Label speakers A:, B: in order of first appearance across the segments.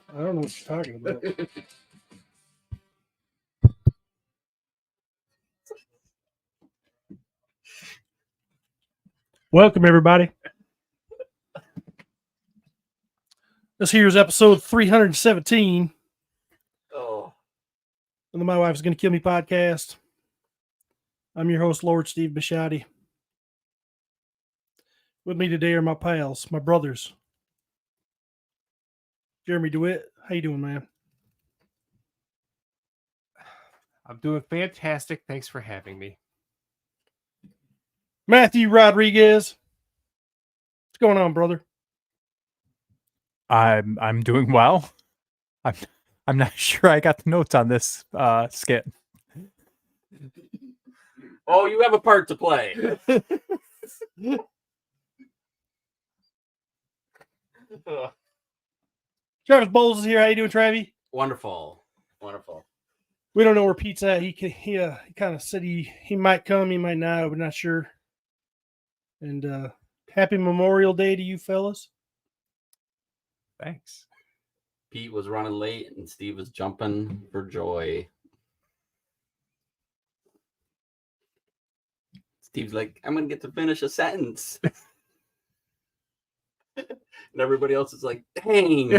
A: I don't know what you're talking about. Welcome, everybody. This here's episode 317 of the My Wife's Gonna Kill Me podcast. I'm your host, Lord Steve Bishotti. With me today are my pals, my brothers. Jeremy DeWitt, how you doing, man?
B: I'm doing fantastic. Thanks for having me.
A: Matthew Rodriguez. What's going on, brother?
C: I'm doing well. I'm not sure I got the notes on this skit.
D: Oh, you have a part to play.
A: Travis Bowles is here. How you doing, Travi?
D: Wonderful. Wonderful.
A: We don't know where Pete's at. He kind of said he might come, he might not. We're not sure. And happy Memorial Day to you fellas.
B: Thanks.
D: Pete was running late and Steve was jumping for joy. Steve's like, I'm going to get to finish a sentence. And everybody else is like, dang.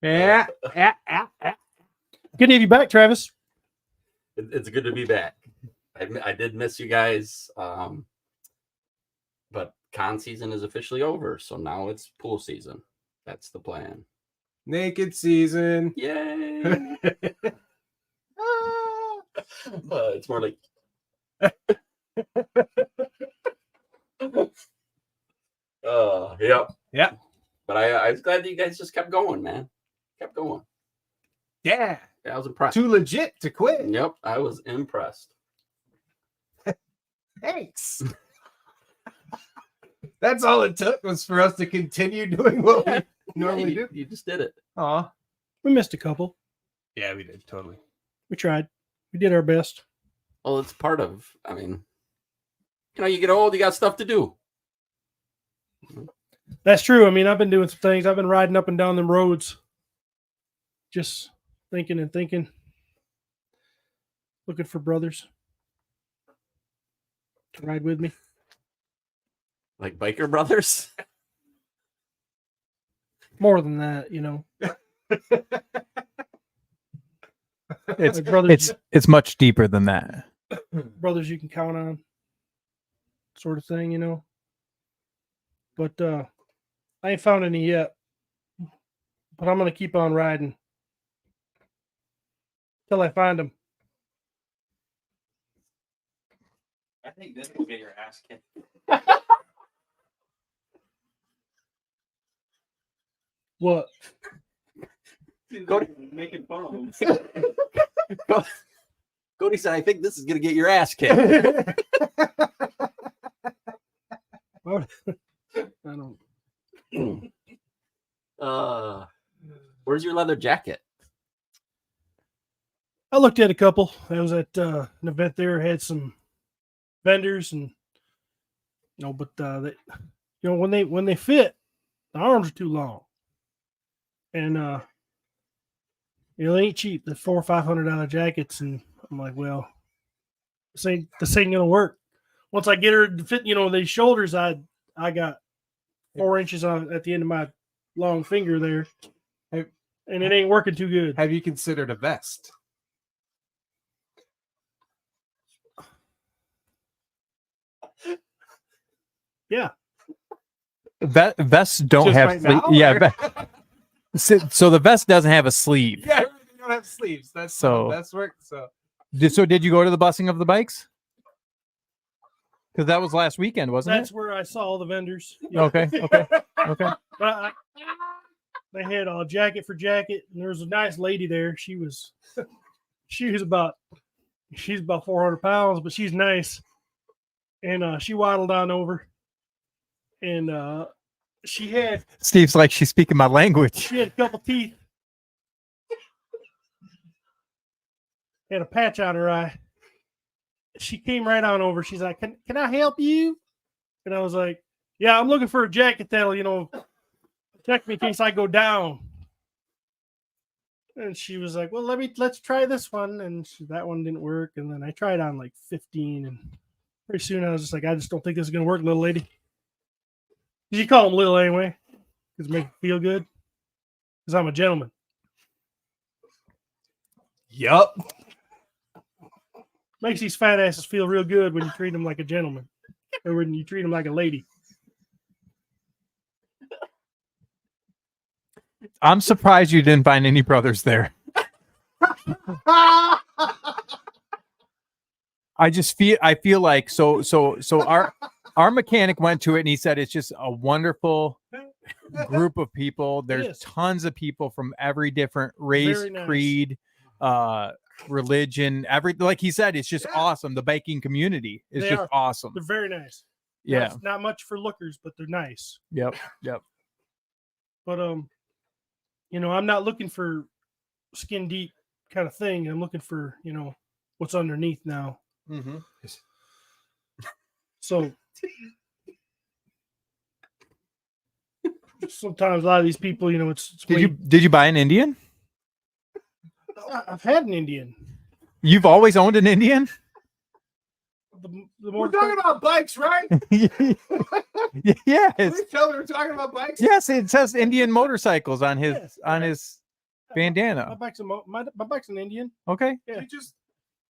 B: Yeah.
A: Good to have you back, Travis.
D: It's good to be back. I did miss you guys. But con season is officially over. So now it's pool season. That's the plan.
B: Naked season.
D: Yay. It's more like yep. But I was glad that you guys just kept going, man. Kept going.
B: Yeah.
D: I was impressed.
B: Too legit to quit.
D: Yep, I was impressed.
B: Thanks. That's all it took was for us to continue doing what we normally do.
D: You just did it.
B: Aw.
A: We missed a couple.
B: Yeah, we did. Totally.
A: We tried. We did our best.
D: Well, it's part of, you get old, you got stuff to do.
A: That's true. I mean, I've been doing some things. I've been riding up and down them roads. Just thinking and thinking. Looking for brothers to ride with me.
D: Like biker brothers?
A: More than that, you know.
C: It's
A: Like brothers,
C: it's much deeper than that.
A: brothers you can count on, sort of thing, you know. But I ain't found any yet. But I'm gonna keep on riding till I find them.
D: I think this will get your ass kicked.
A: What?
D: Making fun. Cody said, I think this is going to get your ass kicked.
A: I don't.
D: Where's your leather jacket?
A: I looked at a couple. I was at an event there, had some vendors, and but they, when they fit, the arms are too long, and they ain't cheap. The $400 or $500 jackets, and I'm like, well, this ain't gonna work. Once I get her to fit, these shoulders, I got 4 inches on at the end of my long finger there, and it ain't working too good.
B: Have you considered a vest?
A: Yeah.
C: Vests don't
B: Just
C: have
B: right
C: sleeves.
B: now,
C: Yeah. So the vest doesn't have a sleeve.
B: Yeah, they don't have sleeves. That's
C: So-
B: how vests work. So
C: Did you go to the busing of the bikes? Because that was last weekend, wasn't
A: That's where I saw all the vendors.
C: it? Okay.
A: But they had a jacket for jacket, and there was a nice lady there. She's about 400 pounds, but she's nice. And she waddled on over, and she had
C: Steve's like, she's speaking my language.
A: a couple teeth, had a patch on her eye, she came right on over. She's like, can I help you? And I was like, yeah, I'm looking for a jacket that'll, protect me in case I go down. And she was like, well, let's try this one. And that one didn't work. And then I tried on like 15. And pretty soon I was just like, I just don't think this is going to work, little lady. You call him little anyway. Because it makes me feel good. Because I'm a gentleman.
B: Yup.
A: Makes these fat asses feel real good when you treat them like a gentleman. Or when you treat them like a lady.
C: I'm surprised you didn't find any brothers there. I feel like so our mechanic went to it and he said it's just a wonderful group of people. There's tons of people from every different race, creed, religion, like he said, it's just awesome. The biking community is just awesome.
A: They're very nice.
C: Yeah.
A: Not much for lookers, but they're nice.
C: Yep.
A: But I'm not looking for skin deep kind of thing. I'm looking for, what's underneath now.
B: Mm-hmm.
A: So sometimes a lot of these people, it's
C: Did you buy an Indian?
A: I've had an Indian.
C: You've always owned an Indian?
B: We're talking about bikes, right?
C: Yeah.
B: We're talking about bikes.
C: Yes, it says Indian motorcycles on his bandana.
A: My bike's an Indian.
C: Okay.
A: Yeah.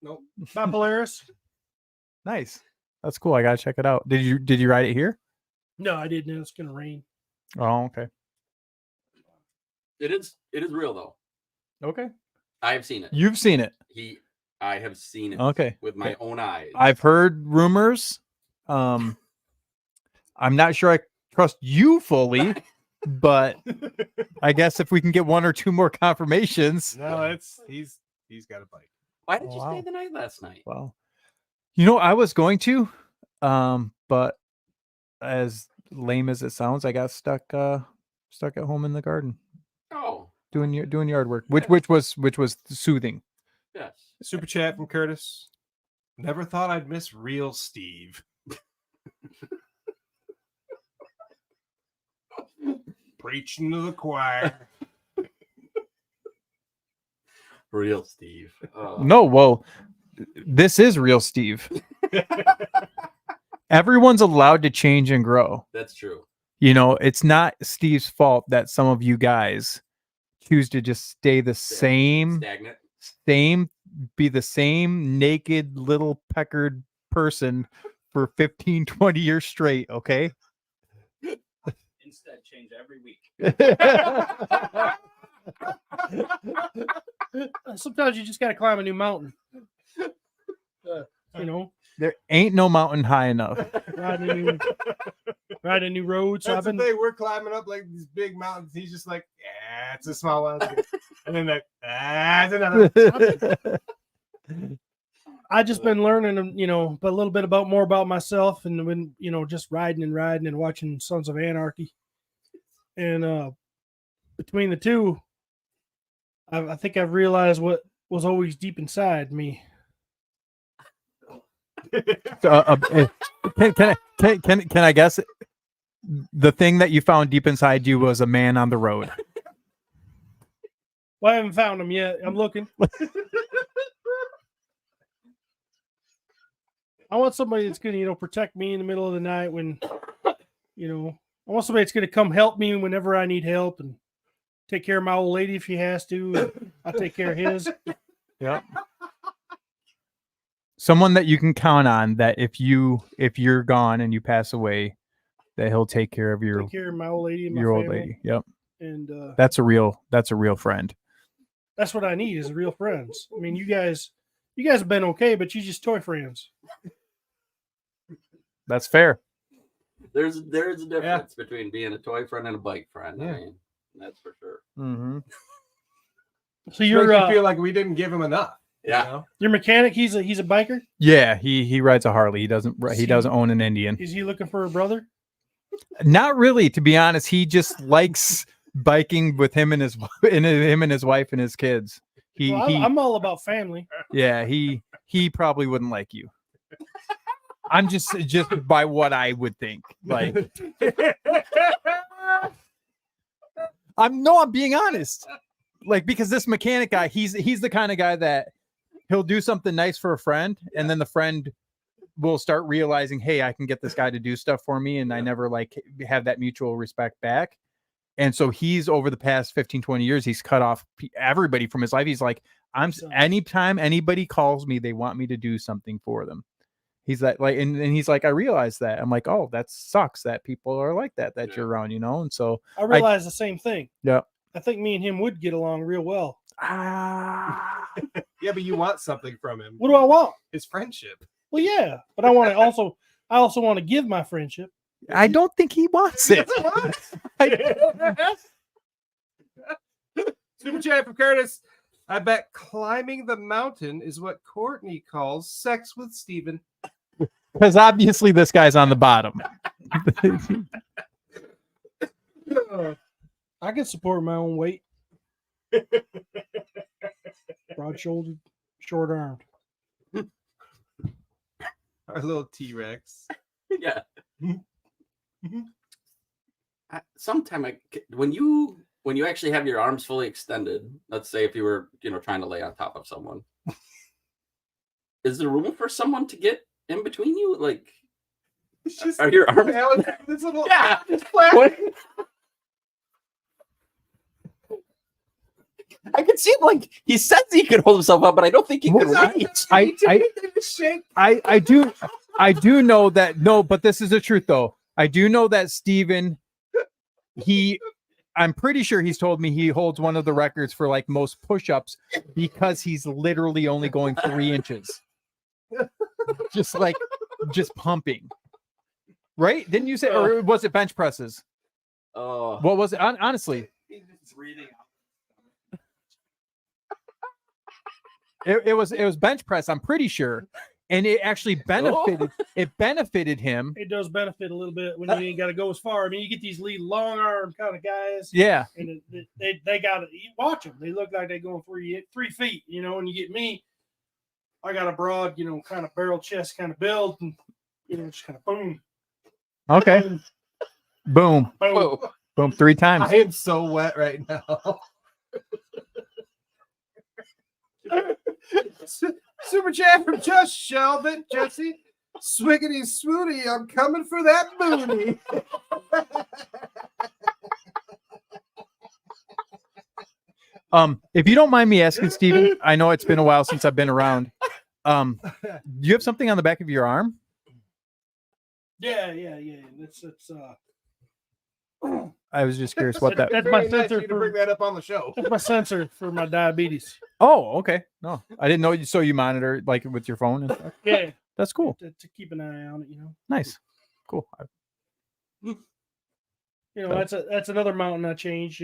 B: Nope.
A: My Polaris.
C: Nice. That's cool. I gotta check it out. Did you ride it here?
A: No, I didn't. It's gonna rain.
C: Oh, okay.
D: It is real though.
C: Okay.
D: I have seen it.
C: You've seen it.
D: I have seen it.
C: Okay.
D: With my own eyes.
C: I've heard rumors. I'm not sure I trust you fully, but I guess if we can get one or two more confirmations.
B: No, he's got a bike.
D: Why did you stay the night last night?
C: Well, I was going to, but as lame as it sounds, I got stuck at home in the garden.
D: Oh.
C: Doing yard work, which was soothing.
D: Yes.
B: Super chat from Curtis. Never thought I'd miss real Steve. Preaching to the choir.
D: Real Steve.
C: No, well, this is real Steve. Everyone's allowed to change and grow.
D: That's true.
C: It's not Steve's fault that some of you guys choose to just stay the same,
D: stagnant,
C: be the same naked little peckered person for 15, 20 years straight. Okay.
E: Instead, change every week.
A: Sometimes you just got to climb a new mountain.
C: There ain't no mountain high enough.
A: Ride a new road. So
B: That's the thing. We're climbing up like these big mountains. He's just like, yeah, it's a small one. And then like, it's another.
A: I just been learning, but a little bit more about myself, and when just riding and watching Sons of Anarchy, and between the two, I think I've realized what was always deep inside me.
C: Can I guess? The thing that you found deep inside you was a man on the road.
A: Well, I haven't found him yet. I'm looking. I want somebody that's going to, protect me in the middle of the night when, I want somebody that's going to come help me whenever I need help and take care of my old lady if she has to. And I'll take care of his.
C: Yeah. Someone that you can count on that if you're gone and you pass away, that he'll take care of
A: take care of my old lady and my
C: your old
A: family.
C: lady. Yep.
A: And
C: that's a real friend.
A: That's what I need is real friends. I mean, you guys have been okay, but you just toy friends.
C: That's fair.
D: There's a difference between being a toy friend and a bike friend.
B: Yeah.
D: I mean, that's for sure.
C: Mm-hmm.
A: So you're
B: Makes you feel like we didn't give him enough.
D: Yeah.
A: Your mechanic, he's a biker?
C: Yeah, he rides a Harley. He doesn't own an Indian.
A: Is he looking for a brother?
C: Not really, to be honest. He just likes biking with him and his wife and his kids.
A: I'm all about family.
C: Yeah, he probably wouldn't like you. I'm just by what I would think. Like, I'm being honest. Like, because this mechanic guy, he's the kind of guy that he'll do something nice for a friend, and then the friend will start realizing, hey, I can get this guy to do stuff for me, and I never like have that mutual respect back. And so he's, over the past 15, 20 years, he's cut off everybody from his life. He's like, anytime anybody calls me, they want me to do something for them. He's like, and he's like, I realize that. I'm like, oh, that sucks that people are like that you're around, you know? And so
A: I realize the same thing.
C: Yeah.
A: I think me and him would get along real well.
B: Yeah, but you want something from him.
A: What do I want?
B: His friendship.
A: Well, yeah, but I also want to give my friendship.
C: I don't think he wants it.
B: Super chat from Curtis. I bet climbing the mountain is what Courtney calls sex with Steven.
C: Because obviously this guy's on the bottom.
A: I can support my own weight. Broad-shouldered, short-armed.
B: Our little T-Rex.
D: Yeah. When you actually have your arms fully extended, let's say if you were, trying to lay on top of someone, is there room for someone to get in between you? Like, are your arms?
B: This little,
D: yeah. I can see him, like, he says he could hold himself up, but I don't think he can reach.
C: I do know that. No, but this is the truth though. I do know that Steven, I'm pretty sure he's told me he holds one of the records for like most push-ups because he's literally only going 3 inches. Just pumping. Right? Didn't you say, or was it bench presses?
D: Oh,
C: what was it? Honestly. It was bench press, I'm pretty sure. And it actually benefited him.
A: It does benefit a little bit when you ain't got to go as far. I mean, you get these long arm kind of guys.
C: Yeah.
A: And they got to watch them. They look like they're going 3 feet, and you get me, I got a broad, kind of barrel chest kind of build, and, just kind of boom.
C: Okay. Boom.
A: Boom.
C: Boom 3 times.
B: I am so wet right now. Super chat from Just Sheldon. Jesse, swiggity swooty, I'm coming for that booty.
C: If you don't mind me asking, Steven, I know it's been a while since I've been around. Do you have something on the back of your arm?
A: Yeah. It's
C: I was just curious what that.
A: That's my sensor
B: to bring that up on the show.
A: That's my sensor for my diabetes.
C: Oh, okay. No, I didn't know you. So you monitor like with your phone and stuff.
A: Yeah,
C: that's cool.
A: To keep an eye on it,
C: Nice, cool.
A: That's another mountain I changed.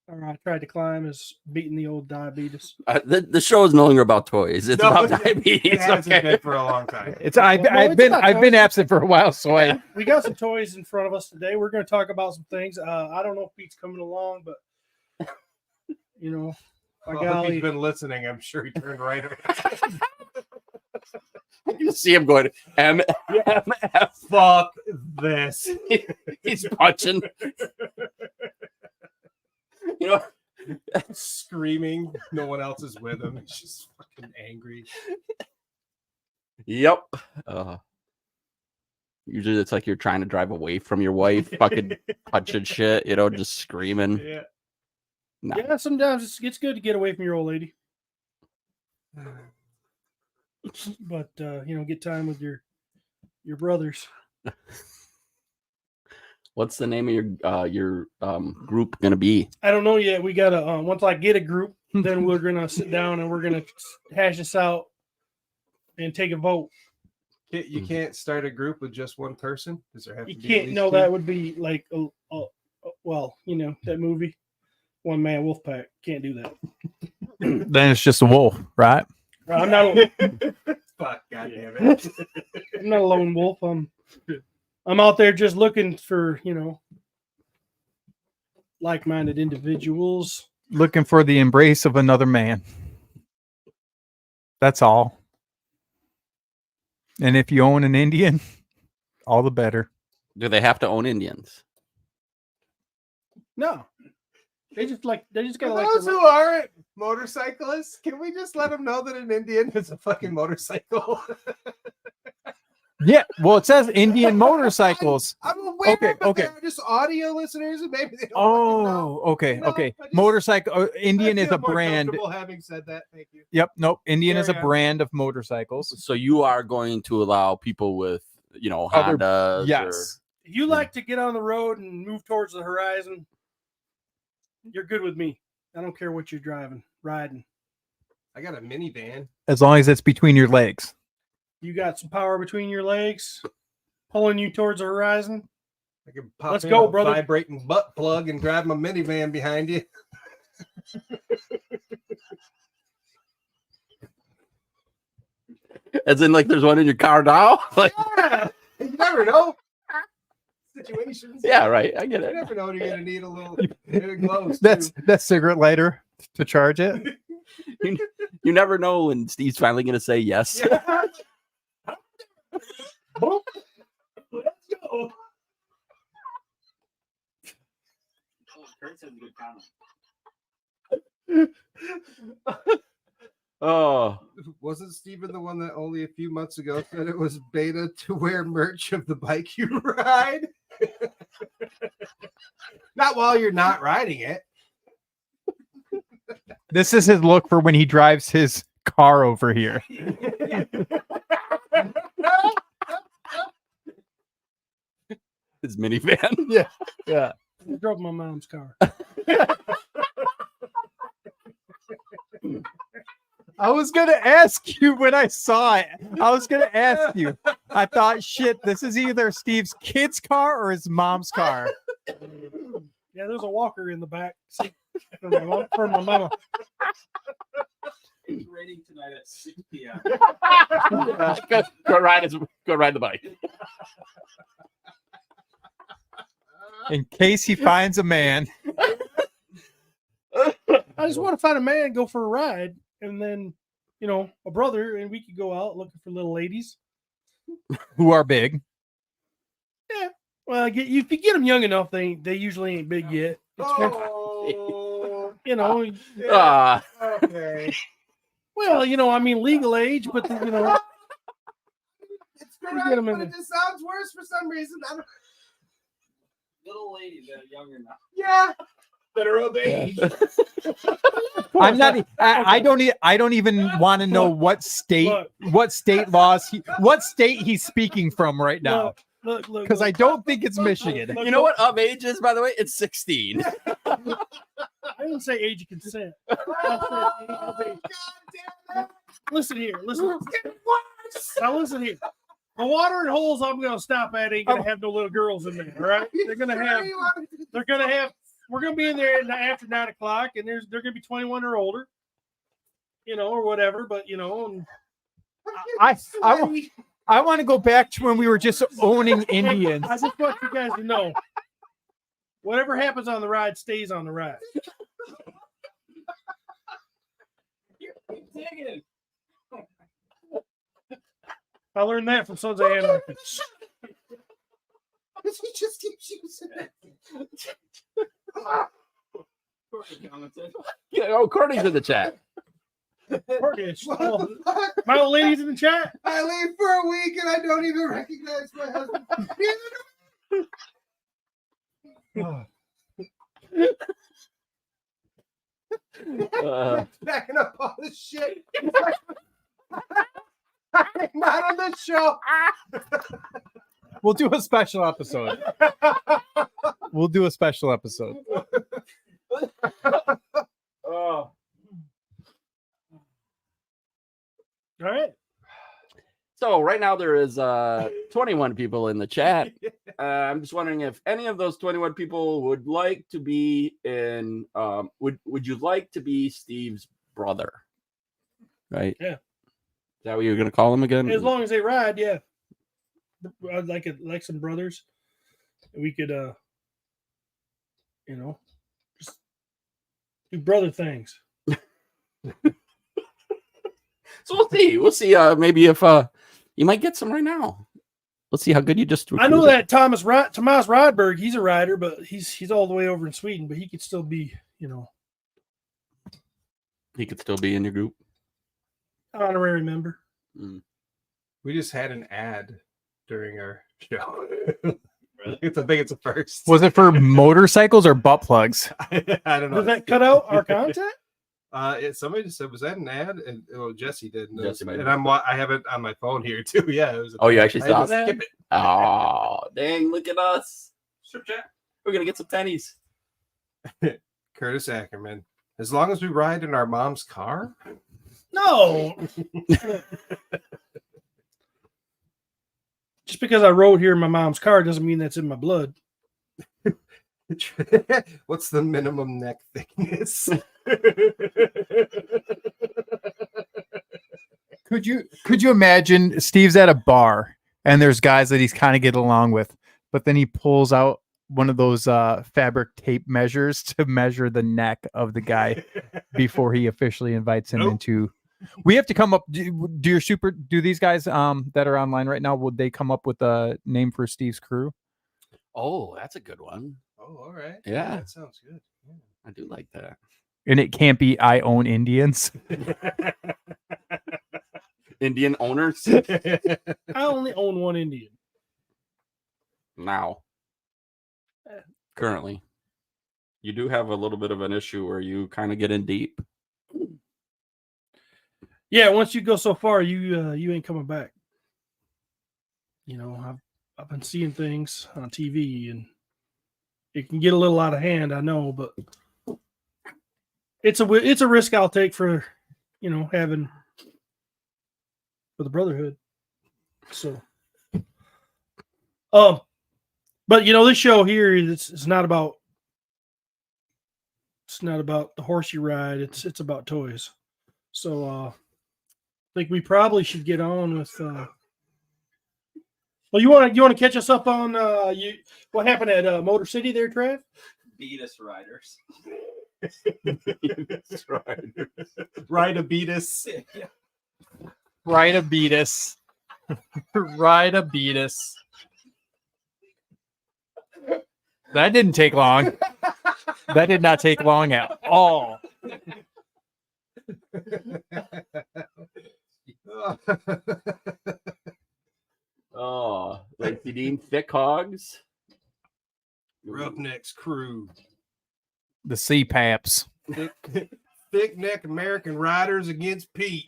A: Or I tried to climb is beating the old diabetes.
D: The show is no longer about toys. It's about diabetes.
B: It hasn't been for a long time.
C: I've been absent for a while, so
A: we got some toys in front of us today. We're going to talk about some things. I don't know if Pete's coming along, but
B: if he's been listening, I'm sure he turned right around.
D: You see him going, MF.
B: Fuck this.
D: He's punching.
B: Screaming. No one else is with him. He's just fucking angry.
D: Yep. Usually it's like you're trying to drive away from your wife, fucking punching shit, just screaming.
B: Yeah.
D: No.
A: Yeah, sometimes it's good to get away from your old lady. But get time with your brothers.
D: What's the name of your group gonna be?
A: I don't know yet. We gotta once I get a group, then we're gonna sit down and we're gonna hash this out and take a vote.
B: You can't start a group with just one person. Does there have to
A: You
B: be?
A: can't. No, that would be like that movie, One Man Wolf Pack. Can't do that.
C: Then it's just a wolf, right?
A: I'm not.
B: Fuck, goddamn it!
A: I'm not a lone wolf. I'm out there just looking for, like-minded individuals.
C: Looking for the embrace of another man. That's all. And if you own an Indian, all the better.
D: Do they have to own Indians?
A: No, they just gotta
B: For
A: like
B: those who aren't motorcyclists, can we just let them know that an Indian is a fucking motorcycle?
C: Yeah. Well, it says Indian motorcycles.
B: I'm aware,
C: Okay,
B: but
C: okay.
B: they're just audio listeners, and maybe they don't fucking know.
C: Oh, okay,
B: No,
C: okay.
B: I just-
C: Motorcycle.
B: I
C: Indian is
B: feel
C: a
B: more
C: brand.
B: comfortable having said that. Thank you.
C: Yep. Nope. Indian is a
B: Carry on.
C: brand of motorcycles.
D: So you are going to allow people with,
C: Other-
D: Hondas.
C: Yes.
A: if you like to get on the road and move towards the horizon, you're good with me. I don't care what you're riding.
B: I got a minivan.
C: As long as it's between your legs.
A: You got some power between your legs, pulling you towards the horizon.
B: I can pop
A: Let's
B: in
A: go,
B: a
A: brother.
B: vibrating butt plug and drive my minivan behind you.
D: As in, like, there's one in your car now. Like,
B: Yeah, you never know. Situations.
D: yeah, right. I get
B: You
D: it.
B: never know when you're gonna need a little it glows.
C: That's
B: too.
C: that cigarette lighter to charge it.
D: You never know when Steve's finally going to say yes.
B: Yeah.
A: Let's go.
D: Oh,
B: Wasn't Steven the one that only a few months ago said it was beta to wear merch of the bike you ride? Not while you're not riding it.
C: This is his look for when he drives his car over here.
D: his minivan.
C: Yeah.
A: I drove my mom's car.
C: I was gonna ask you when I saw it. I was gonna ask you. I thought, shit, this is either Steve's kid's car or his mom's car.
A: Yeah, there's a walker in the back seat for my mama.
E: It's raining tonight at 6 p.m.
D: Go ride the bike.
C: In case he finds a man.
A: I just want to find a man, go for a ride, and then, a brother, and we could go out looking for little ladies.
C: Who are big.
A: Well, if you get them young enough, they usually ain't big yet.
B: Oh,
A: You
D: Ah,
B: okay.
A: well, legal age, but
B: It's
A: You
B: correct,
A: get 'em in
B: but
A: there.
B: it just sounds worse for some reason. I don't,
E: Little ladies that are younger now.
B: yeah, that are of age.
C: I'm not. I don't even want to know what state laws what state he's speaking from right now,
A: look,
C: because I don't think it's Michigan.
A: Look,
D: you know what of age is, by the way? It's 16.
A: I didn't say age of consent. I said age of age. Listen here. Listen. Now listen here. The watering holes I'm going to stop at ain't going to have no little girls in there. All right. We're going to be in there after 9 o'clock, and they're going to be 21 or older, or whatever. But, and
C: I want to go back to when we were just owning Indians.
A: I just want you guys to know, whatever happens on the ride stays on the ride.
E: Keep digging.
A: I learned that from Sons of Anarchy.
B: He just keeps using it.
E: Courtney commented.
D: Courtney's in the chat.
A: Oh, my old lady's in the chat.
B: I leave for a week and I don't even recognize my husband. Backing up all this shit. I'm not on this show.
C: We'll do a special episode.
B: Oh.
A: All right.
D: So right now there is 21 people in the chat. I'm just wondering if any of those 21 people would like to be in. Would you like to be Steve's brother? Right.
A: Yeah.
D: Is that what you're gonna call him again?
A: As long as they ride, yeah. I'd like some brothers. We could, just do brother things.
D: So we'll see. Maybe if You might get some right now. Let's see how good you just.
A: I know that Tomas Rodberg, he's a rider, but he's all the way over in Sweden, but he could still be,
D: He could still be in your group.
A: Honorary member.
B: We just had an ad during our show. Really? I think it's a first.
C: Was it for motorcycles or butt plugs?
B: I don't know.
A: Does that cut out our content?
B: Somebody just said, "Was that an ad?" And Jesse did.
D: Jesse might
B: and I have it on my phone here too. Yeah. It was
D: You actually
B: I had
D: saw
B: to
D: that?
B: skip it.
D: Oh, dang! Look at us. We're gonna get some pennies.
B: Curtis Ackerman. As long as we ride in our mom's car.
A: No. Just because I rode here in my mom's car doesn't mean that's in my blood.
B: What's the minimum neck thickness?
C: Could you imagine Steve's at a bar and there's guys that he's kind of getting along with, but then he pulls out one of those fabric tape measures to measure the neck of the guy before he officially invites him into. We have to come up. Do these guys that are online right now, would they come up with a name for Steve's crew?
D: Oh, that's a good one.
B: Oh, all right.
D: Yeah.
B: That sounds good. Yeah.
D: I do like that.
C: And it can't be I own Indians.
D: Indian owners
A: I only own one Indian.
D: now. Currently, you do have a little bit of an issue where you kind of get in deep.
A: Yeah, once you go so far, you ain't coming back. I've been seeing things on TV, and it can get a little out of hand. I know, but it's a risk I'll take for having for the brotherhood. So, but this show here it's not about the horse you ride. It's about toys. So I think we probably should get on with. Well, you want to catch us up on what happened at Motor City there, Trav?
E: Beatus riders.
B: Ride a Beatus.
C: Ride a Beatus. Ride a Beatus. That didn't take long. That did not take long at all.
D: Oh, like you need thick hogs.
B: Roughnecks crew.
C: The CPAPs.
B: Thick neck American riders against Pete.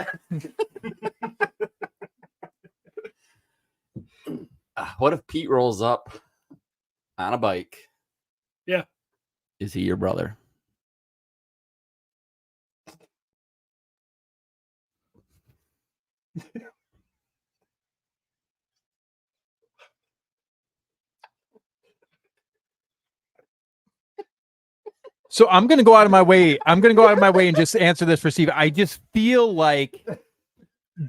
D: What if Pete rolls up on a bike?
A: Yeah.
D: Is he your brother?
C: So I'm going to go out of my way. I'm going to go out of my way and just answer this for Steve. I just feel like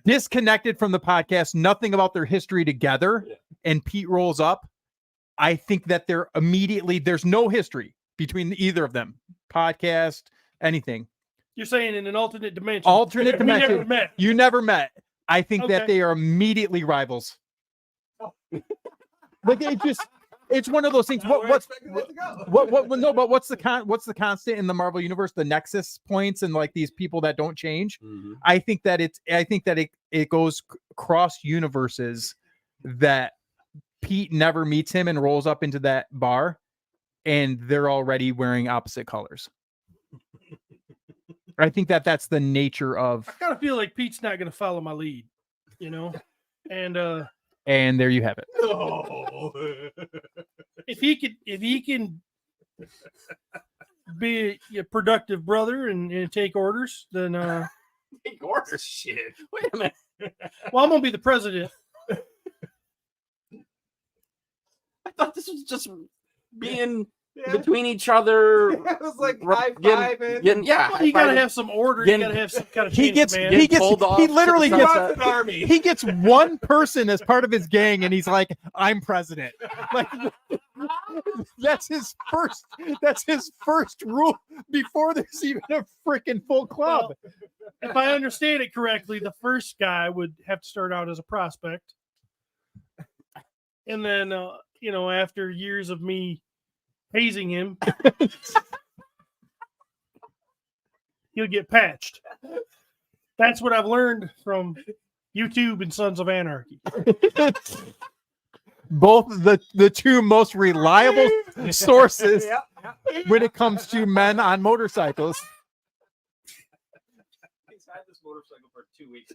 C: disconnected from the podcast, nothing about their history together, and Pete rolls up. I think that there's no history between either of them. Podcast, anything.
A: You're saying in an alternate dimension.
C: Alternate dimension.
A: We never met.
C: You never met. I think that
A: Okay.
C: they are immediately rivals. Like it's one of those things. What's the constant in the Marvel universe? The Nexus points and like these people that don't change.
D: Mm-hmm.
C: I think that it goes cross universes that Pete never meets him and rolls up into that bar and they're already wearing opposite colors. I think that's the nature of.
A: I kind of feel like Pete's not going to follow my lead,
C: And there you have it.
B: No.
A: if he can be a productive brother and take orders, then
D: Take orders. Shit. Wait a minute.
A: well, I'm gonna be the president.
D: I thought this was just being between each other.
B: It was like
D: High
B: high-fiving.
A: Well, you gotta have some order. You gotta have some kind of.
C: He gets
A: command.
C: he literally
D: to the
C: gets
D: sunset.
B: An army.
C: he gets one person as part of his gang and he's like, I'm president. Like that's his first rule before there's even a freaking full club.
A: if I understand it correctly, the first guy would have to start out as a prospect. And then, after years of me hazing him, he'll get patched. That's what I've learned from YouTube and Sons of Anarchy.
C: Both the two most reliable sources when it comes to men on motorcycles.
E: He's had this motorcycle for 2 weeks.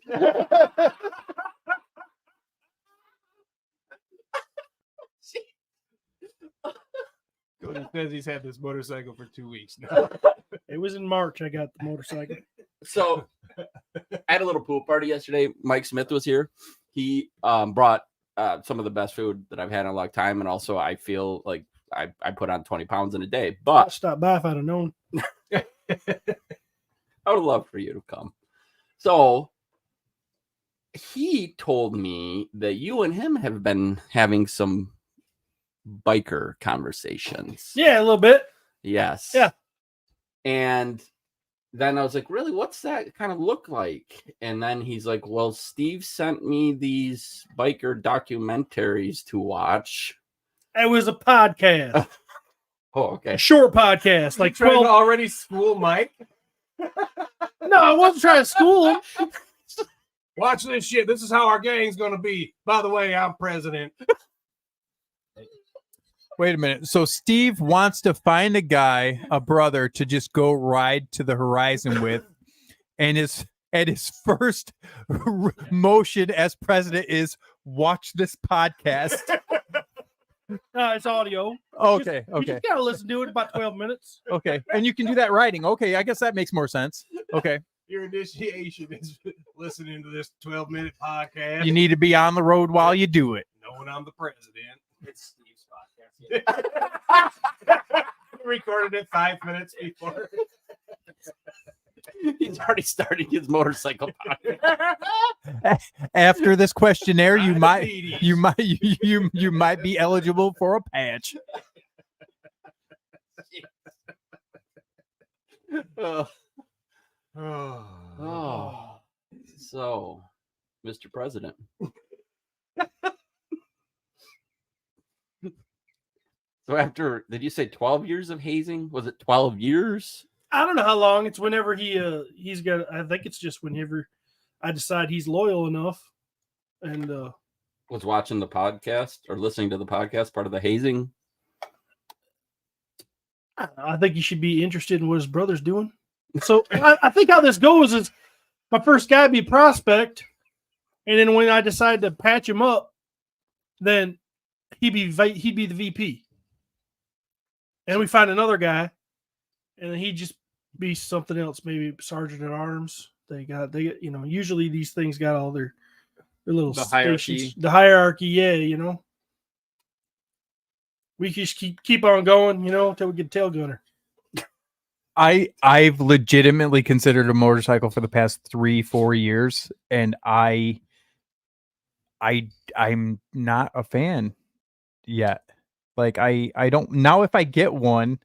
B: Cody says he's had this motorcycle for 2 weeks now.
A: It was in March I got the motorcycle.
D: So I had a little pool party yesterday. Mike Smith was here. He brought some of the best food that I've had in a long time. And also I feel like I put on 20 pounds in a day.
A: I'd
D: But
A: stop by if I'd have known.
D: I would love for you to come. So he told me that you and him have been having some biker conversations.
A: Yeah, a little bit.
D: Yes.
A: Yeah.
D: And then I was like, really, what's that kind of look like? And then he's like, well, Steve sent me these biker documentaries to watch.
A: It was a podcast.
D: Oh, okay.
A: A short podcast. Like
B: Trying to
A: 12.
B: already school Mike.
A: No, I wasn't trying to school him.
B: Watch this shit. This is how our gang's gonna be. By the way, I'm president.
C: Wait a minute. So Steve wants to find a brother to just go ride to the horizon with, and his first motion as president is watch this podcast.
A: It's audio.
C: Okay,
A: You
C: okay,
A: just gotta listen to it about 12 minutes.
C: okay. And you can do that riding. Okay, I guess that makes more sense. Okay.
B: Your initiation is listening to this 12-minute podcast.
C: You need to be on the road while you do it.
B: knowing I'm the president.
E: It's Steve's podcast.
B: Recorded it 5 minutes before.
D: He's already starting his motorcycle podcast.
C: After this questionnaire, you might
B: Diabetes.
C: you might be eligible for a patch.
D: Oh.
B: Oh.
D: So, Mr. President. So after, did you say 12 years of hazing? Was it 12 years?
A: I don't know how long. It's whenever he's got. I think it's just whenever I decide he's loyal enough, and
D: Was watching the podcast or listening to the podcast part of the hazing?
A: I think he should be interested in what his brother's doing. So I think how this goes is my first guy be a prospect, and then when I decide to patch him up, then he'd be the VP, and we find another guy, and then he'd just be something else, maybe sergeant at arms. They got usually these things got all their little
C: The hierarchy.
A: stations. The hierarchy, yeah, we just keep on going, until we get a tail gunner.
C: I've legitimately considered a motorcycle for the past 3-4 years, and I'm not a fan yet. Like I don't now. If I get one,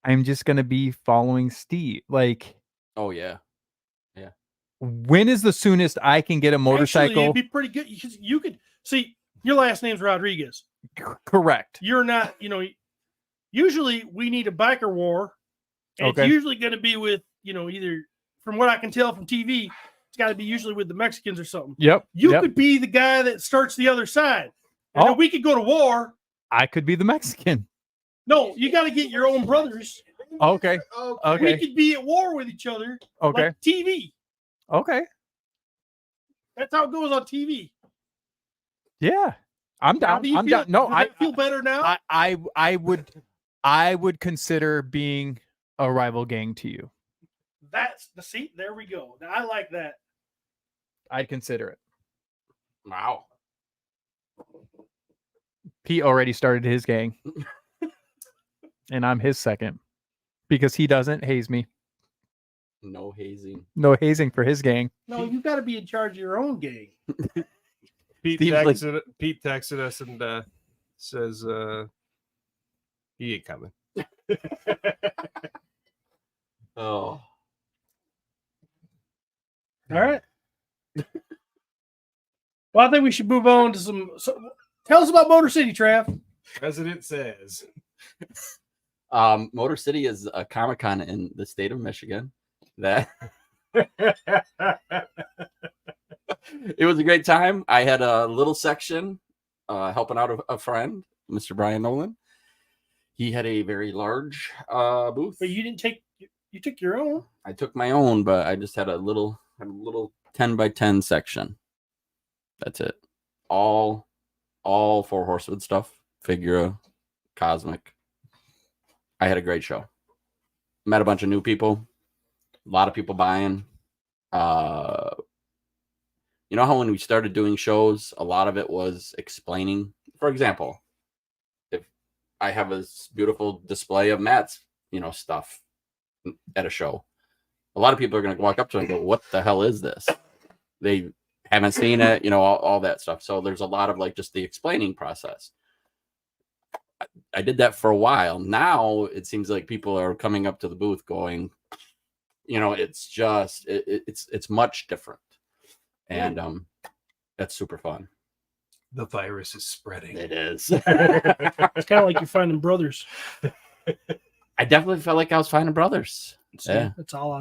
C: I'm just gonna be following Steve. Like,
D: Oh, yeah.
C: when is the soonest I can get a motorcycle?
A: Actually, it'd be pretty good. You could see your last name's Rodriguez.
C: Correct.
A: You're not, usually we need a biker war. And
C: Okay.
A: it's usually going to be with, either from what I can tell from TV, it's got to be usually with the Mexicans or something.
C: Yep.
A: You
C: yep.
A: could be the guy that starts the other side. And
C: Oh.
A: then we could go to war.
C: I could be the Mexican.
A: No, you got to get your own brothers.
C: Okay. Okay.
A: We could be at war with each other.
C: Okay.
A: Like TV.
C: Okay.
A: That's how it goes on TV.
C: Yeah. I'm
A: How
C: down.
A: do you
C: I'm
A: feel?
C: down. No,
A: Does that feel better now.
C: I would consider being a rival gang to you.
A: That's the seat. There we go. Now, I like that.
C: I'd consider it.
D: Wow.
C: Pete already started his gang. And I'm his second. Because he doesn't haze me.
D: No hazing.
C: No hazing for his gang.
A: No, you got to be in charge of your own gang.
B: Pete
D: Steve's
B: texted us and says he ain't coming.
D: Oh.
A: All right. Well, I think we should move on to some. Tell us about Motor City, Trav.
B: President says.
D: Motor City is a Comic-Con in the state of Michigan. That it was a great time. I had a little section helping out a friend, Mr. Brian Nolan. He had a very large booth.
A: But you didn't take. You took your own.
D: I took my own, but I just had a little 10 by 10 section. That's it. All 4 Horsewood stuff. Figura, Cosmic. I had a great show. Met a bunch of new people. A lot of people buying. You know how when we started doing shows, a lot of it was explaining. For example, if I have this beautiful display of Matt's, stuff at a show, a lot of people are going to walk up to it and go, "What the hell is this?" They haven't seen it, all that stuff. So there's a lot of just the explaining process. I did that for a while. Now it seems like people are coming up to the booth going, it's just it's much different, and that's super fun.
B: The virus is spreading.
D: It is.
A: It's kind of like you're finding brothers.
D: I definitely felt like I was finding brothers. Yeah.
A: That's all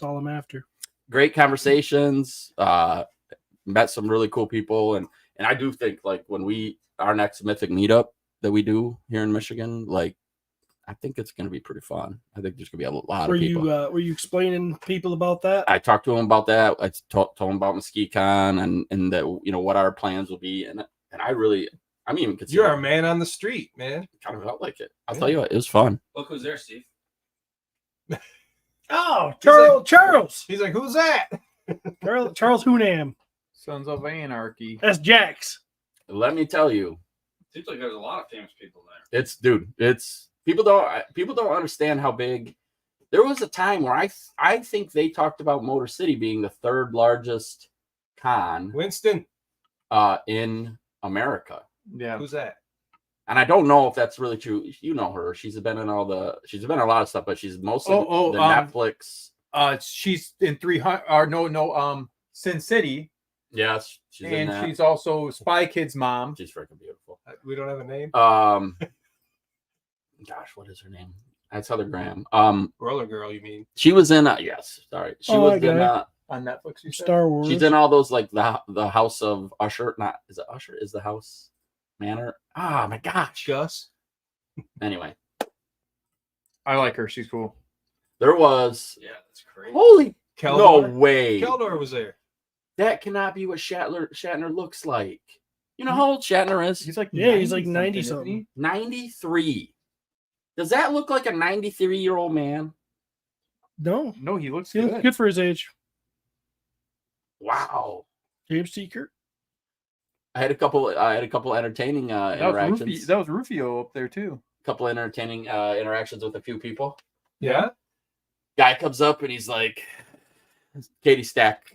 A: I'm after.
D: Great conversations. Met some really cool people, and I do think when our next Mythic meetup that we do here in Michigan, I think it's going to be pretty fun. I think there's going to be a lot of people.
A: Were you explaining people about that?
D: I talked to them about that. I told them about Mwigtkm and that what our plans will be, and I'm even considering.
B: You're a man on the street, man.
D: Kind of felt like it. I'll tell you what, it was fun.
E: Look who's there, Steve.
A: Oh,
B: like-
A: Charles.
B: He's like, "Who's that?"
A: Charles Hunam.
C: Sons of Anarchy.
A: That's Jax.
D: Let me tell you,
E: Seems like there's a lot of famous people there.
D: it's people don't understand how big. There was a time where I think they talked about Motor City being the 3rd largest con
B: Winston.
D: in America.
C: Yeah.
B: Who's that?
D: And I don't know if that's really true. You know her. She's been in a lot of stuff, but she's mostly the Netflix.
C: She's in 300 Sin City.
D: Yes, she's in
C: And
D: that.
C: she's also Spy Kids' mom.
D: She's freaking beautiful.
B: We don't have a name.
D: Gosh, what is her name? That's Heather Graham.
B: Roller Girl, you mean?
D: She was in yes, sorry. She was in
C: On Netflix, you said?
A: Star Wars.
D: she's in all those the House of Usher. Not is it Usher? Is the House Manor? Oh my gosh.
B: Gus.
D: Anyway,
C: I like her. She's cool.
D: there was
E: Yeah, that's crazy.
D: holy
B: Keldor.
D: no way.
B: Keldor was there.
D: That cannot be what Shatner looks like. You know how old Shatner is?
C: He's like
A: He's like
C: 90
A: 90
C: isn't
A: something.
C: he?
D: 93. Does that look like a 93-year-old man?
A: No,
C: No, he looks
A: he looks
C: good.
A: good for his age.
D: Wow.
A: James Seeker.
D: I had a couple entertaining interactions.
C: That was Rufio up there too.
D: Couple entertaining interactions with a few people.
B: Yeah.
D: Guy comes up and he's like, "Katie, stack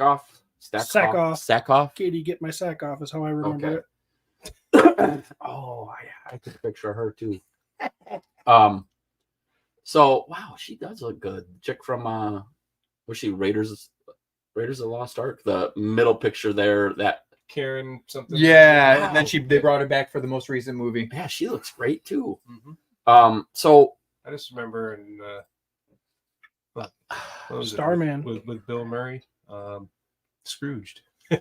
D: off.
A: Sack off.
D: Sack off."
A: Katie, get my sack off is how I remember
D: Okay.
A: it.
D: Oh, I took a picture of her too. So wow, she does look good. Chick from was she Raiders of the Lost Ark? The middle picture there, that
B: Karen something.
C: Yeah,
D: Wow.
C: and then they brought her back for the most recent movie.
D: yeah, she looks great too.
B: Mhm.
D: So
B: I just remember in what was it?
A: Starman.
B: with Bill Murray, Scrooged.
D: oh,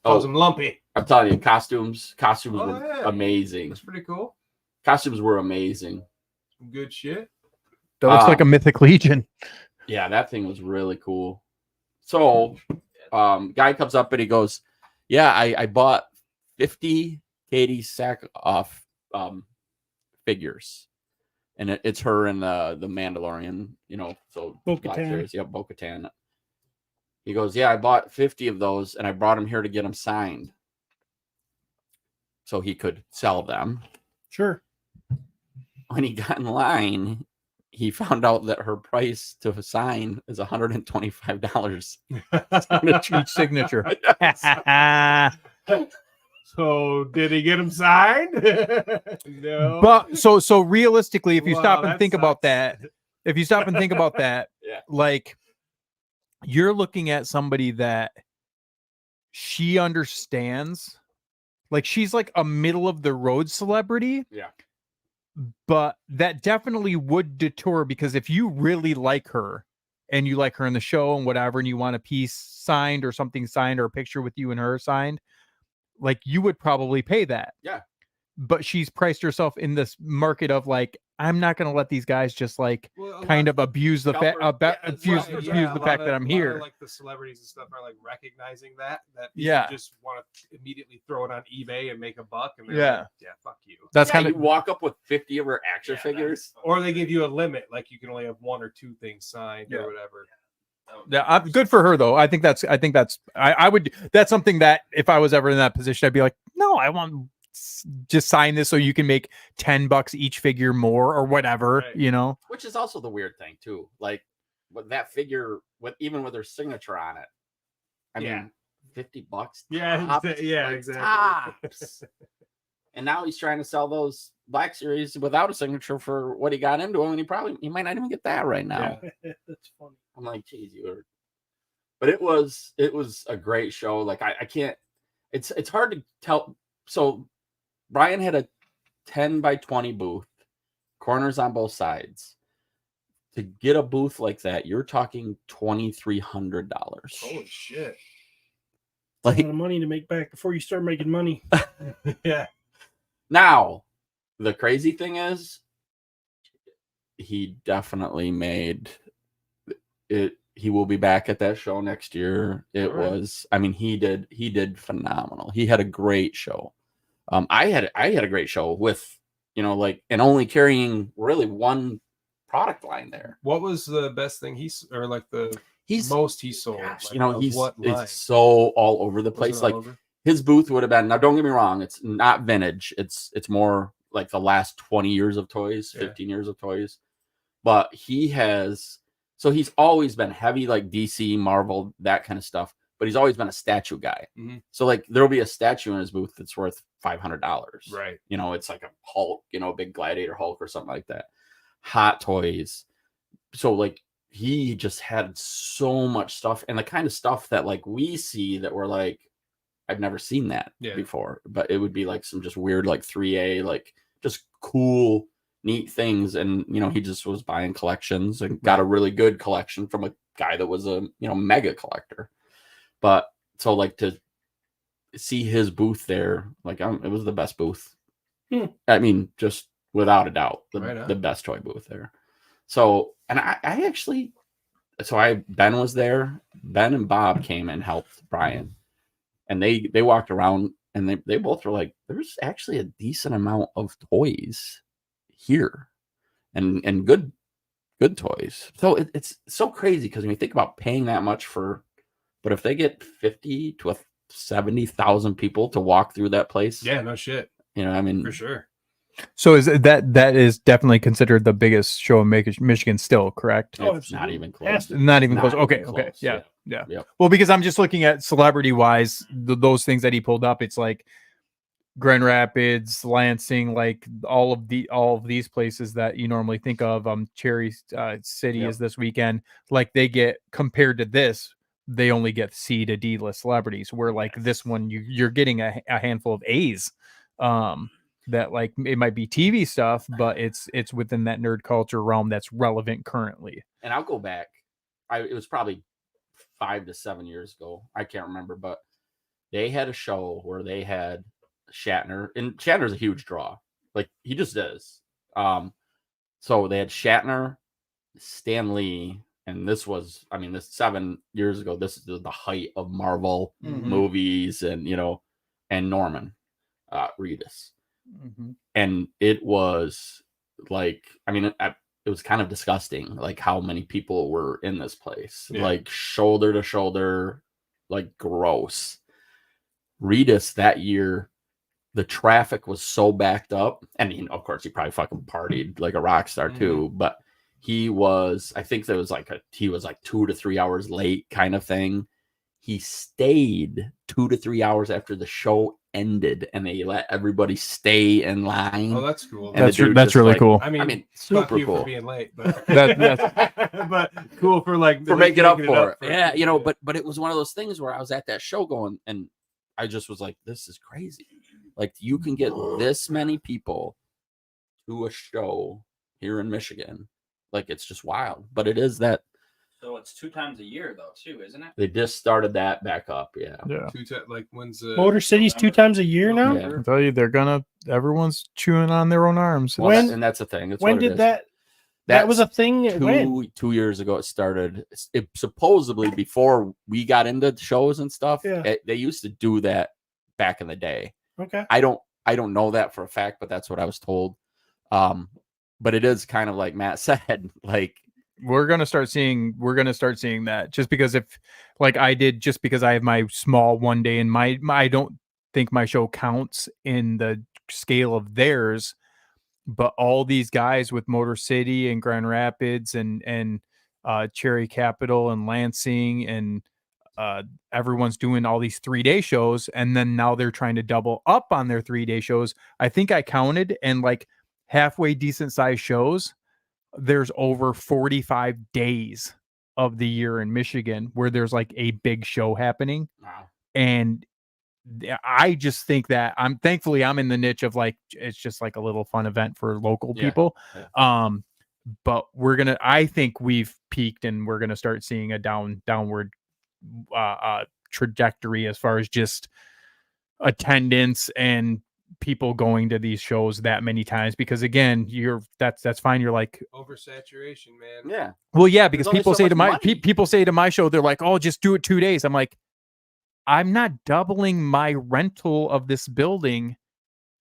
B: Calls him Lumpy.
D: I'm telling you, costumes
B: Oh,
D: were
B: yeah.
D: amazing.
B: That's pretty cool.
D: Costumes were amazing.
B: Some good shit.
C: That looks like a Mythic Legion.
D: Yeah, that thing was really cool. So, guy comes up and he goes, "Yeah, I bought 50 Katie sack off figures, and it's her and the Mandalorian, so
A: Bo-Katan.
D: series, yeah, Bo-Katan." He goes, "Yeah, I bought 50 of those, and I brought them here to get them signed, so he could sell them."
A: Sure.
D: When he got in line, he found out that her price to sign is $125.
C: Each signature.
B: So did he get him signed? No.
C: But so realistically, if you
B: Wow,
C: stop and
B: that
C: think about
B: sucks.
C: that, if you stop and think about that,
D: Yeah.
C: like you're looking at somebody that she understands. Like she's like a middle of the road celebrity.
D: Yeah.
C: But that definitely would deter, because if you really like her and you like her in the show and whatever, and you want a piece signed or something signed or a picture with you and her signed, like you would probably pay that.
D: Yeah.
C: But she's priced herself in this market of like, I'm not going to let these guys just like kind of abuse the fact abuse the fact that I'm here.
B: Like the celebrities and stuff are like recognizing that people
C: Yeah.
B: just want to immediately throw it on eBay and make a buck. And
C: Yeah.
B: like, yeah, fuck you.
C: That's kind
D: you
C: of
D: walk up with 50 of her action figures.
B: Or they give you a limit, like you can only have 1 or 2 things signed or whatever.
C: yeah. I'm good for her though. I think that's I would. That's something that if I was ever in that position, I'd be like, no, I want just sign this so you can make $10 each figure more or whatever,
B: Right.
C: you know.
D: Which is also the weird thing too. Like with that figure, even with her signature on it, I mean, $50.
B: Yeah,
D: tops,
B: yeah,
D: like,
B: exactly.
D: tops. And now he's trying to sell those Black Series without a signature for what he got into him, and he might not even get that right now.
B: Yeah.
A: That's funny.
D: I'm like, geez, but it was a great show. Like I can't. It's hard to tell. So Brian had a 10 by 20 booth, corners on both sides. To get a booth like that, you're talking $2,300.
B: Holy shit.
A: A
D: Like
A: lot of money to make back before you start making money.
B: Yeah.
D: now, the crazy thing is, he definitely made it. He will be back at that show next year. It
B: All right.
D: was, I mean, he did phenomenal. He had a great show. I had a great show with, like, and only carrying really one product line there.
B: What was the best thing he sold? Most he sold?
D: Gosh,
B: Like, of what line?
D: it's so all over the
B: Was
D: place.
B: it
D: Like
B: all over?
D: his booth would have been, now don't get me wrong, it's not vintage. It's more like the last 20 years of toys, 15 years of toys. But he's always been heavy, like DC, Marvel, that kind of stuff. But he's always been a statue guy.
B: Mm-hmm.
D: So like there'll be a statue in his booth that's worth $500.
B: Right.
D: It's like a Hulk, a big Gladiator Hulk or something like that. Hot toys. So like he just had so much stuff, and the kind of stuff that like we see that we're like, I've never seen that before. But it would be like some just weird like 3A, like just cool, neat things. And he just was buying collections and got a really good collection from a guy that was a mega collector. But so like to see his booth there, like it was the best booth. I mean, just without a doubt, the best toy booth there. So, and I actually, Ben was there. Ben and Bob came and helped Brian, and they walked around, and they both were like, there's actually a decent amount of toys here, and good toys. So it's so crazy because when you think about paying that much but if they get 50 to 70,000 people to walk through that place,
B: yeah, no shit.
D: I mean,
B: For sure.
C: So is that is definitely considered the biggest show in Michigan still, correct?
A: Oh,
D: it's not even
A: Has
D: close.
A: to.
C: Not even
D: Not
C: close.
D: even
C: Okay,
D: close.
C: okay, yeah.
D: Yep.
C: Well, because I'm just looking at celebrity wise, those things that he pulled up. It's like Grand Rapids, Lansing, like all of these places that you normally think of. Cherry City is this weekend. Like they get, compared to this, they only get C to D list celebrities. Where like this one, you're getting a handful of A's. That like it might be TV stuff, but it's within that nerd culture realm that's relevant currently.
D: And I'll go back. It was probably 5 to 7 years ago. I can't remember, but they had a show where they had Shatner, and Shatner's a huge draw. Like he just is. So they had Shatner, Stan Lee, and this 7 years ago. This is the height of Marvel movies, and and Norman Reedus. And it was like, it was kind of disgusting, like how many people were in this place, like shoulder to shoulder, like gross. Reedus that year, the traffic was so backed up, and of course he probably fucking partied like a rock star too, but he was, I think there was he was like 2 to 3 hours late kind of thing. He stayed 2 to 3 hours after the show ended and they let everybody stay in line.
B: Oh, that's cool.
D: And the dude
C: That's
D: just,
C: really
D: like,
C: cool.
B: I mean, fuck
D: super
B: you
D: cool
B: for being late, but
C: That's
B: but cool for like
D: for making up for it.
B: for
D: Yeah, you know, but it was one of those things where I was at that show going, and I just was like, this is crazy. Like, you can get this many people to a show here in Michigan. Like, it's just wild. But it is that
E: So it's 2 times a year though, too, isn't it?
D: they just started that back up. Yeah.
C: yeah.
B: like when's
A: Motor City's 2 times a year now.
D: Yeah.
C: I tell you, everyone's chewing on their own arms.
D: Well,
A: When-
D: and that's the thing. That's
A: When
D: what it
A: did
D: is.
A: that? That was a thing. When?
D: 2 years ago it started. It supposedly before we got into shows and stuff.
A: Yeah.
D: They used to do that back in the day.
A: Okay.
D: I don't know that for a fact, but that's what I was told. But it is kind of like Matt said, like,
C: We're gonna start seeing that, just because if, like I did, just because I have my small one day and my I don't think my show counts in the scale of theirs, but all these guys with Motor City and Grand Rapids and Cherry Capital and Lansing and everyone's doing all these 3-day shows, and then now they're trying to double up on their 3-day shows. I think I counted, and like halfway decent sized shows, there's over 45 days of the year in Michigan where there's like a big show happening.
D: wow.
C: And I just think that I'm in the niche of like, it's just like a little fun event for local
D: Yeah.
C: people.
D: Yeah.
C: But I think we've peaked and we're going to start seeing a downward trajectory as far as just attendance and people going to these shows that many times, because again, that's fine. You're like,
B: oversaturation, man.
D: Yeah.
C: well, yeah, because
D: only
C: people
D: so
C: say to
D: much
C: my
D: money.
C: people say to my show, they're like, oh, just do it 2 days. I'm like, I'm not doubling my rental of this building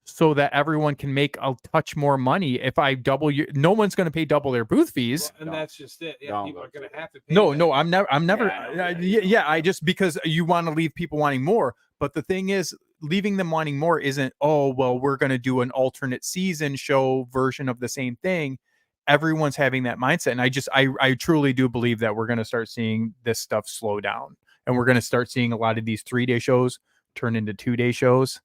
C: so that everyone can make a touch more money. If I double no one's going to pay double their booth fees.
B: Well, and that's just it. Yeah,
D: Don't
B: people
D: go
B: are going
D: to
B: to
D: it.
B: have to pay.
C: No,
B: that.
C: I'm never.
D: Yeah,
C: I just, because you want to leave people wanting more. But the thing is, leaving them wanting more isn't, oh, well, we're going to do an alternate season show version of the same thing. Everyone's having that mindset. And I truly do believe that we're going to start seeing this stuff slow down. And we're going to start seeing a lot of these 3-day shows turn into 2-day shows.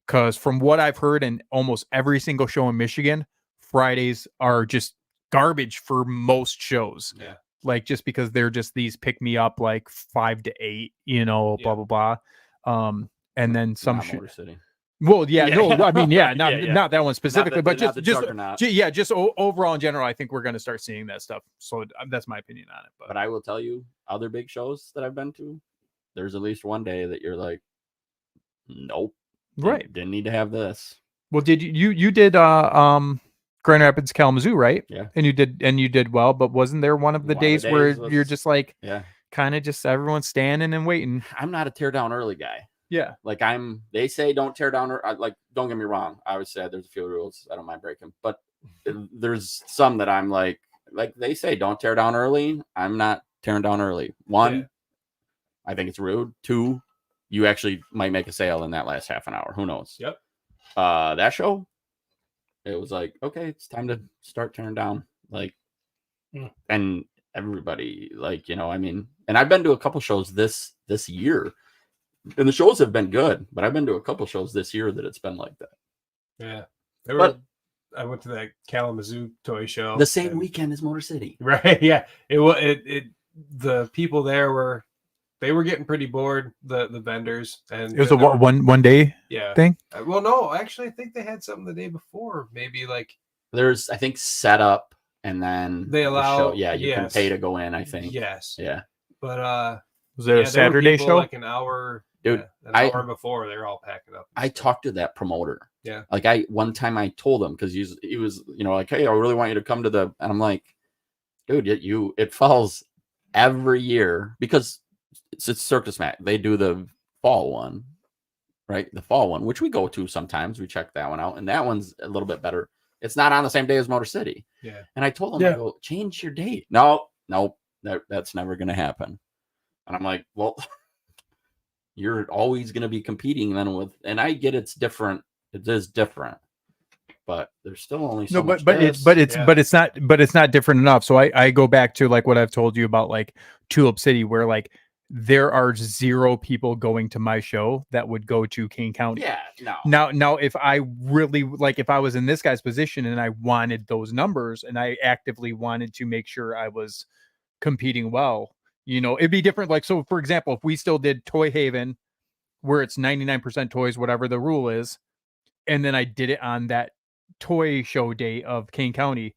C: Because from what I've heard, in almost every single show in Michigan, Fridays are just garbage for most shows.
B: Yeah.
C: Like, just because they're just these pick me up, like 5 to 8, blah,
B: Yeah.
C: blah, blah. And then some
D: Not Motor City.
C: well, yeah, no, I mean, yeah, not
D: Yeah, yeah.
C: not that one specifically, but
D: not the
C: just
D: juggernaut.
C: yeah, just overall in general, I think we're going to start seeing that stuff. So that's my opinion on it.
D: But I will tell you, other big shows that I've been to, there's at least one day that you're like, nope,
C: Right.
D: didn't need to have this.
C: Well, did you did Grand Rapids, Kalamazoo, right?
D: Yeah.
C: And you did well, but wasn't there one of the
D: One of the
C: days where
D: days
C: you're
D: was-
C: just like,
D: Yeah,
C: kind of just everyone's standing and waiting?
D: I'm not a tear down early guy.
C: Yeah.
D: Like, they say don't tear down, like, don't get me wrong. I always say there's a few rules I don't mind breaking, but there's some that I'm like they say don't tear down early. I'm not tearing down early. One,
B: Yeah.
D: I think it's rude. 2, you actually might make a sale in that last half an hour. Who knows?
B: Yep.
D: That show, it was like, okay, it's time to start tearing down. Like, and everybody, like, I mean, and I've been to a couple shows this year, and the shows have been good, but I've been to a couple shows this year that it's been like that.
B: Yeah.
D: But-
B: I went to that Kalamazoo toy show
D: The same
B: and-
D: weekend as Motor City.
B: Right. Yeah. The people there were getting pretty bored, the vendors, and
C: It was a
B: there were-
C: one day
B: yeah
C: thing.
B: Well, no, actually, I think they had something the day before. Maybe like
D: There's, I think, setup, and then
B: They
D: the
B: allow-
D: show. Yeah, you can
B: yes.
D: pay to go in, I think.
B: yes,
D: Yeah.
B: but
C: Was there
B: yeah,
C: a
B: there were
C: Saturday
B: people
C: show?
B: like an hour,
D: Dude,
B: an
D: I-
B: hour before they were all packing up. and
D: I
B: stuff.
D: talked to that promoter.
B: Yeah.
D: Like, one time I told him, because he was, like, hey, I really want you to come to and I'm like, dude, it falls every year, because it's Circus Mac. They do the fall one, right? The fall one, which we go to sometimes. We check that one out, and that one's a little bit better. It's not on the same day as Motor City.
B: Yeah.
D: And I told him,
A: Yeah.
D: I go, change your date. No, that's never going to happen. And I'm like, well, you're always going to be competing then with, and I get it's different. It is different, but there's still only so
C: No,
D: much.
C: but it's not different enough. So I go back to like what I've told you about like Tulip City, where like there are 0 people going to my show that would go to Kane County.
D: Yeah, no.
C: Now, if I really if I was in this guy's position and I wanted those numbers and I actively wanted to make sure I was competing well, it'd be different. Like, so for example, if we still did Toy Haven, where it's 99% toys, whatever the rule is, and then I did it on that toy show day of Kane County,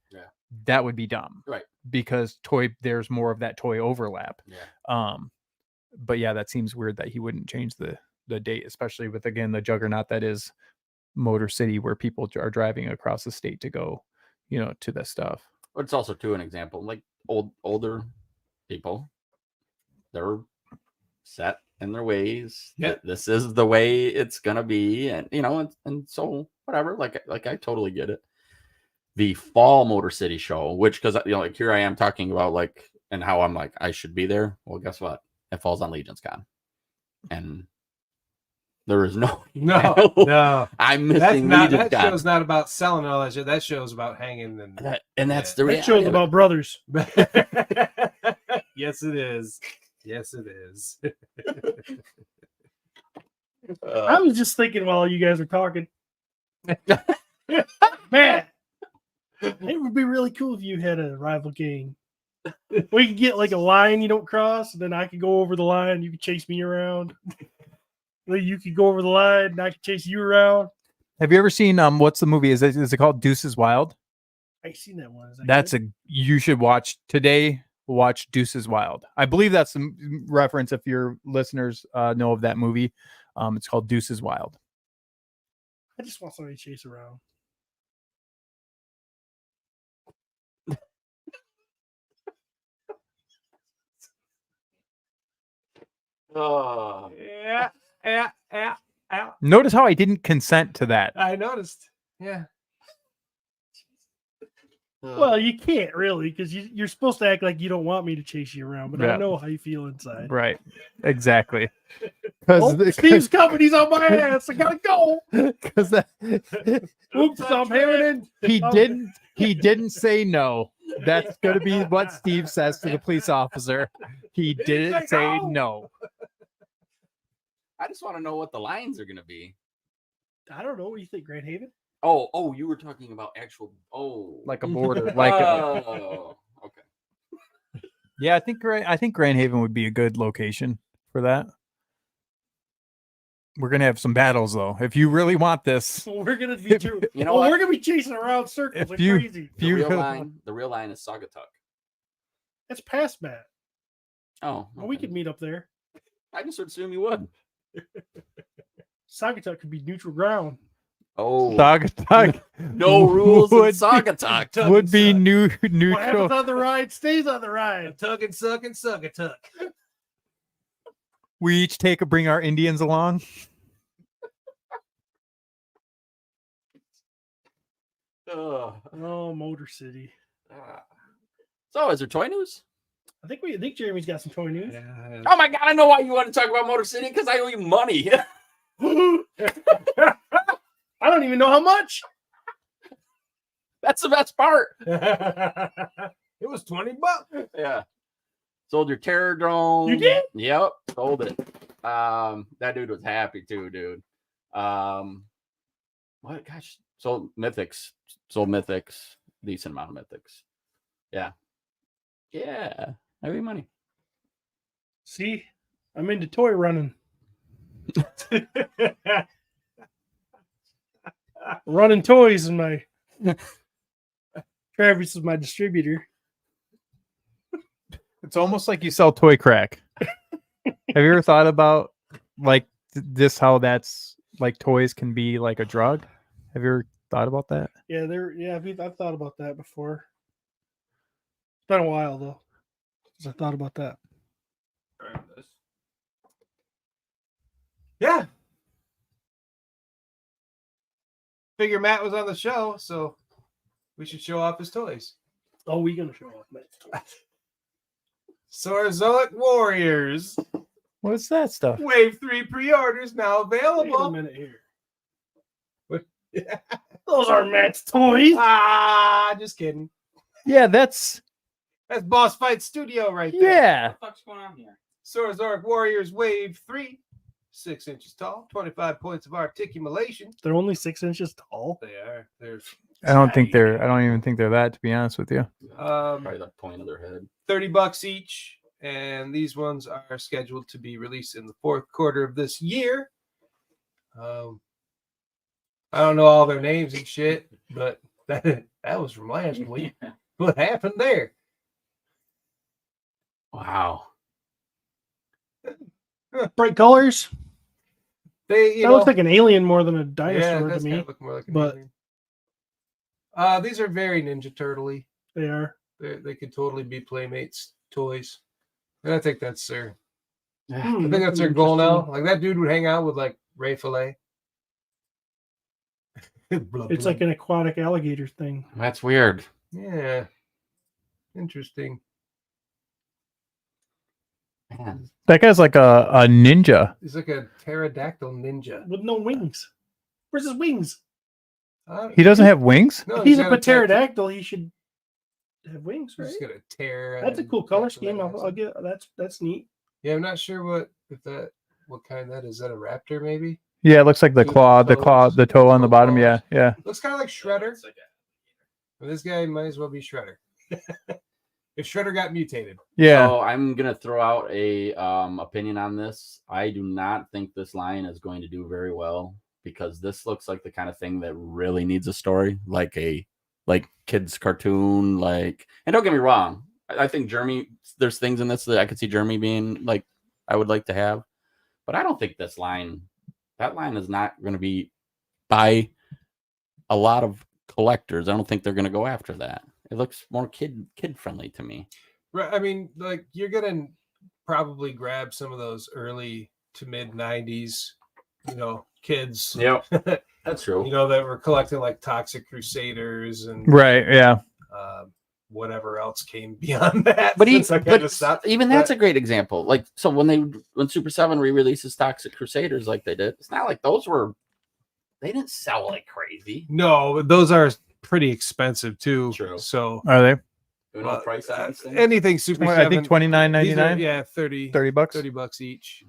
C: that would be dumb,
D: Right?
C: Because there's more of that toy overlap. But yeah, that seems weird that he wouldn't change the date, especially with, again, the juggernaut that is Motor City, where people are driving across the state to go, to this stuff.
D: But it's also, too, an example, like older people, they're set in their ways. This is the way it's gonna be, and and so whatever. Like I totally get it. The fall Motor City show, which, because like here I am talking about and how I'm like I should be there. Well, guess what? It falls on Legion's Con, and there is no. I'm missing Legion's Con.
B: That show's not about selling all that shit. That show's about hanging
D: and that's the
A: that show's about brothers.
B: Yes, it is. Yes, it is.
A: I was just thinking while you guys were talking, man, it would be really cool if you had a rival gang. We could get like a line you don't cross, and then I could go over the line. You could chase me around. You could go over the line, and I could chase you around.
C: Have you ever seen what's the movie? Is it called Deuces Wild?
A: I've seen that one.
C: You should watch today. Watch Deuces Wild. I believe that's the reference if your listeners know of that movie. It's called Deuces Wild.
A: I just want somebody to chase around.
D: Oh.
B: Yeah.
C: Notice how I didn't consent to that.
B: I noticed. Yeah.
A: Well, you can't really, because you're supposed to act like you don't want me to chase you around, but I know how you feel inside.
C: Right. Exactly.
A: Steve's coming. He's on my ass. I gotta go.
C: Because
A: Oops, I'm hearing it.
C: He didn't say no. That's going to be what Steve says to the police officer. He didn't say no.
D: I just want to know what the lines are going to be.
A: I don't know. What do you think, Grand Haven?
D: Oh, you were talking about actual. Like
C: a border.
D: Okay.
C: Yeah, I think Grand Haven would be a good location for that. We're gonna have some battles though. If you really want this,
A: we're gonna be true.
D: We're
A: gonna be chasing around circles like crazy.
D: The real line is Saugatuck.
A: That's past Matt.
D: Oh, okay.
A: Well, we could meet up there.
D: I just assume you would.
A: Saugatuck could be neutral ground.
D: Oh,
C: Saugatuck.
D: No rules in Saugatuck.
C: Would be neutral.
A: What happens on the ride stays on the ride.
B: Tug and suck and Saugatuck.
C: We each bring our Indians along.
A: Oh, Motor City.
D: So, is there toy news?
A: I think Jeremy's got some toy news.
B: Yeah.
D: Oh my God! I know why you want to talk about Motor City, because I owe you money.
A: I don't even know how much.
D: That's the best part.
B: It was $20.
D: Yeah. Sold your terror drone.
A: You did?
D: Yep. Sold it. That dude was happy too, dude. What? Gosh. Sold Mythics. Decent amount of Mythics. Yeah. Yeah. I owe money.
A: See, I'm into toy running. Running toys in my Travis is my distributor.
C: It's almost like you sell toy crack. Have you ever thought about this? How that's like toys can be like a drug? Have you ever thought about that?
A: Yeah, I've thought about that before. It's been a while though since I thought about that.
B: Yeah. Figure Matt was on the show, so we should show off his toys.
A: Oh, we gonna show off Matt's toys.
B: Sorzoic Warriors.
C: What's that stuff?
B: Wave 3 pre-orders now available.
A: Wait a minute here. Those are Matt's toys.
B: Just kidding.
C: Yeah, that's
B: Boss Fight Studio right there.
C: yeah.
E: What the fuck's going on here?
B: Saurosauric Warriors Wave 3, 6 inches tall, 25 points of articulation.
A: They're only 6 inches tall.
B: They are. They're
C: I don't even think they're that, to be honest with you.
D: Probably the point of their head.
B: $30 each, and these ones are scheduled to be released in the fourth quarter of this year. I don't know all their names and shit, but that was from last week. What happened there?
D: Wow.
A: Bright colors.
B: They,
A: That looks like an alien more than a
B: yeah,
A: dinosaur
B: that's
A: to
B: kind
A: me.
B: of look more like an
A: but-
B: alien. These are very Ninja Turtle-y.
A: They are.
B: They could totally be Playmates toys. And I think that's their I
A: Hmm,
B: think that's their goal
A: interesting.
B: now. Like that dude would hang out with like Ray Fillet.
A: It's like an aquatic alligator thing.
D: That's weird.
B: yeah. Interesting.
D: Man.
C: That guy's like a ninja.
B: He's like a pterodactyl ninja.
A: With no wings. Where's his wings?
C: He doesn't have wings?
B: No,
A: If he's a
B: got
A: pterodactyl, he should have wings,
B: He's
A: right?
B: just gonna tear.
A: That's a cool color scheme. I'll get that's neat.
B: Yeah, I'm not sure what kind that is. Is that a raptor maybe?
C: Yeah, it looks like the
B: Two
C: claw,
B: toes,
C: the toe on the
B: toe
C: bottom.
B: claws.
C: Yeah.
B: Looks kind of like Shredder. Well, this guy might as well be Shredder. If Shredder got mutated.
C: Yeah.
D: So I'm gonna throw out a opinion on this. I do not think this line is going to do very well because this looks like the kind of thing that really needs a story, like kids cartoon. And don't get me wrong, I think Jeremy. There's things in this that I could see Jeremy being like I would like to have, but I don't think that line is not going to be by a lot of collectors. I don't think they're going to go after that. It looks more kid friendly to me.
B: Right. I mean, like you're gonna probably grab some of those early to mid '90s, kids.
D: Yep, that's true.
B: That were collecting like Toxic Crusaders and
C: Right. Yeah.
B: whatever else came beyond that.
D: But
B: But
D: that's a great example. Like, so when Super 7 re-releases Toxic Crusaders like they did, it's not like they didn't sell like crazy.
B: no, those are pretty expensive too.
D: True.
B: So
C: Are they?
D: You know, price on these things?
B: anything Super
C: Well,
B: 7,
C: I think $29.99.
B: yeah, 30
C: $30.
B: $30 each,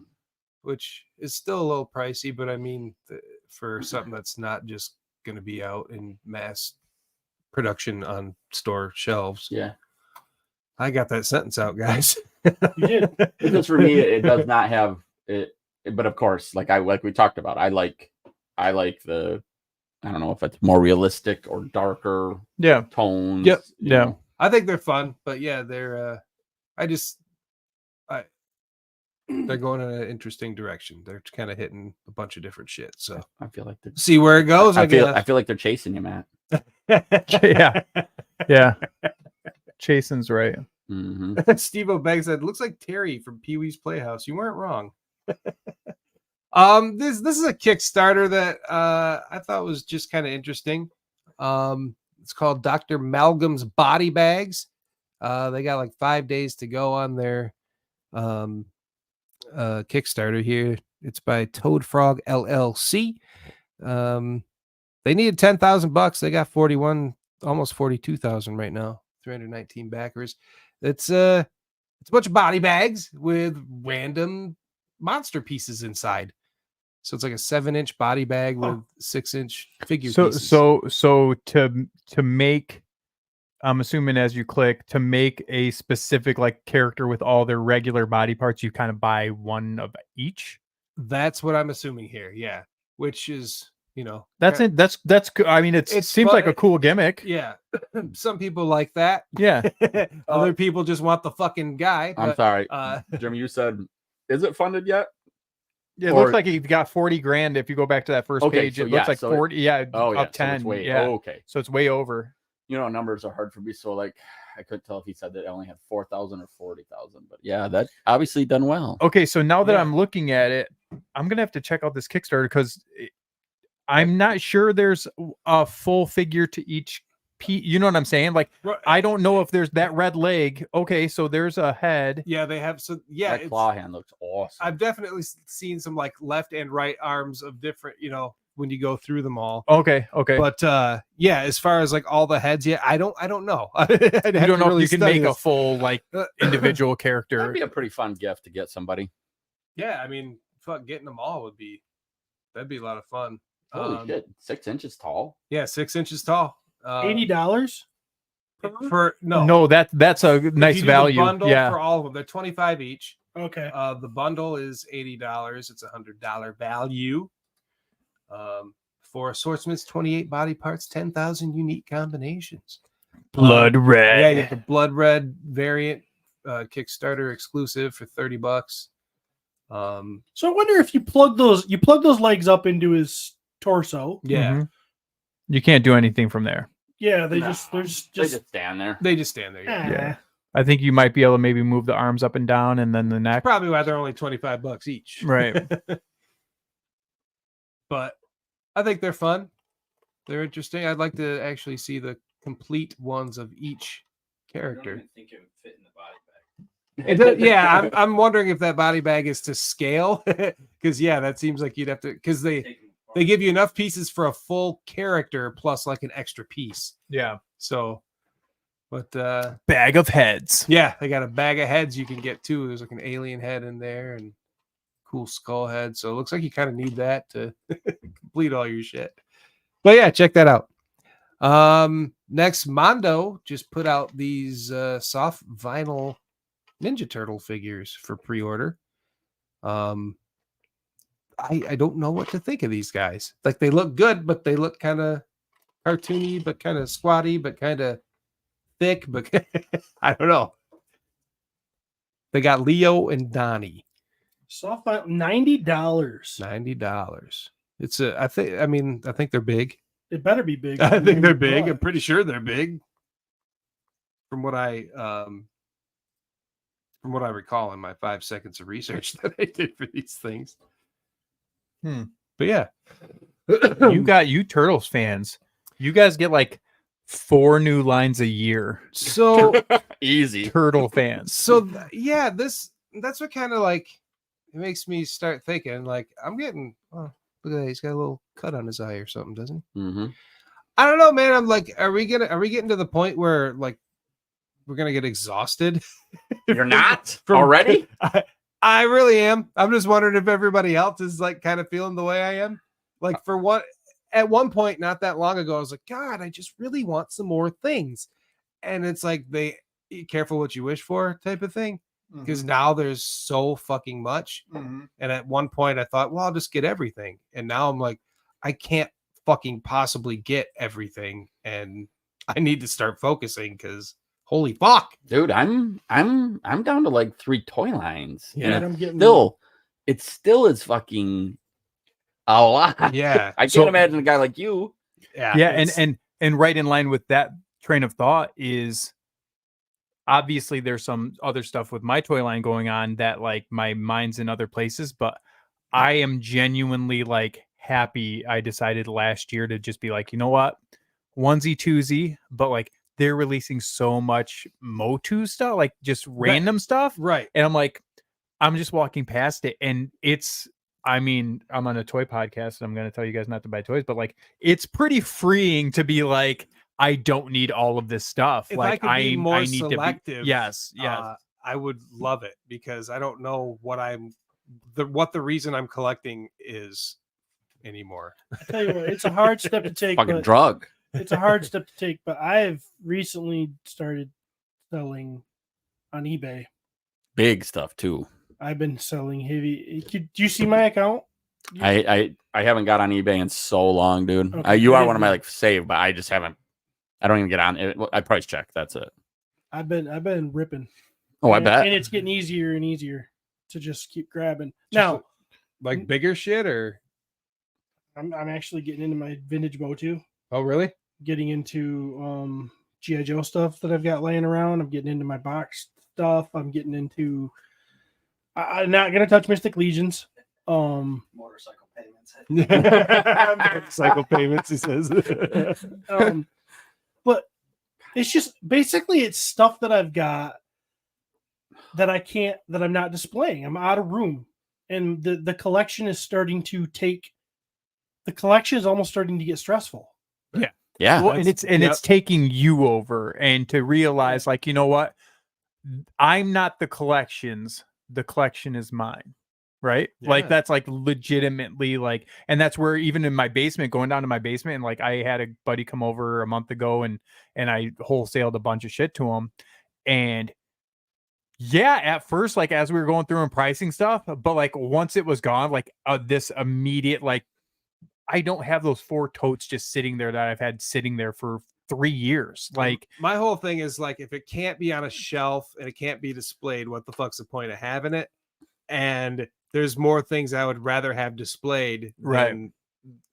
B: which is still a little pricey, but I mean, for something that's not just going to be out in mass production on store shelves.
D: Yeah,
B: I got that sentence out, guys.
A: You did.
D: because for me it does not have it. But of course, like we talked about, I like the, I don't know if it's more realistic or darker
C: Yeah.
D: tones.
B: Yep.
D: you
C: Yeah.
D: know.
B: I think they're fun, but yeah, they're they're going in an interesting direction. They're kind of hitting a bunch of different shit. So
D: I feel like they're.
B: see where it goes. I
D: I feel like they're chasing you, Matt.
C: Yeah. Yeah. Jason's right.
D: Mm-hmm.
B: Steve O'Beg said, "Looks like Terry from Pee Wee's Playhouse." You weren't wrong. This is a Kickstarter that I thought was just kind of interesting. It's called Dr. Malcolm's Body Bags. They got like 5 days to go on their Kickstarter here. It's by Toad Frog LLC. They needed $10,000. They got 41, almost 42,000 right now. 319 backers. It's a bunch of body bags with random monster pieces inside. So it's like a 7-inch body bag with 6-inch figure pieces.
C: So to make, I'm assuming as you click to make a specific like character with all their regular body parts, you kind of buy one of each.
B: That's what I'm assuming here. Yeah, which is
C: That's it. That's I mean, it seems
B: fun.
C: like a cool gimmick.
B: Yeah, some people like that.
C: Yeah.
B: Other people just want the fucking guy.
D: I'm
B: but,
D: sorry,
B: Uh,
D: Jimmy. You said, is it funded yet?
C: It
D: Or-
C: looks like you've got 40 grand. If you go back to that first
D: Okay,
C: page,
D: so
C: it looks
D: yeah,
C: like
D: so it-
C: 40. Yeah.
D: Oh yeah,
C: up 10.
D: So it's way,
C: yeah.
D: okay.
C: So it's way over.
D: Numbers are hard for me. So like, I couldn't tell if he said that I only had 4,000 or 40,000. But yeah, that obviously done well.
C: Okay. So now that
B: Yeah.
C: I'm looking at it, I'm going to have to check out this Kickstarter because I'm not sure there's a full figure to each piece. You know what I'm saying? Like, I don't know if there's that red leg. Okay. So there's a head.
B: yeah, they have. So yeah,
D: That claw hand looks awesome.
B: I've definitely seen some like left and right arms of different, when you go through them all.
C: Okay.
B: But yeah, as far as like all the heads, yeah, I don't know. I
C: You don't know if you can make a full like individual character.
D: That'd be a pretty fun gift to get somebody.
B: Yeah, I mean, fuck, getting them all that'd be a lot of fun.
D: Holy shit, 6 inches tall.
B: Yeah, 6 inches tall.
A: $80
B: for
C: No, that's a nice
B: you do
C: value.
B: The bundle
C: Yeah.
B: for all of them, they're $25 each.
A: Okay.
B: The bundle is $80. It's $100 value. For assortments, 28 body parts, 10,000 unique combinations.
C: Blood red.
B: Yeah, you get the blood red variant, Kickstarter exclusive for $30.
A: So I wonder if you plug those legs up into his torso.
B: Yeah,
C: Mhm. You can't do anything from there.
A: Yeah, they
D: No,
A: just
D: they just stand there.
B: they just stand there. Yeah.
C: Yeah. I think you might be able to maybe move the arms up and down and then the neck.
B: Probably why they're only $25 each.
C: Right.
B: But I think they're fun. They're interesting. I'd like to actually see the complete ones of each
E: I don't
B: character.
E: even think it would fit in the body bag.
B: Yeah, I'm wondering if that body bag is to scale, because yeah, that seems like you'd have to, because they give you enough pieces for a full character plus like an extra piece.
C: Yeah.
B: So, but
C: Bag of heads.
B: yeah, they got a bag of heads you can get too. There's like an alien head in there and cool skull head. So it looks like you kind of need that to complete all your shit. But yeah, check that out. Next, Mondo just put out these soft vinyl Ninja Turtle figures for pre-order. I don't know what to think of these guys. Like, they look good, but they look kind of cartoony, but kind of squatty, but kind of thick, but I don't know. They got Leo and Donnie.
A: Soft vinyl, $90.
B: $90. It's I think they're big.
A: It better be big.
B: I think they're big.
A: But
B: I'm pretty sure they're big. From what I recall in my 5 seconds of research that I did for these things. But yeah.
C: You Turtles fans. You guys get like 4 new lines a year.
B: So
D: Easy.
C: Turtle fans.
B: So yeah, that's what kind of like it makes me start thinking like I'm getting look at that, he's got a little cut on his eye or something, doesn't he?
D: Mm-hmm.
B: I don't know, man. I'm like, are we getting to the point where like we're gonna get exhausted?
D: You're not
B: From-
D: already?
B: I really am. I'm just wondering if everybody else is like kind of feeling the way I am. Like at one point, not that long ago, I was like, God, I just really want some more things. And it's like be careful what you wish for type of thing. Because now there's so fucking much. And at one point I thought, well, I'll just get everything. And now I'm like, I can't fucking possibly get everything. And I need to start focusing because holy fuck.
D: Dude, I'm down to like 3 toy lines.
B: Yeah.
D: And
A: I'm getting
D: it still is fucking a lot.
B: Yeah.
D: I can't imagine a guy like you.
C: Yeah, and right in line with that train of thought is obviously there's some other stuff with my toy line going on that like my mind's in other places, but I am genuinely like happy I decided last year to just be like, you know what, onesie twosie, but like they're releasing so much Motu stuff, like just random stuff.
B: Right.
C: And I'm like, I'm just walking past it and I mean, I'm on a toy podcast and I'm going to tell you guys not to buy toys, but like, it's pretty freeing to be like, I don't need all of this stuff.
B: If
C: like
B: I could be more
C: I need
B: selective,
C: to be, yes.
B: I would love it because I don't know what the reason I'm collecting is anymore.
A: I tell you what, it's a hard step to take.
D: Fucking
A: but
D: drug.
A: It's a hard step to take, but I've recently started selling on eBay.
D: Big stuff too.
A: I've been selling heavy. Do you see my account?
D: I haven't got on eBay in so long, dude.
A: Okay.
D: You are one of my like save, but I just haven't. I don't even get on it. I price check. That's it.
A: I've been ripping.
D: Oh, I bet.
A: And it's getting easier and easier to just keep grabbing. Now,
B: Like bigger shit or
A: I'm actually getting into my vintage Motu.
B: oh really?
A: Getting into G.I. Joe stuff that I've got laying around. I'm getting into my box stuff. I'm getting into. I'm not gonna touch Mystic Legions.
E: Motorcycle payments.
B: Cycle payments, he says.
A: But it's just basically it's stuff that I've got that I'm not displaying. I'm out of room, and the collection is starting to take the collection is almost starting to get stressful.
D: Yeah.
C: Well, and it's taking you over, and to realize, like, you know what, I'm not the collections. The collection is mine. Right.
B: Yeah.
C: Like, that's like legitimately like, and that's where even in my basement, going down to my basement, and like I had a buddy come over a month ago and I wholesaled a bunch of shit to him. And yeah, at first, like as we were going through and pricing stuff, but like once it was gone, like this immediate, like, I don't have those 4 totes just sitting there that I've had sitting there for 3 years. Like,
B: my whole thing is like, if it can't be on a shelf and it can't be displayed, what the fuck's the point of having it? And there's more things I would rather have displayed than,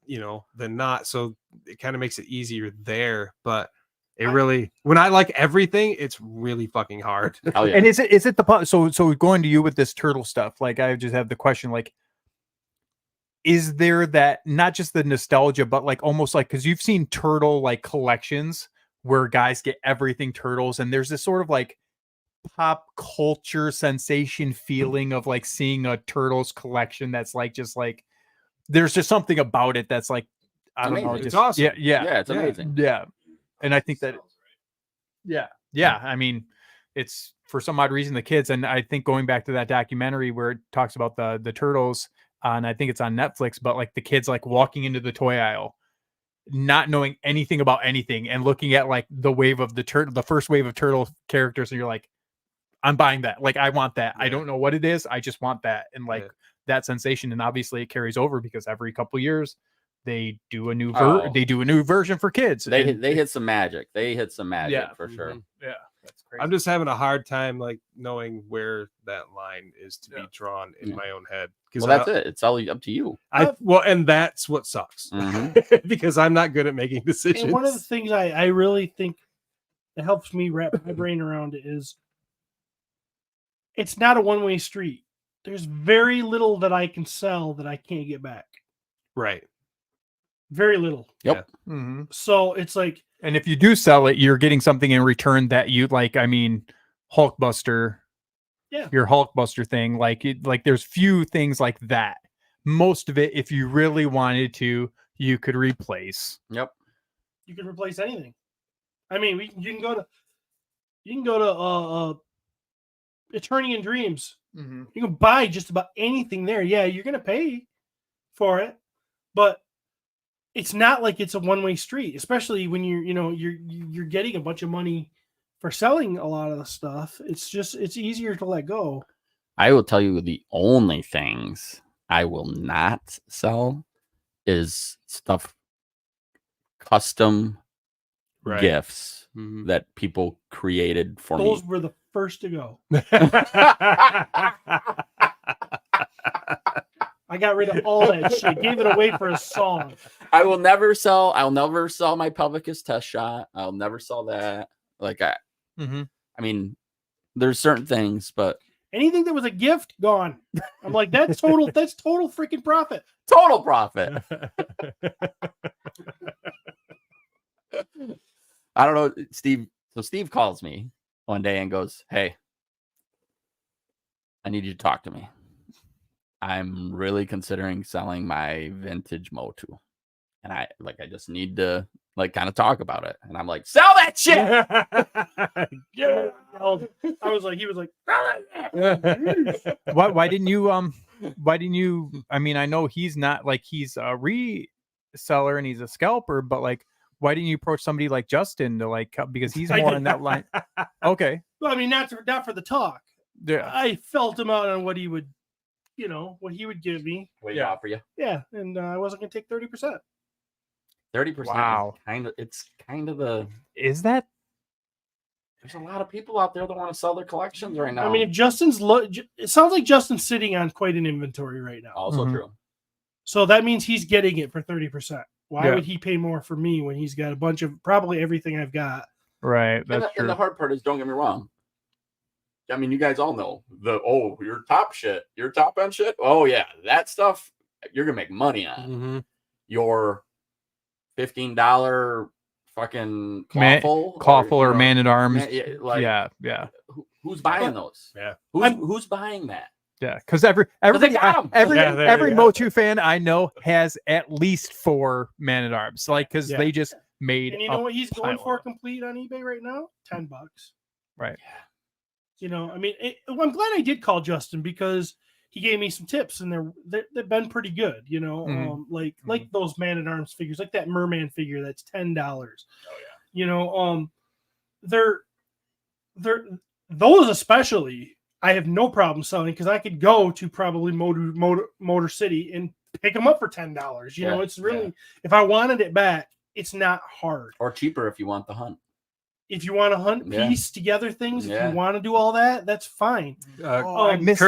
B: than not. So it kind of makes it easier there. But it really, when I like everything, it's really fucking hard.
D: Hell yeah.
C: and is it the so going to you with this turtle stuff? Like, I just have the question, like, is there that, not just the nostalgia, but like almost like, because you've seen turtle like collections where guys get everything turtles, and there's this sort of like pop culture sensation feeling of like seeing a turtles collection that's like, just like, there's just something about it that's like, I don't know,
D: Amazing.
C: just
B: It's awesome.
D: Yeah, it's amazing.
C: Yeah. And I think that, yeah. I mean, it's for some odd reason the kids, and I think going back to that documentary where it talks about the turtles, and I think it's on Netflix, but like the kids like walking into the toy aisle, not knowing anything about anything, and looking at like the first wave of turtle characters, and you're like, I'm buying that. Like, I want that. I don't know what it is. I just want that. And like that sensation. And obviously it carries over because every couple of years they do a new version for kids.
D: They hit some magic. They hit some magic for sure.
C: Yeah. That's crazy.
B: I'm just having a hard time like knowing where that line is to be drawn in my own head.
D: Well, that's it. It's all up to you.
B: And that's what sucks because I'm not good at making decisions.
A: And one of the things I really think that helps me wrap my brain around it is, it's not a one-way street. There's very little that I can sell that I can't get back.
B: Right.
A: Very little.
D: Yep.
B: Yeah.
C: Mm-hmm.
A: So it's like,
C: and if you do sell it, you're getting something in return that you like. I mean, Hulkbuster, your Hulkbuster thing, like there's few things like that. Most of it, if you really wanted to, you could replace.
D: Yep.
A: You can replace anything. I mean, you can go to Eternian Dreams.
C: Mm-hmm.
A: You can buy just about anything there. Yeah, you're gonna pay for it, but it's not like it's a one-way street. Especially when you're getting a bunch of money for selling a lot of the stuff. It's easier to let go.
D: I will tell you the only things I will not sell is stuff, custom gifts that people created for
A: Those
D: me.
A: were the first to go. I got rid of all that shit. Gave it away for a song.
D: I'll never sell my Pelvicus test shot. I'll never sell that. Like I mean, there's certain things, but
A: anything that was a gift, gone. I'm like, that's total freaking profit.
D: Total profit. I don't know, Steve. So Steve calls me one day and goes, "Hey, I need you to talk to me. I'm really considering selling my vintage Motu. And I just need to kind of talk about it." And I'm like, "Sell that shit."
A: Yeah. I was like, he was like,
C: why didn't you, I mean, I know he's not like, he's a reseller and he's a scalper, but like, why didn't you approach somebody like Justin to because he's more in that line? Okay.
A: Well, I mean, not for the talk.
C: Yeah.
A: I felt him out on what he would, what he would give me.
D: What do you offer you?
A: Yeah. And I wasn't going to take 30%.
D: 30%.
C: Wow.
D: It's kind of the.
C: Is that?
D: There's a lot of people out there that want to sell their collections right now.
A: I mean, if Justin's it sounds like Justin's sitting on quite an inventory right now.
D: Also true.
A: So that means he's getting it for 30%. Why would he pay more for me when he's got a bunch of probably everything I've got?
C: Right. That's true.
D: And the hard part is, don't get me wrong. I mean, you guys all know your top end shit. Oh yeah, that stuff you're gonna make money on. Your $15 fucking
C: Clawful or Man at Arms.
D: Yeah.
C: Yeah.
D: Who's buying those?
B: Yeah.
D: Who's buying that?
C: Yeah, because every
D: got 'em.
B: Yeah, there
C: every
B: you go.
C: Motu fan I know has at least 4 Man-at-Arms, like because
B: Yeah.
C: they just made.
A: And you know what he's going
C: pile
A: for
C: of
A: complete on eBay right now? $10.
C: Right.
A: You know, I mean, I'm glad I did call Justin because he gave me some tips, and they've been pretty good. You know,
C: Mhm.
A: like those Man-at-Arms figures, like that Merman figure that's $10.
C: Oh yeah.
A: You know, they're those especially. I have no problem selling because I could go to probably Motor City and pick them up for $10. You know, it's really if I wanted it back, it's not hard.
D: Or cheaper if you want the hunt.
A: If you want to hunt, piece together things, if you want to do all that, that's fine.
C: I missed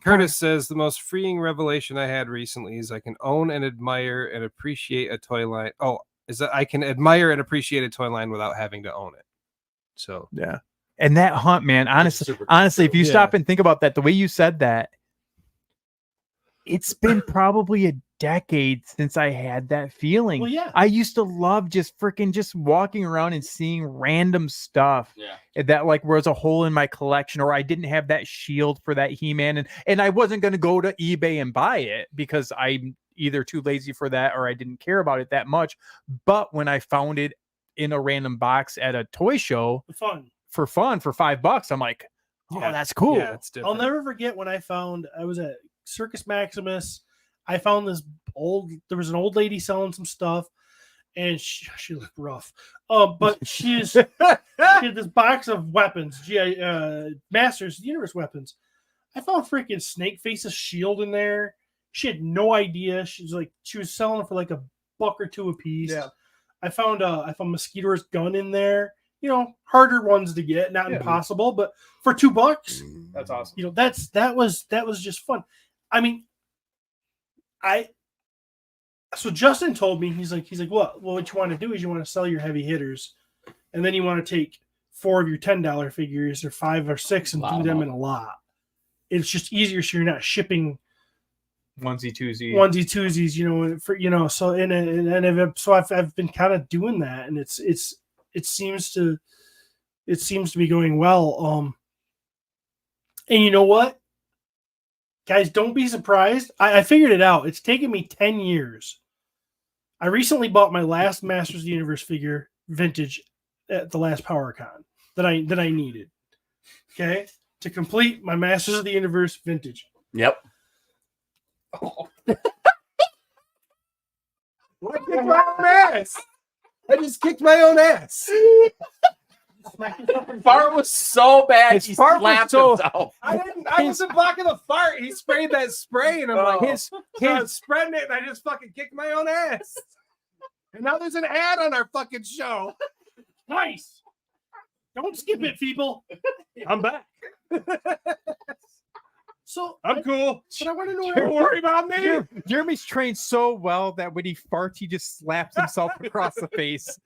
B: Curtis says the most freeing revelation I had recently is I can own and admire and appreciate a toy line. Oh, is that I can admire and appreciate a toy line without having to own it. So
C: yeah. And that hunt, man, honestly, if you stop and think about that, the way you said that, it's been probably a decade since I had that feeling.
A: Well, yeah.
C: I used to love just walking around and seeing random stuff.
D: Yeah.
C: That like was a hole in my collection, or I didn't have that shield for that He-Man, and I wasn't going to go to eBay and buy it because I'm either too lazy for that or I didn't care about it that much. But when I found it in a random box at a toy show for fun for $5, I'm like, oh, that's cool.
B: Yeah, it's different.
A: I'll never forget when I was at Circus Maximus. I found there was an old lady selling some stuff, and she looked rough. But she had this box of weapons, Masters of the Universe weapons. I found freaking Snake Face's shield in there. She had no idea. She was selling it for like $1 or $2 a piece. Yeah. I found Mosquito's gun in there. You know, harder ones to get, not impossible, but for $2,
C: that's awesome.
A: You know, that was just fun. I mean, so Justin told me, he's like, what you want to do is you want to sell your heavy hitters, and then you want to take 4 of your $10 figures or 5 or 6 and do them in a lot. It's just easier, so you're not shipping
C: onesie twosies,
A: so I've been kind of doing that, and it seems to be going well. And you know what, guys, don't be surprised. I figured it out. It's taken me 10 years. I recently bought my last Masters of the Universe figure vintage at the last PowerCon that I needed. Okay, to complete my Masters of the Universe vintage.
D: Yep.
B: What kicked my own ass? I just kicked my own ass.
D: Fart was so bad. He slapped himself.
B: I wasn't blocking the fart. He sprayed that spray, and I'm like, he's spreading it, and I just fucking kicked my own ass. And now there's an ad on our fucking show.
A: Nice. Don't skip it, people.
B: I'm back.
A: So
B: I'm cool.
A: But I want to know.
B: Don't worry about me.
C: Jeremy's trained so well that when he farts, he just slaps himself across the face.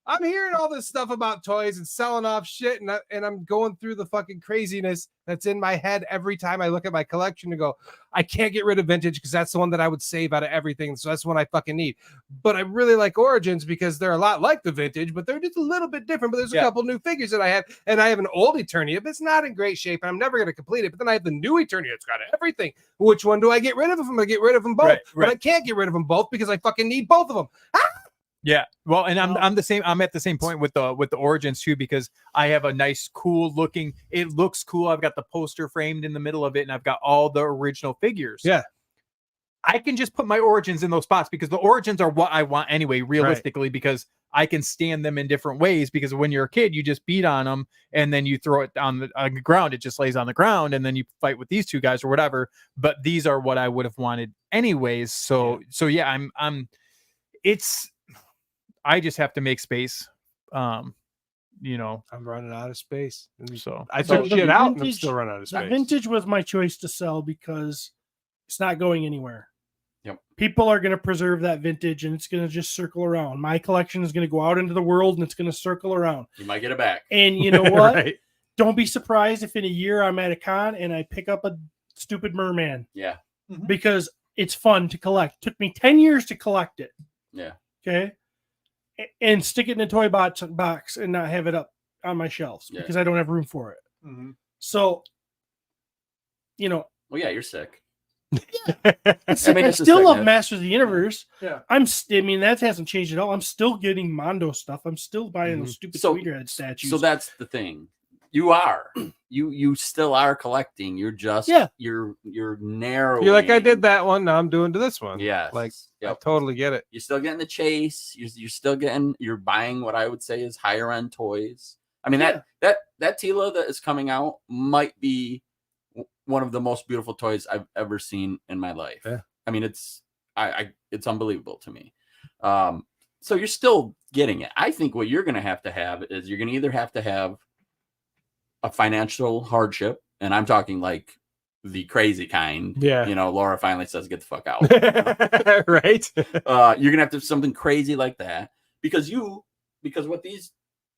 B: I'm hearing all this stuff about toys and selling off shit, and I'm going through the fucking craziness that's in my head every time I look at my collection and go, I can't get rid of vintage because that's the one that I would save out of everything. So that's the one I fucking need. But I really like Origins because they're a lot like the vintage, but they're just a little bit different. But there's a couple new figures that I have, and I have an old Eternia, but it's not in great shape, and I'm never going to complete it. But then I have the new Eternia. It's got everything. Which one do I get rid of? I'm going to get rid of them both.
C: Right.
B: But I can't get rid of them both because I fucking need both of them.
C: Yeah, well, and I'm the same. I'm at the same point with the Origins too, because I have a nice, cool looking. It looks cool. I've got the poster framed in the middle of it, and I've got all the original figures.
B: Yeah,
C: I can just put my Origins in those spots because the Origins are what I want anyway, realistically, because I can stand them in different ways. Because when you're a kid, you just beat on them, and then you throw it on the ground. It just lays on the ground, and then you fight with these two guys or whatever. But these are what I would have wanted anyways. So yeah, I just have to make space. I'm
B: running out of space.
C: So
B: I took shit out and I'm still running out of space.
A: Vintage was my choice to sell because it's not going anywhere.
D: Yep.
A: People are going to preserve that vintage, and it's going to just circle around. My collection is going to go out into the world, and it's going to circle around.
D: You might get it back.
A: And you know what?
B: Right.
A: Don't be surprised if in a year I'm at a con and I pick up a stupid merman.
D: Yeah.
A: Because it's fun to collect. It took me 10 years to collect it.
D: Yeah.
A: Okay. And stick it in a toy box and not have it up on my shelves because I don't have room for it.
C: Mm-hmm.
A: So,
D: Well, yeah, you're sick.
A: I
D: mean, it's a
A: still love
D: sickness.
A: Masters of the Universe.
C: Yeah.
A: I mean, that hasn't changed at all. I'm still getting Mondo stuff. I'm still buying those stupid
D: So-
A: Tweeterhead statues.
D: So that's the thing. You are. You still are collecting. You're just you're narrowing.
B: You're like, I did that one. Now I'm doing to this one.
D: Yes.
B: Like,
D: Yep.
B: I totally get it.
D: You're still getting the chase. You're still getting. You're buying what I would say is higher end toys. I mean that Tila that is coming out might be one of the most beautiful toys I've ever seen in my life.
B: Yeah.
D: I mean it's unbelievable to me. So you're still getting it. I think what you're going to have is you're going to either have to have a financial hardship, and I'm talking like the crazy kind.
B: Yeah.
D: You know, Laura finally says, "Get the fuck out."
B: Right.
D: You're gonna have to have something crazy like that because what these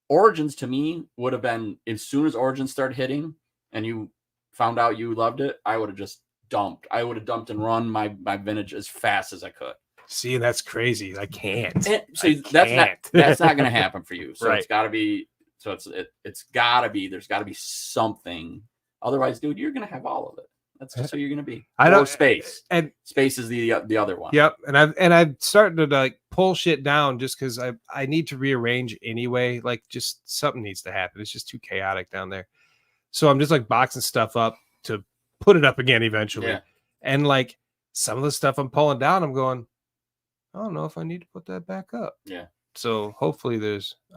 D: Origins to me would have been, as soon as Origins started hitting and you found out you loved it, I would have just dumped. I would have dumped and run my vintage as fast as I could.
B: See, that's crazy. I can't.
D: And so
B: I
D: that's not going to happen for you. So
B: Right.
D: it's got to be. So it's got to be. There's got to be something. Otherwise, dude, you're going to have all of it. That's just who you're going to be.
B: I
D: Or
B: don't
D: space.
B: and
D: Space is the other one.
B: Yep, and I've started to like pull shit down just because I need to rearrange anyway. Like, just something needs to happen. It's just too chaotic down there. So I'm just like boxing stuff up to put it up again eventually.
D: Yeah.
B: And like some of the stuff I'm pulling down, I'm going, I don't know if I need to put that back up.
D: Yeah.
B: So hopefully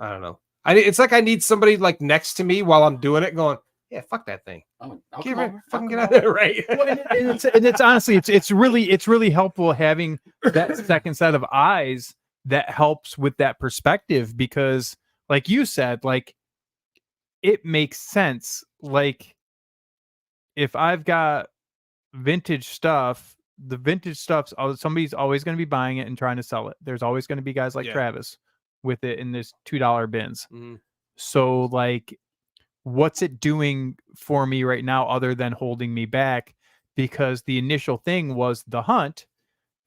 B: I don't know. It's like I need somebody like next to me while I'm doing it, going, yeah, fuck that thing.
D: I'll
B: Get
D: come
B: rid-
D: over.
B: fucking
D: I'll
B: get
D: come
B: out
D: over.
B: of there, right?
C: Well, and it's honestly it's really helpful having that second set of eyes that helps with that perspective, because like you said, like it makes sense. Like if I've got vintage stuff, the vintage stuff's somebody's always going to be buying it and trying to sell it. There's always going to be guys like
B: Yeah.
C: Travis with it in this $2 bins.
B: Mhm.
C: So like, what's it doing for me right now other than holding me back? Because the initial thing was the hunt.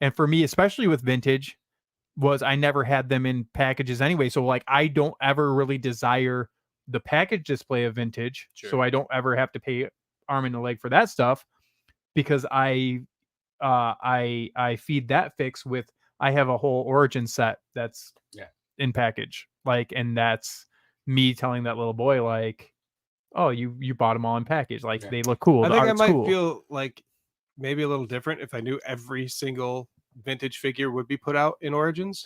C: And for me, especially with vintage, was I never had them in packages anyway. So like, I don't ever really desire the package display of vintage.
B: Sure.
C: So I don't ever have to pay arm and a leg for that stuff, because I feed that fix with, I have a whole Origin set that's in package. Like, and that's me telling that little boy, like, oh, you bought them all in package. Like, they look cool.
B: I
C: The
B: think I
C: art's
B: might
C: cool.
B: feel like maybe a little different if I knew every single vintage figure would be put out in Origins.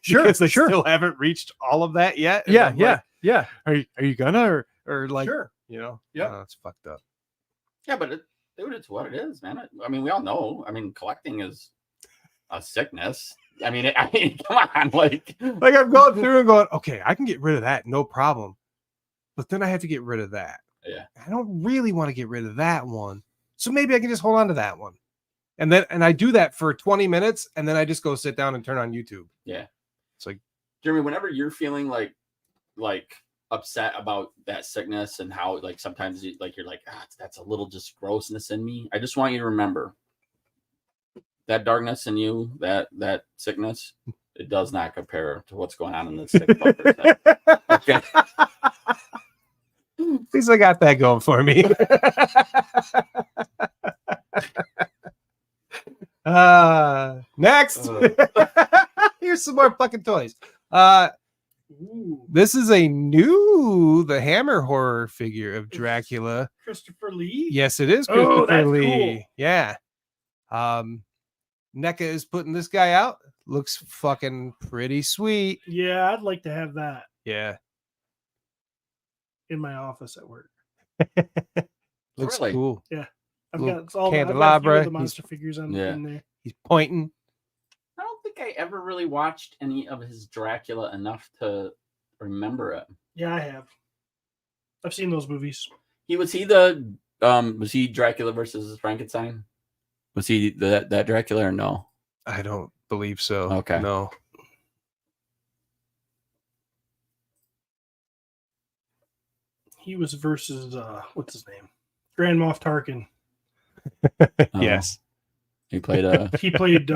C: Sure,
B: because they
C: sure.
B: still haven't reached all of that yet. And
C: Yeah,
B: I'm
C: yeah,
B: like,
C: yeah.
B: Are you gonna or like,
C: Sure.
B: you know?
C: Yeah.
B: It's fucked up.
D: Yeah, but dude, it's what it is, man. I mean, we all know. I mean, collecting is a sickness. I mean, come on, like
B: I'm going through and going, okay, I can get rid of that, no problem. But then I have to get rid of that.
D: Yeah.
B: I don't really want to get rid of that one. So maybe I can just hold on to that one. And I do that for 20 minutes, and then I just go sit down and turn on YouTube.
D: Yeah.
B: It's like,
D: Jeremy, whenever you're feeling like upset about that sickness and how like sometimes you're like, that's a little just grossness in me. I just want you to remember that darkness in you, that sickness, it does not compare to what's going on in this sick fucker's head. Okay.
B: at least I got that going for me. Next. Here's some more fucking toys. This is the Hammer horror figure of Dracula.
A: Christopher Lee.
B: Yes, it is
A: Oh,
B: Christopher
A: that's
B: Lee.
A: cool.
B: Yeah. NECA is putting this guy out. Looks fucking pretty sweet.
A: Yeah, I'd like to have that
B: Yeah.
A: in my office at work.
B: Looks
D: Really?
B: cool.
A: I've
B: Little
A: got all
B: candelabra.
A: the monster figures on
D: Yeah.
A: in there.
B: He's pointing.
D: I don't think I ever really watched any of his Dracula enough to remember it.
A: Yeah, I have. I've seen those movies.
D: Was he Dracula versus Frankenstein? Was he that Dracula or no?
B: I don't believe so.
D: Okay.
B: No.
A: He was versus what's his name? Grand Moff Tarkin.
B: Yes.
D: He played
A: He played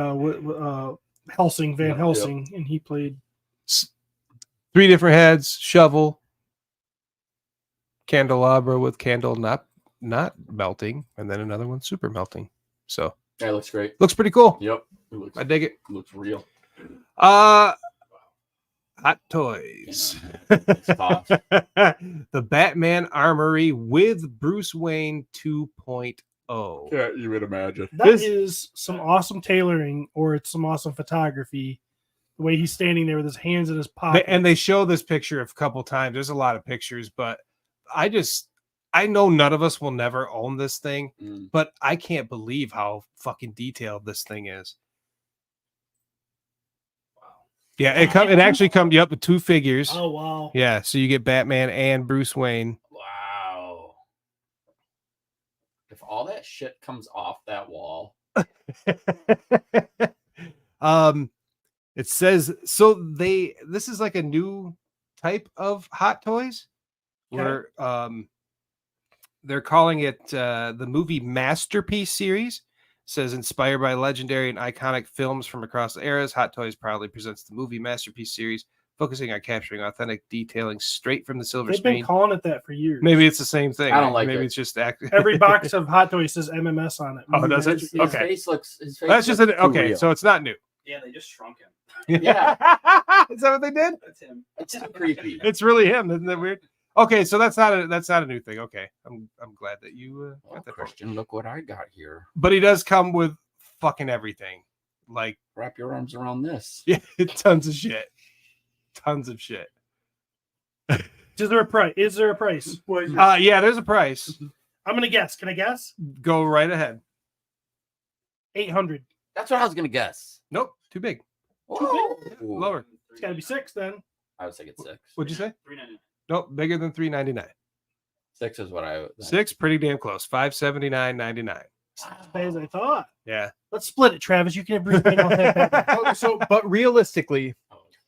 A: Helsing, Van
D: Yep.
A: Helsing, and he played
B: 3 different heads, shovel, candelabra with candle not melting, and then another one super melting. So
D: Yeah, it looks great.
B: looks pretty cool.
D: Yep. It looks,
B: I dig it.
D: looks real.
B: Hot toys.
D: It's hot.
B: The Batman Armory with Bruce Wayne 2.0.
D: Yeah, you would imagine.
A: That is some awesome tailoring, or it's some awesome photography. The way he's standing there with his hands in his pocket.
B: And they show this picture a couple times. There's a lot of pictures, but I know none of us will never own this thing, but I can't believe how fucking detailed this thing is. Wow. Yeah, it actually comes up with 2 figures.
A: Oh wow.
B: Yeah, so you get Batman and Bruce Wayne.
D: Wow. If all that shit comes off that wall.
B: It says so this is like a new type of Hot Toys where they're calling it the movie Masterpiece series. It says inspired by legendary and iconic films from across the eras, Hot Toys proudly presents the movie Masterpiece series, focusing on capturing authentic detailing straight from the silver
A: They've
B: screen.
A: been calling it that for years.
B: Maybe it's the same thing.
D: I don't like
B: Maybe
D: it.
B: it's just
A: Every box of Hot Toys says MMS on it.
B: Oh, does it?
D: His
B: Okay.
D: face looks. His face
B: That's just
D: looks too
B: okay.
D: real.
B: So it's not new.
E: Yeah, they just shrunk him.
D: Yeah.
B: Is that what they did?
E: That's him.
D: It's too creepy.
B: It's really him. Isn't that weird? Okay, so that's not a new thing. Okay, I'm glad that you
D: Well,
B: got that.
D: Christian, look what I got here.
B: But he does come with fucking everything. Like,
D: Wrap your arms around this.
B: yeah, tons of shit. Tons of shit.
A: Is there a price? Is there a price?
B: Yeah, there's a price.
A: I'm gonna guess. Can I guess?
B: Go right ahead.
A: 800.
D: That's what I was gonna guess.
B: Nope, too big.
D: Ooh.
B: Lower.
A: It's gotta be 6 then.
D: I would say it's 6.
B: What'd you say?
E: $3.99.
B: Nope, bigger than $3.99.
D: 6 is what I.
B: 6, pretty damn close. $579.99.
A: As I thought.
B: Yeah.
A: Let's split it, Travis. You can have Bruce Wayne off that back.
C: But realistically,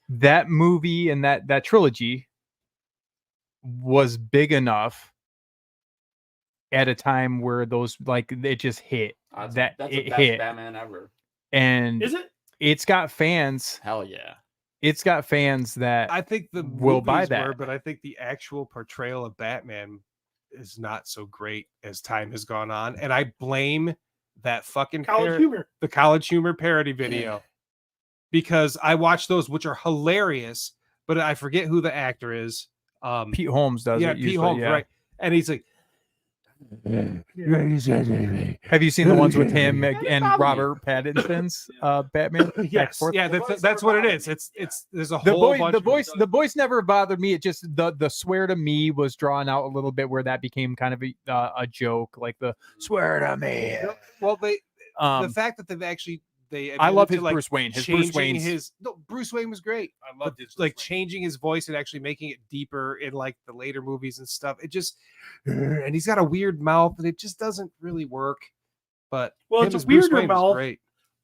C: that movie and that trilogy was big enough at a time where those it just hit.
D: That's
C: that
D: the
C: it
D: best
C: hit.
D: Batman ever.
C: And
A: Is it?
C: it's got fans.
D: Hell yeah.
C: It's got fans that
B: I think the
C: will buy
B: movies
C: that.
B: were, but I think the actual portrayal of Batman is not so great as time has gone on. And I blame that fucking
A: College humor.
B: the College Humor parody video. Because I watched those, which are hilarious, but I forget who the actor is.
C: Pete Holmes does it
B: Pete
C: usually,
B: Holmes,
C: yeah.
B: right? And he's like,
C: Have you seen the ones with him and Robert Pattinson's Batman? Back and
B: yes,
C: forth?
B: yeah, that's what it is. It's there's a whole bunch
C: the voice never bothered me. It just the swear to me was drawn out a little bit where that became kind of a joke, like the swear to me.
B: Well, the
C: Um,
B: fact that they've actually
C: I love his
B: admitted to,
C: Bruce Wayne. His
B: changing
C: Bruce Wayne's
B: Bruce Wayne was great.
C: I
B: But, like changing his voice and actually making it deeper in like the later movies and stuff. It just and he's got a weird mouth and it just doesn't really work. But
A: Well,
B: him
A: it's a
B: as Bruce
A: weirder
B: Wayne was
A: mouth.
B: great.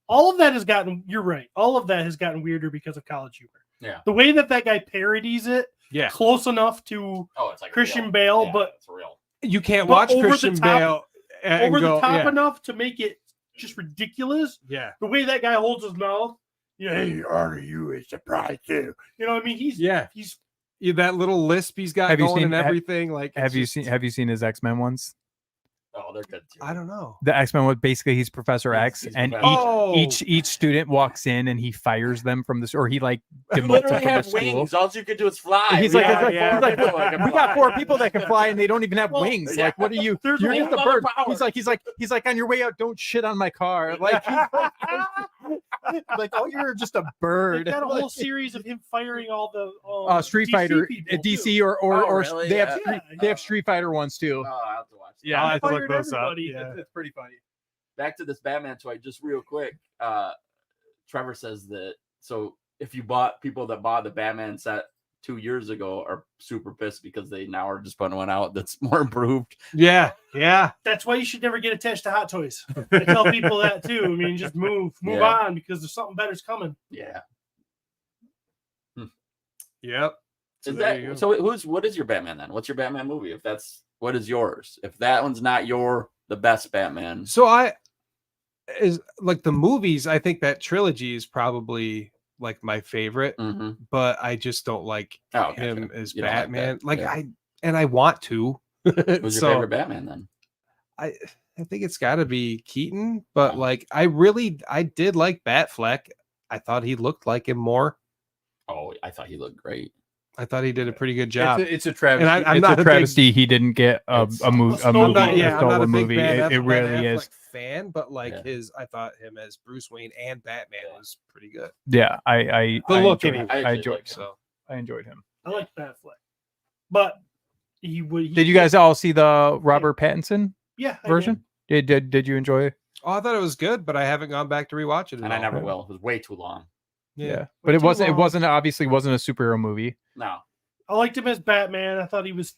A: All of that has gotten, you're right. All of that has gotten weirder because of College Humor.
D: Yeah.
A: The way that guy parodies it,
B: Yeah,
A: close enough to
D: Oh, it's like
A: Christian
D: real.
A: Bale,
D: Yeah,
A: but
D: it's real.
B: you can't
A: But
B: watch
A: over the
B: Christian
A: top-
B: Bale and
A: over
B: go,
A: the top
B: yeah,
A: enough to make it just ridiculous.
B: yeah,
A: The way that guy holds his mouth, hey, are you a surprise too? You know what I mean? He's
B: yeah. That little lisp he's got
C: Have you
B: going
C: seen-
B: and everything. Like,
C: have
B: it's
C: you
B: just-
C: seen his X-Men ones?
D: Oh, they're good too.
B: I don't know.
C: The X-Men was basically he's Professor X,
D: he's
C: and
D: Professor.
B: Oh,
C: each student walks in and he fires them from this, or he like
D: You
C: demotes them
D: literally
C: from
D: have
C: the school.
D: wings. All you can do is fly.
C: He's like,
B: Yeah,
C: he's
B: yeah.
C: like,
D: Like,
C: we got 4 people that can fly and they don't even have
A: Well,
C: wings.
D: yeah.
C: Like, what are you?
A: There's
C: You're
A: a
C: just a
D: whole
C: bird.
D: other power.
C: He's like on your way out, don't shit on my car. Like, like, oh, you're just a
A: They've
C: bird.
A: got a
C: Like,
A: whole series of him firing all the
C: Street
A: DC
C: Fighter,
A: people,
C: DC,
A: too.
C: or
D: Oh, really?
C: they have
D: Yeah.
C: they have Street Fighter ones too.
D: Oh, I have to watch.
C: Yeah,
B: I'll have to look
A: Fired
B: those up.
A: everybody.
B: Yeah.
C: It's pretty funny.
D: Back to this Batman toy, just real quick. Trevor says that so if you bought people that bought the Batman set 2 years ago are super pissed because they now are just putting one out that's more improved.
B: Yeah, yeah.
A: That's why you should never get attached to Hot Toys. I tell people that too. I mean, just move
D: Yeah.
A: on because there's something better's coming.
D: Yeah.
B: Yep.
D: Is
B: there you go.
D: that so? What is your Batman then? What's your Batman movie? If that's what is yours? If that one's not the best Batman,
B: So I is like the movies. I think that trilogy is probably like my favorite,
D: Mhm.
B: but I just don't like
D: Oh, okay,
B: him
D: sure.
B: as
D: You don't like
B: Batman.
D: that.
B: Like
D: Yeah.
B: I want to.
D: Who's your
B: So,
D: favorite Batman then?
B: I think it's got to be Keaton, but like I did like Batfleck. I thought he looked like him more.
D: Oh, I thought he looked great.
B: I thought he did a pretty good job.
C: It's a travesty.
B: And I'm
C: it's
B: not
C: a
B: a
C: travesty. He didn't get a movie.
A: I'm
B: I'm
A: not-
B: not a big
C: movie.
B: Ben
C: It really
B: Affleck
C: is.
B: fan, but like
D: Yeah.
B: I thought him as Bruce Wayne and Batman was pretty good.
C: Yeah, I
B: The look
C: enjoyed,
B: anyway.
D: I
C: I
D: actually
C: enjoyed
D: like him.
B: So
C: I enjoyed him.
A: I like Batfleck, but he would.
C: Did you guys all see the Robert Pattinson
A: Yeah. I
C: version? Did you enjoy it?
B: oh, I thought it was good, but I haven't gone back to rewatch it.
D: And I never will. It was way too long.
C: Yeah, but it
A: too
C: wasn't. It
A: long.
C: wasn't obviously wasn't a superhero movie.
D: No,
A: I liked him as Batman. I thought he was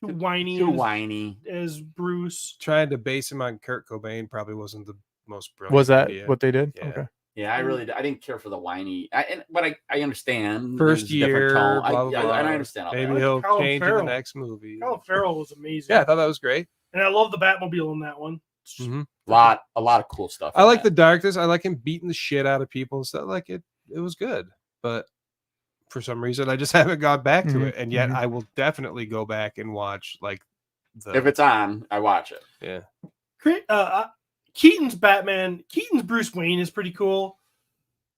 A: too whiny.
D: too
A: as,
D: whiny.
A: as Bruce.
B: Trying to base him on Kurt Cobain probably wasn't the most brilliant.
C: Was that
B: idea.
C: what they did?
B: Yeah.
C: Okay.
D: Yeah, I didn't care for the whiny. But I understand.
B: First
D: there's a different
B: year,
D: tone.
B: blah, blah, blah.
D: And I understand all
B: Maybe
D: that.
B: he'll
A: Colin
B: change in
A: Farrell.
B: the next movie.
A: Colin Farrell was amazing.
B: Yeah, I thought that was great.
A: And I love the Batmobile in that one.
B: Mhm.
D: A lot of cool stuff.
B: I
D: in
B: like
D: that.
B: the darkness. I like him beating the shit out of people and stuff. Like it was good, but for some reason I just haven't gone back to
C: Mhm,
B: it. And yet
C: mhm.
B: I will definitely go back and watch like the
D: If it's on, I watch it.
A: Keaton's Batman, Keaton's Bruce Wayne is pretty cool.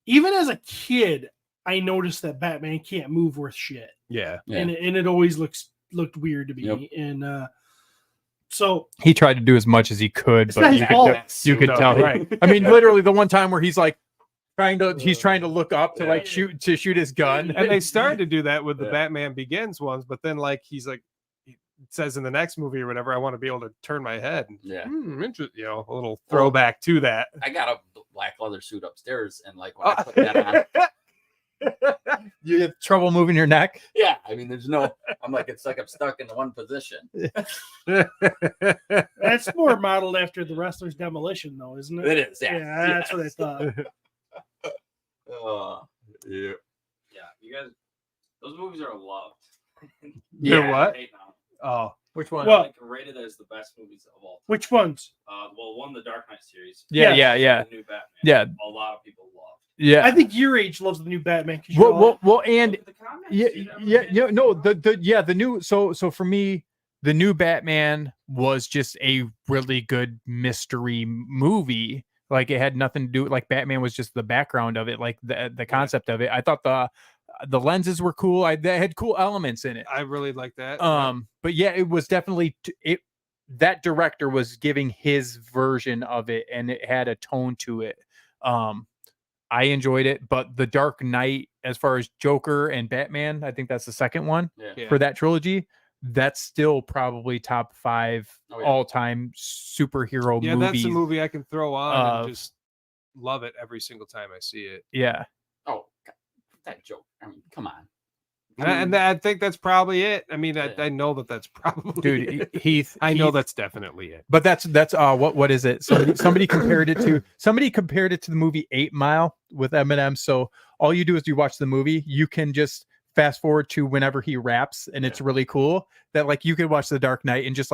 A: Even as a kid, I noticed that Batman can't move worth shit.
B: yeah.
D: Yeah.
A: And it always looked weird to me.
D: Yep.
A: And so
C: He tried to do as much as he could,
A: It's
C: but
A: not his fault.
C: you could
B: No,
C: tell.
B: right.
C: I mean, literally the one time where he's like he's trying to look up to like
B: Yeah.
C: shoot his gun.
B: And they started to do that with the
D: Yeah.
B: Batman Begins ones, but then like he says in the next movie or whatever, I want to be able to turn my head. And,
D: Yeah.
B: you know, a little throwback to that.
D: I got a black leather suit upstairs, and like when I put that on,
C: You have trouble moving your neck.
D: yeah. I mean, there's no. I'm like, it's like I'm stuck in one position.
A: that's more modeled after the wrestler's demolition, though, isn't it?
D: It is. Yeah.
A: Yeah, that's what I thought.
D: Yeah.
E: Yeah, you guys, those movies are loved.
B: They're
E: I
B: what?
E: hate now.
B: Oh,
C: Which one?
A: Well-
E: Like rated as the best movies of all time.
A: Which ones?
E: Well, one, the Dark Knight series.
C: Yeah,
A: Yeah.
C: yeah.
E: The new Batman.
C: Yeah.
E: A lot of people loved.
C: Yeah.
A: I think your age loves the new Batman. 'Cause you're
C: Well, and
E: Look at the comments,
C: yeah,
E: dude,
C: yeah,
E: everybody-
C: yeah. No, the new. So for me, the new Batman was just a really good mystery movie. Like it had nothing to do. Like Batman was just the background of it. Like the concept of it. I thought the lenses were cool. They had cool elements in it.
B: I really like that.
C: But yeah, it was definitely that director was giving his version of it, and it had a tone to it. I enjoyed it, but The Dark Knight, as far as Joker and Batman, I think that's the second one
D: Yeah.
C: for that trilogy. That's still probably top 5
D: Oh, yeah.
C: all-time superhero
B: yeah,
C: movies.
B: that's a movie I can throw on
C: of-
B: and just love it every single time I see it.
C: Yeah,
D: Oh, God, that joke. I mean, come on.
B: And I think that's probably it. I mean,
D: Yeah.
B: I know that's probably
C: dude,
B: it.
C: Heath.
B: I know
C: Heath-
B: that's definitely it.
C: But that's what is it? Somebody compared it to the movie 8 Mile with Eminem. So all you do is you watch the movie, you can just fast forward to whenever he raps, and it's really cool that like you could watch The Dark Knight and just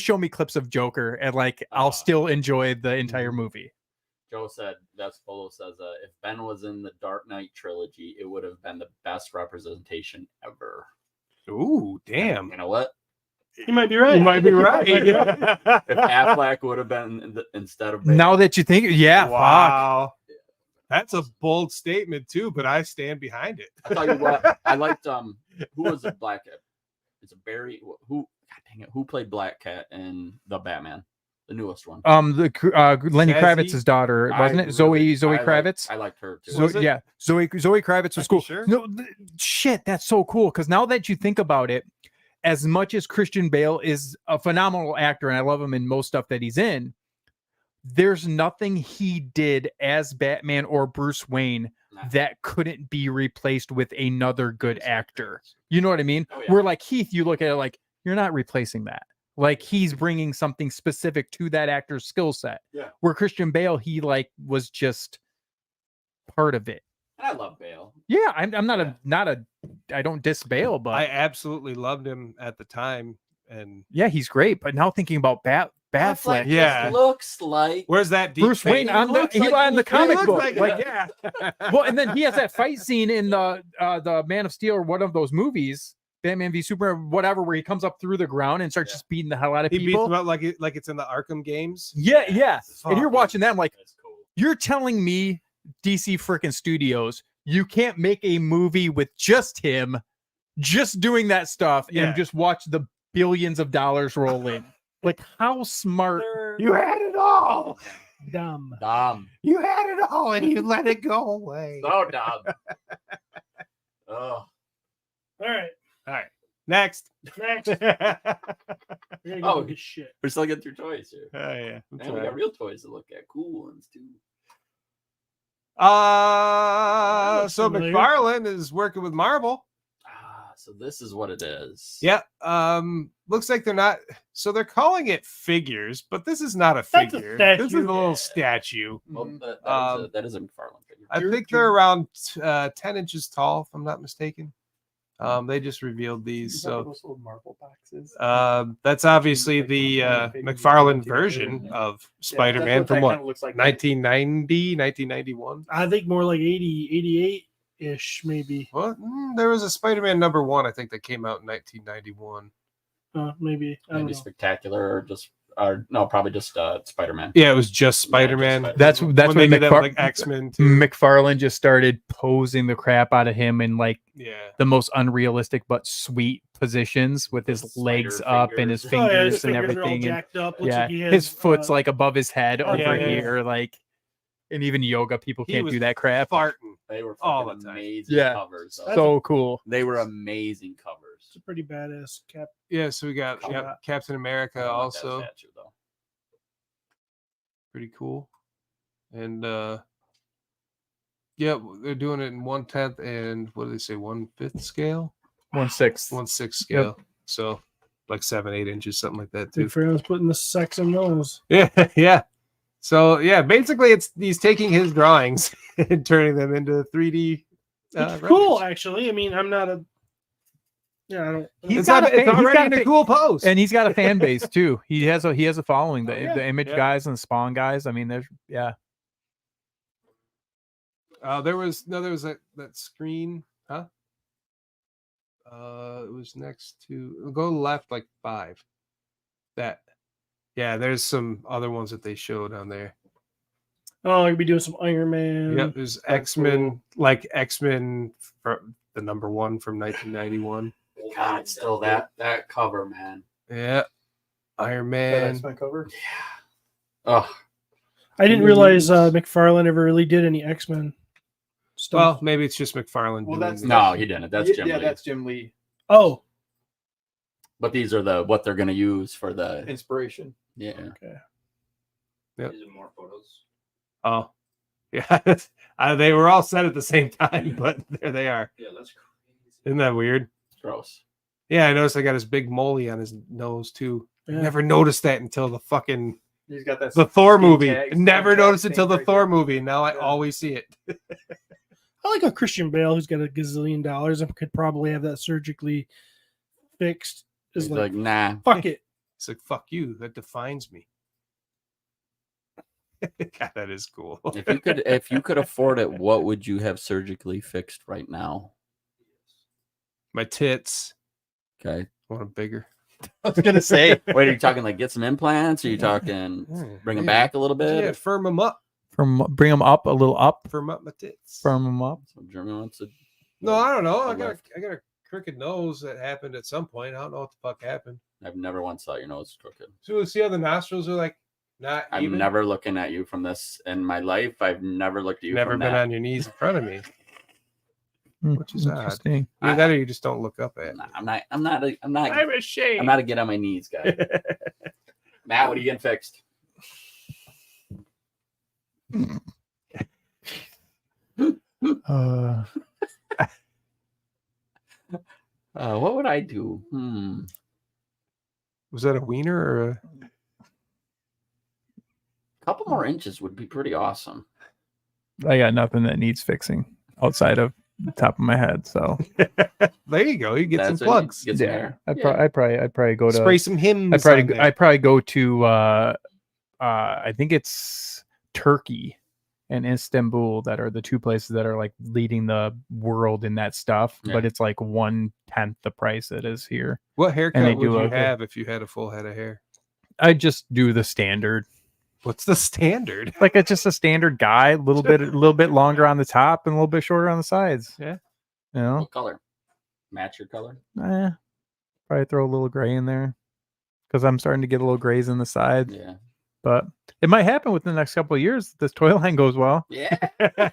C: show me clips of Joker, and like I'll still enjoy the entire movie.
D: Joe said, Vespolo says, if Ben was in the Dark Knight trilogy, it would have been the best representation ever.
B: Ooh, damn.
D: You know what?
A: You might be right.
B: You might be right.
D: If Affleck would have been instead of Bale.
C: Now that you think, yeah, fuck.
B: Wow. That's a bold statement too, but I stand behind it.
D: I tell you what, I liked who was the Black Cat? It's a Barry who God dang it, who played Black Cat in the Batman, the newest one.
C: Lenny
B: Sassy?
C: Kravitz's daughter, wasn't it? Zoe Kravitz.
D: I liked her too.
B: Was it?
C: Yeah, Zoe Kravitz was
B: Are
C: cool.
B: you sure?
C: No, shit, that's so cool. Because now that you think about it, as much as Christian Bale is a phenomenal actor, and I love him in most stuff that he's in, there's nothing he did as Batman or Bruce Wayne
D: Nah.
C: that couldn't be replaced with another good actor. You know what I mean?
D: Oh, yeah.
C: Where like Heath, you look at it like you're not replacing that. Like he's bringing something specific to that actor's skill set.
D: Yeah.
C: Where Christian Bale, he like was just part of it.
D: And I love Bale.
C: Yeah, I'm not a I don't diss Bale, but
B: I absolutely loved him at the time. And
C: yeah, he's great. But now thinking about Batfleck,
B: Yeah.
D: just looks like
B: where's that deep
C: Bruce Wayne
B: fake?
C: on the
D: looks
C: he
D: like
C: on the
D: Bruce Wayne.
C: comic
B: He
C: book,
B: looks
C: like
B: like-
C: yeah. Well, and then he has that fight scene in the Man of Steel or one of those movies Batman v Superman, whatever, where he comes up through the ground and starts just beating the hell out of
B: He beats
C: people.
B: them up like it's in the Arkham games.
C: Yeah, yeah. And you're
B: Fuck.
C: watching that, I'm like,
D: That's cool.
C: you're telling me DC freaking Studios, you can't make a movie with just him, just doing that stuff,
B: Yeah.
C: and just watch the billions of dollars roll in. Like, how smart?
B: You had it all.
A: Dumb.
D: Dumb.
B: You had it all, and you let it go away.
D: So dumb. Oh.
A: All right.
B: All right. Next.
A: Next.
B: Oh,
A: We gotta go
D: Oh.
A: get shit.
D: We're still getting through toys here.
B: yeah.
D: And we got real toys to look at. Cool ones too.
A: looks
B: So
A: familiar.
B: McFarlane is working with Marvel.
D: So this is what it is.
B: Yeah. Looks like they're not. So they're calling it figures, but this is not a
A: That's a
B: figure. This is a
A: statue.
B: little statue.
D: Well,
B: Um,
D: that is a McFarlane figure.
B: I think they're around 10 inches tall, if I'm not mistaken. They just revealed these. So
E: those little marble boxes.
B: that's obviously the McFarlane version of Spider-Man from what?
E: Looks like
B: 1990, 1991.
A: I think more like 80, 88-ish, maybe.
B: What? There was a Spider-Man #1, I think, that came out in 1991.
A: Maybe. I don't
D: Maybe
A: know.
D: Spectacular or just, or no, probably just Spider-Man.
B: Yeah, it was just Spider-Man.
D: Spider-Man.
C: That's
B: When
C: when
B: they did that with,
C: McFar-
B: like X-Men too.
C: McFarlane just started posing the crap out of him in like
B: Yeah.
C: the most unrealistic but sweet positions with his
D: Spider
C: legs up and his
D: fingers.
A: Oh, yeah,
C: fingers
A: his
C: and
A: fingers are all
C: everything. And,
A: jacked up. Looks
C: yeah,
A: like he has,
C: his foot's like above his head
A: oh,
C: over
A: yeah, yeah, yeah.
C: here, like, and even yoga people
B: He
C: can't
B: was
C: do that crap.
B: Farting.
D: They were
B: All
D: fucking
B: the time.
D: amazing
C: Yeah.
D: covers. though.
C: So cool.
D: They were amazing covers.
A: It's a pretty badass cap.
B: Yeah, so we got
A: Yeah.
B: Captain America
D: I like that
B: also.
D: statue, though.
B: Pretty cool. And yeah, they're doing it in 1/10 and what do they say, 1/5 scale?
C: 1/6.
B: 1/6 scale. So like 7-8 inches, something like that too.
A: Big Fredo's putting the sex in those.
B: Yeah, yeah. So yeah, basically he's taking his drawings and turning them into 3D.
A: It's cool,
B: renders.
A: actually. I mean, I'm not a. Yeah, I don't.
C: He's
B: It's,
C: got a fan-
B: it's
C: he's
B: already
C: got a
B: in a
C: fan-
B: cool pose.
C: And he's got a fan base too. He has a following. The,
A: Oh, yeah.
C: the Image
B: Yeah.
C: guys and the Spawn guys. I mean, there's
B: There was that screen, huh? It was next to go left like 5. There's some other ones that they showed on there.
A: Oh, I'd be doing some Iron Man.
B: Yep, there's
A: That's
B: X-Men,
A: cool.
B: like X-Men from the #1 from 1991.
D: God, still that cover, man.
B: Yeah, Iron Man.
E: X-Men cover.
D: Oh,
A: I didn't realize McFarlane ever really did any X-Men stuff.
B: Well, maybe it's just McFarlane.
E: Well,
B: doing
E: that's-
B: it.
D: no, he didn't. That's Jim
E: yeah,
D: Lee.
E: that's Jim Lee.
A: Oh,
D: But these are what they're gonna use for the
E: Inspiration.
D: yeah.
A: okay.
B: Yep.
E: These are more photos.
B: Oh, yeah. They were all set at the same time, but there they are.
E: Yeah, that's crazy.
B: Isn't that weird?
D: Gross.
B: Yeah, I noticed I got his big molly on his nose too. I
A: Yeah.
B: never noticed that until the
E: He's got that.
B: the Thor
E: skin
B: movie.
E: tag,
B: Never
E: skin tag
B: noticed it until
E: thing
B: the
E: right
B: Thor
E: there.
B: movie. Now I
E: Yeah.
B: always see it.
A: I like a Christian Bale who's got a gazillion dollars and could probably have that surgically fixed. Is
D: He's
A: like,
D: like, nah.
A: fuck it.
B: It's like, fuck you. That defines me. God, that is cool.
D: If you could afford it, what would you have surgically fixed right now?
B: My tits.
D: Okay.
B: I want them bigger.
C: I was gonna say
D: Wait, are you talking like get some implants? Are you talking bring them back a little bit?
B: Yeah, firm them up.
C: bring them up a little up,
B: Firm up my tits.
C: firm them up.
D: So German wants to.
B: No, I don't know.
D: a
B: I got
D: lift.
B: a crooked nose that happened at some point. I don't know what the fuck happened.
D: I've never once thought your nose was crooked.
B: So see how the nostrils are like not
D: I'm
B: even?
D: never looking at you from this in my life. I've never looked at you.
B: Never
D: from
B: been
D: that.
B: on your knees in front of me.
C: Hmm,
B: Which is odd.
C: interesting.
B: Either that or you just don't look up at me.
D: I'm not
B: ashamed.
D: I'm not a get on my knees guy. Matt, what are you getting fixed? What would I do?
B: Was that a wiener or a...
D: Couple more inches would be pretty awesome.
C: I got nothing that needs fixing outside of the top of my head. So
B: There you go. You get
D: That's
B: some
D: what
B: plugs.
D: gets me
C: yeah,
D: there.
C: I'd probably go to
B: Spray some hymns.
C: I'd probably go to I think it's Turkey and Istanbul that are the two places that are like leading the world in that stuff.
D: Yeah.
C: But it's like 1/10 the price it is here.
B: What haircut
C: they
B: would
C: do
B: you
C: okay.
B: have if you had a full head of hair?
C: I just do the standard.
B: What's the standard?
C: Like it's just a standard guy, a little bit longer on the top and a little bit shorter on the sides.
B: Yeah.
C: You know,
D: What color? Match your color.
C: Probably throw a little gray in there because I'm starting to get a little grays in the sides.
D: Yeah.
C: But it might happen within the next couple of years if this toy line goes well.
D: Yeah.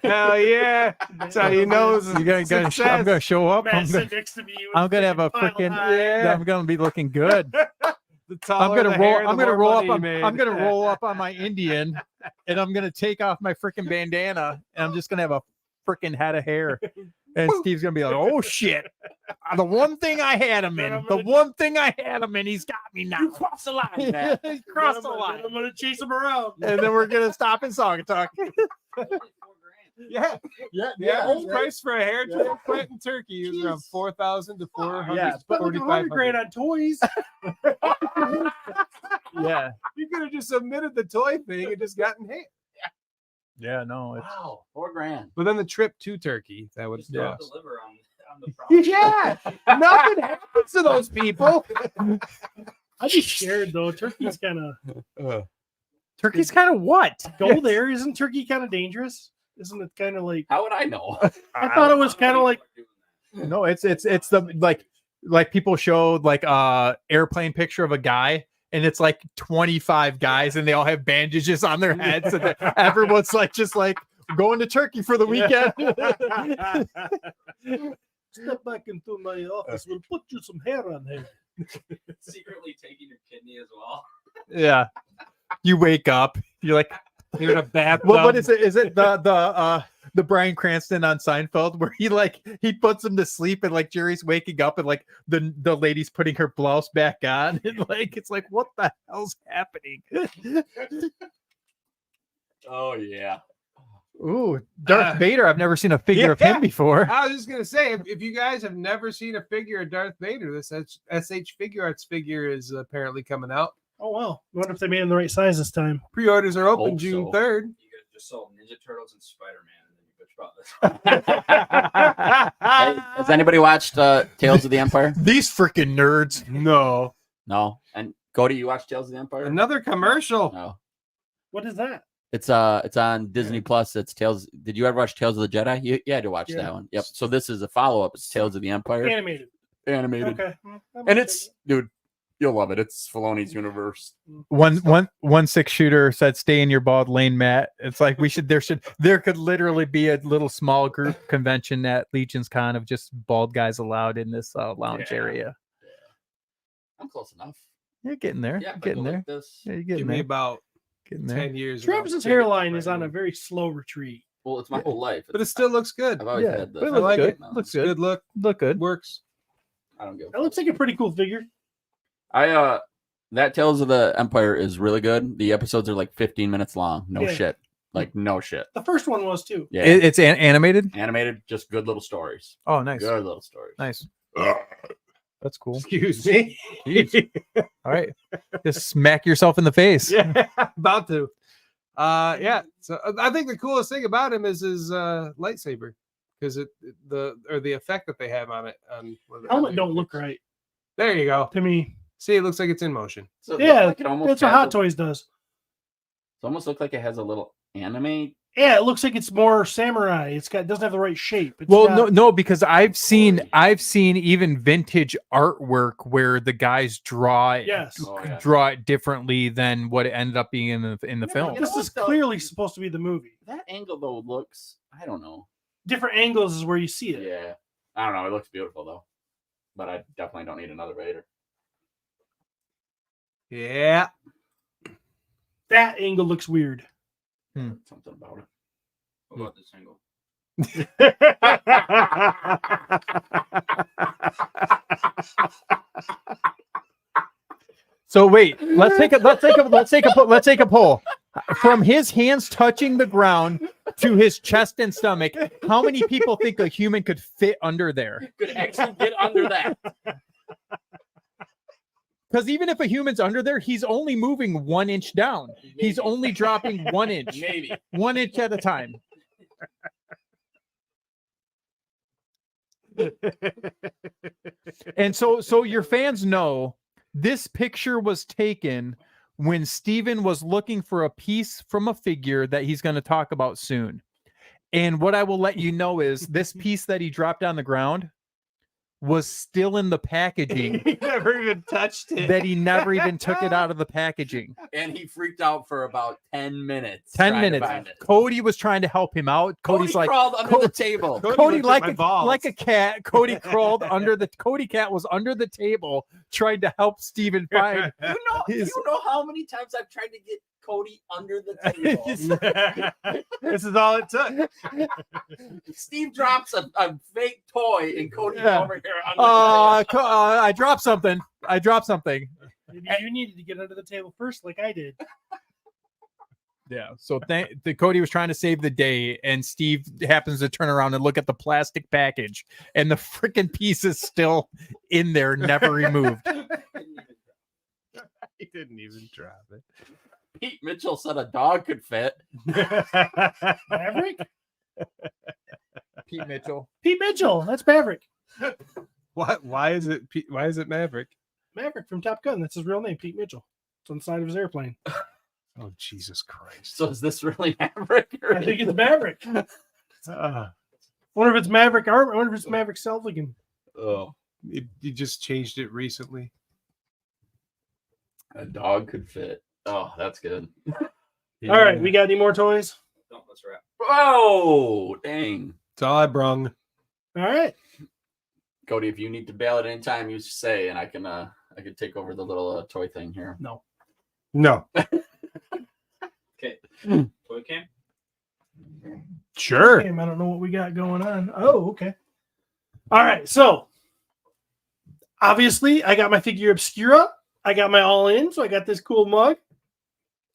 B: Hell yeah! That's how you know.
C: I'm gonna show up.
A: Matt, sit next to me with
C: I'm gonna have a
A: pile
C: freaking.
A: high.
C: I'm gonna be looking good.
B: The
C: I'm
B: taller
C: gonna
B: the
C: roll.
B: hair,
C: I'm
B: the
C: gonna
B: more
C: roll up.
B: money you made.
C: I'm gonna roll up on my Indian, and I'm gonna take off my freaking bandana, and I'm just gonna have a freaking head of hair. And Steve's gonna be like, "Oh shit! The one thing I had him in. The one thing I had him in. He's got me now.
D: You crossed the line, Matt.
C: He crossed the line."
A: I'm gonna chase him around.
C: And then we're gonna stop in Saugatuck.
B: Yeah, the average price for a hair transplant in Turkey is around 4,000 to 400.
C: Yeah,
A: But like $100,000 on toys.
C: Yeah.
B: You could have just submitted the toy thing and just gotten hair.
C: Yeah. No. It's
D: Wow, $4,000.
B: But then the trip to Turkey, that would
E: Just don't
B: cost.
E: deliver on the promise.
B: Yeah, nothing happens to those people.
A: I'd be scared though. Turkey's kind of
C: Turkey's kind of what?
A: go there. Isn't Turkey kind of dangerous? Isn't it kind of like?
D: How would I know?
A: I thought it was kind of like.
C: No, it's the like people showed like airplane picture of a guy and it's like 25 guys and they all have bandages on their heads and everyone's like just like going to Turkey for the weekend.
A: Step back into my office. We'll put you some hair on there.
E: Secretly taking your kidney as well.
C: Yeah. You wake up, you're like,
B: You're in a bathtub.
C: what is it? Is it the Bryan Cranston on Seinfeld where he puts him to sleep and like Jerry's waking up and like the lady's putting her blouse back on and like it's like what the hell's happening?
D: Oh yeah.
C: Ooh, Darth Vader! I've never seen a figure of
B: Yeah.
C: him before.
B: I was just gonna say, if you guys have never seen a figure of Darth Vader, this SH Figure Arts figure is apparently coming out.
A: Oh well. I wonder if they made him the right size this time.
B: Pre-orders are open
D: Hope
B: June
D: so.
B: 3rd.
E: You could have just sold Ninja Turtles and Spider-Man, and then you bitch about this.
D: Hey, has anybody watched Tales of the Empire?
C: These freaking nerds.
B: No,
D: No. And Cody, you watched Tales of the Empire?
B: another commercial.
D: No.
A: What is that?
D: It's on Disney Plus. It's Tales. Did you ever watch Tales of the Jedi? You had to watch
A: Yeah.
D: that one. Yep. So this is a follow-up. It's Tales of the Empire.
A: Animated.
D: Animated.
A: Okay. Well, that
D: And
A: might
D: it's dude, you'll love it. It's Filoni's universe.
C: One 6-shooter said, "Stay in your bald lane, Matt." It's like there could literally be a little small group convention at Legion's Con of just bald guys allowed in this lounge
D: Yeah.
C: area.
D: I'm close enough.
C: You're getting there.
D: Yeah,
C: You're getting there.
D: Like this.
C: Yeah, you're
B: Give
C: getting
B: me
C: there.
B: about
C: Getting there.
B: 10 years.
A: Travis's
B: ago.
A: hairline is on a very slow retreat.
D: Well, it's my whole life.
B: But it still looks good.
D: I've always
C: Yeah,
D: had this.
C: but it
B: I
C: looks
B: like
C: good.
B: it.
D: No,
C: Looks
B: Good
C: good.
B: look.
C: Look good.
B: Works.
D: I don't give a
A: That looks like a pretty cool figure.
D: that Tales of the Empire is really good. The episodes are like 15 minutes long. No
A: Yeah.
D: shit. Like no shit.
A: The first one was too.
D: Yeah.
C: It's animated.
D: Animated, just good little stories.
C: Oh, nice.
D: Good little stories.
C: Nice. That's cool.
B: Excuse me.
C: All right. Just smack yourself in the face.
B: Yeah, about to. Yeah. So I think the coolest thing about him is his lightsaber, because the effect that they have on it.
A: Helmet don't look right
B: There you go.
A: to me.
B: See, it looks like it's in motion.
D: So it
A: Yeah,
D: looks like it almost
A: that's what
D: has
A: Hot
D: a-
A: Toys does.
D: It almost looks like it has a little anime.
A: Yeah, it looks like it's more samurai. Doesn't have the right shape. It's
C: Well,
A: got-
C: no, because I've seen even vintage artwork where the guys draw it,
A: Yes.
D: Oh, yeah.
C: draw it differently than what it ended up being in the
D: Yeah,
C: film.
D: but
A: This is
D: Also-
A: clearly supposed to be the movie.
D: That angle though looks, I don't know.
A: Different angles is where you see it.
D: Yeah. I don't know. It looks beautiful though. But I definitely don't need another Vader.
B: Yeah.
A: That angle looks weird.
D: Something about it.
E: What about this angle?
C: So wait, let's take a poll. From his hands touching the ground to his chest and stomach, how many people think a human could fit under there?
D: Could actually get under that.
C: Because even if a human's under there, he's only moving 1 inch down. He's
D: Maybe.
C: only dropping 1 inch,
D: Maybe.
C: 1 inch at a time. And so your fans know this picture was taken when Steven was looking for a piece from a figure that he's going to talk about soon. And what I will let you know is this piece that he dropped on the ground was still in the packaging.
B: He never even touched it.
C: That he never even took it out of the packaging.
D: And he freaked out for about 10 minutes.
C: 10
D: trying to
C: minutes.
D: find it.
C: Cody was trying to help him out. Cody's
D: Cody
C: like,
D: crawled under the table.
C: Cody
B: looked at my balls.
C: like a cat. Cody crawled under the Cody cat was under the table trying to help Steven find.
D: You know how many times I've tried to get Cody under the table.
B: This is all it took.
D: Steve drops a fake toy and Cody's
C: Yeah.
D: over here under the table.
C: I dropped something.
A: Maybe you needed to get under the table first, like I did.
C: Yeah. So the Cody was trying to save the day, and Steve happens to turn around and look at the plastic package, and the freaking piece is still in there, never removed.
B: He didn't even drop it.
D: Pete Mitchell said a dog could fit.
A: Maverick?
C: Pete Mitchell.
A: Pete Mitchell. That's Maverick.
B: What? Why is it? Why is it Maverick?
A: Maverick from Top Gun. That's his real name, Pete Mitchell. It's on the side of his airplane.
B: Oh Jesus Christ!
D: So is this really Maverick? Or
A: I think it's Maverick.
B: Ah,
A: Wonder if it's Maverick Arm. I wonder if it's Maverick Selvig.
D: Oh,
B: you just changed it recently.
D: a dog could fit. Oh, that's good.
A: All right, we got any more toys?
E: No, let's wrap.
D: Oh, dang.
B: That's all I brung.
A: All right.
D: Cody, if you need to bail at any time, you say, and I can take over the little toy thing here.
A: No.
B: No.
E: Okay. Toy cam.
B: Sure.
A: Damn, I don't know what we got going on. Oh, okay. All right. So, obviously, I got my Figura Obscura. I got my all in. So, I got this cool mug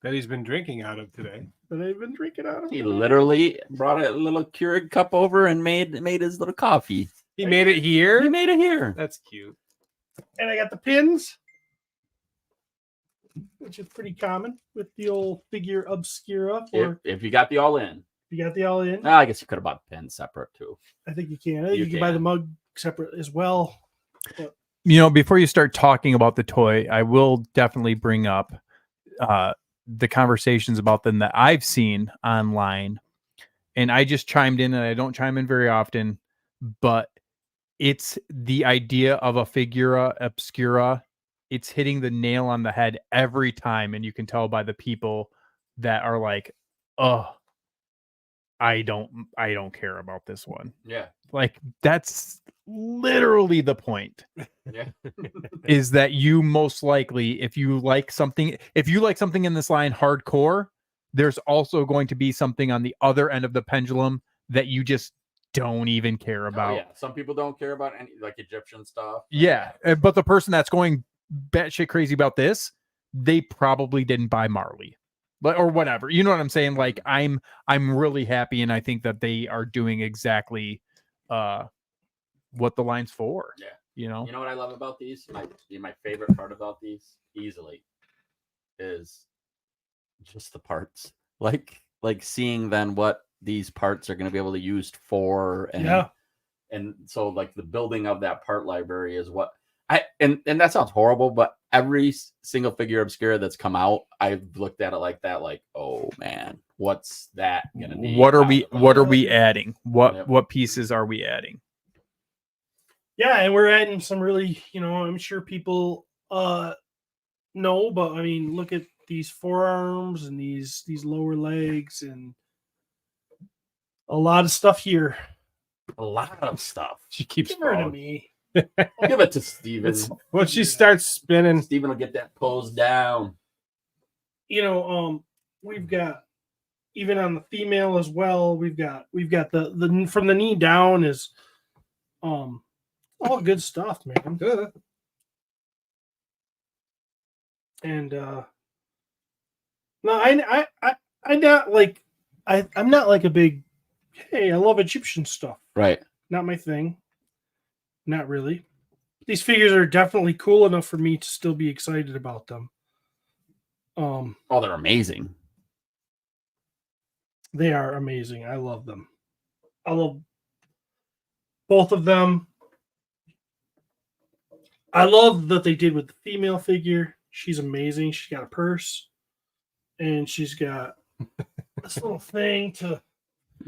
B: That he's been drinking out of today.
A: that I've been drinking out of.
D: He literally brought a little Keurig cup over and made his little coffee.
B: He made it
D: He
B: here.
D: made it here.
B: That's cute.
A: And I got the pins, which is pretty common with the old Figura Obscura. Or
D: If you got the all in,
A: you got the all in.
D: I guess you could have bought the pins separate too.
A: I think you can. I think
D: You
A: you can buy the
D: can.
A: mug separate as well.
C: You know, before you start talking about the toy, I will definitely bring up the conversations about them that I've seen online. And I just chimed in, and I don't chime in very often, but it's the idea of a Figura Obscura. It's hitting the nail on the head every time. And you can tell by the people that are like, oh, I don't care about this one.
D: Yeah.
C: Like, that's literally the point.
D: Yeah.
C: Is that you most likely, if you like something in this line hardcore, there's also going to be something on the other end of the pendulum that you just don't even care about.
D: Oh, yeah. Some people don't care about any like Egyptian stuff.
C: Yeah, but the person that's going batshit crazy about this, they probably didn't buy Marley, or whatever. You know what I'm saying? Like, I'm really happy, and I think that they are doing exactly what the line's for.
D: Yeah.
C: You know.
D: You know what I love about these? My favorite part about these easily is just the parts. Like seeing then what these parts are going to be able to use for, and
A: Yeah.
D: and so like the building of that part library is what and that sounds horrible, but every single Figura Obscura that's come out, I've looked at it like that, like, oh man, what's that gonna need?
C: What are we adding?
D: Yep.
C: What pieces are we adding?
A: Yeah, and we're adding some really, I'm sure people know, but I mean, look at these forearms and these lower legs and a lot of stuff here.
D: A lot of stuff.
B: She keeps
A: Give her to
B: falling.
A: me.
D: Give it to Steven.
B: When she starts spinning,
D: Steven will get that pose down.
A: We've got, even on the female as well, we've got the from the knee down is all good stuff, man.
B: Good.
A: And no, I'm not like I'm not like a big, hey, I love Egyptian stuff.
D: Right.
A: Not my thing. Not really. These figures are definitely cool enough for me to still be excited about them.
D: Oh, they're amazing.
A: They are amazing. I love them. I love both of them. I love that they did with the female figure. She's amazing. She's got a purse, and she's got this little thing to.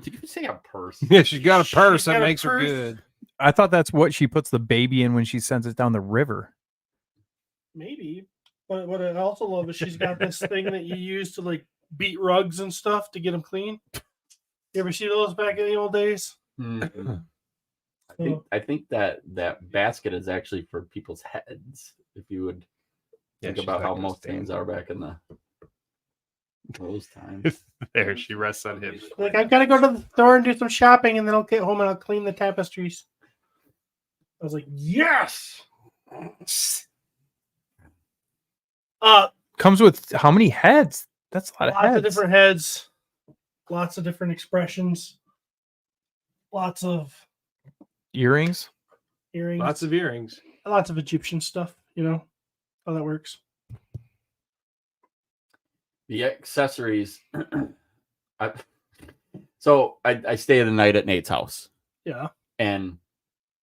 D: Did you say a purse?
B: Yeah, she's got a purse
A: She's
B: that
A: got a
B: makes her
A: purse.
B: good.
C: I thought that's what she puts the baby in when she sends it down the river.
A: Maybe, but what I also love is she's got this thing that you use to like beat rugs and stuff to get them clean. You ever see those back in the old days?
D: Mhm. I think that basket is actually for people's heads. If you would think about how most things are back in those times.
B: There, she rests on him.
A: Like, I've got to go to the store and do some shopping, and then I'll get home and I'll clean the tapestries. I was like, yes.
C: Comes with how many heads? That's a lot of
A: Lots
C: heads.
A: of different heads, lots of different expressions, lots of
C: Earrings.
A: earrings,
B: Lots of earrings.
A: lots of Egyptian stuff. You know how that works.
D: The accessories. I stay the night at Nate's house,
A: Yeah.
D: and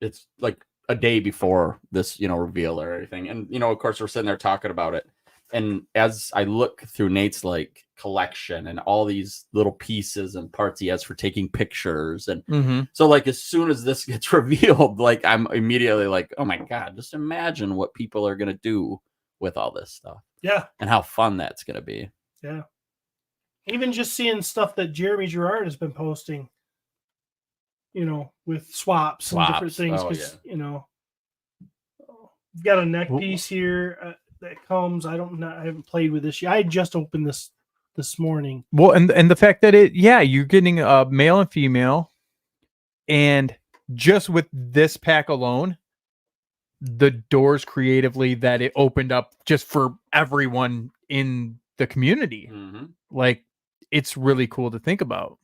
D: it's like a day before this, reveal or everything. And, of course, we're sitting there talking about it. And as I look through Nate's like collection and all these little pieces and parts he has for taking pictures. And so like, as soon as this gets revealed, like I'm immediately like, oh my God, just imagine what people are going to do with all this stuff.
A: Yeah.
D: And how fun that's going to be.
A: Yeah. Even just seeing stuff that Jeremy Gerard has been posting, with swaps and different things.
D: Oh,
A: Because, we've got a neck piece here that comes. I haven't played with this yet. I just opened this morning.
C: Well, and the fact that you're getting a male and female, and just with this pack alone, the doors creatively that it opened up just for everyone in the community.
D: Mm-hmm.
C: Like, it's really cool to think about.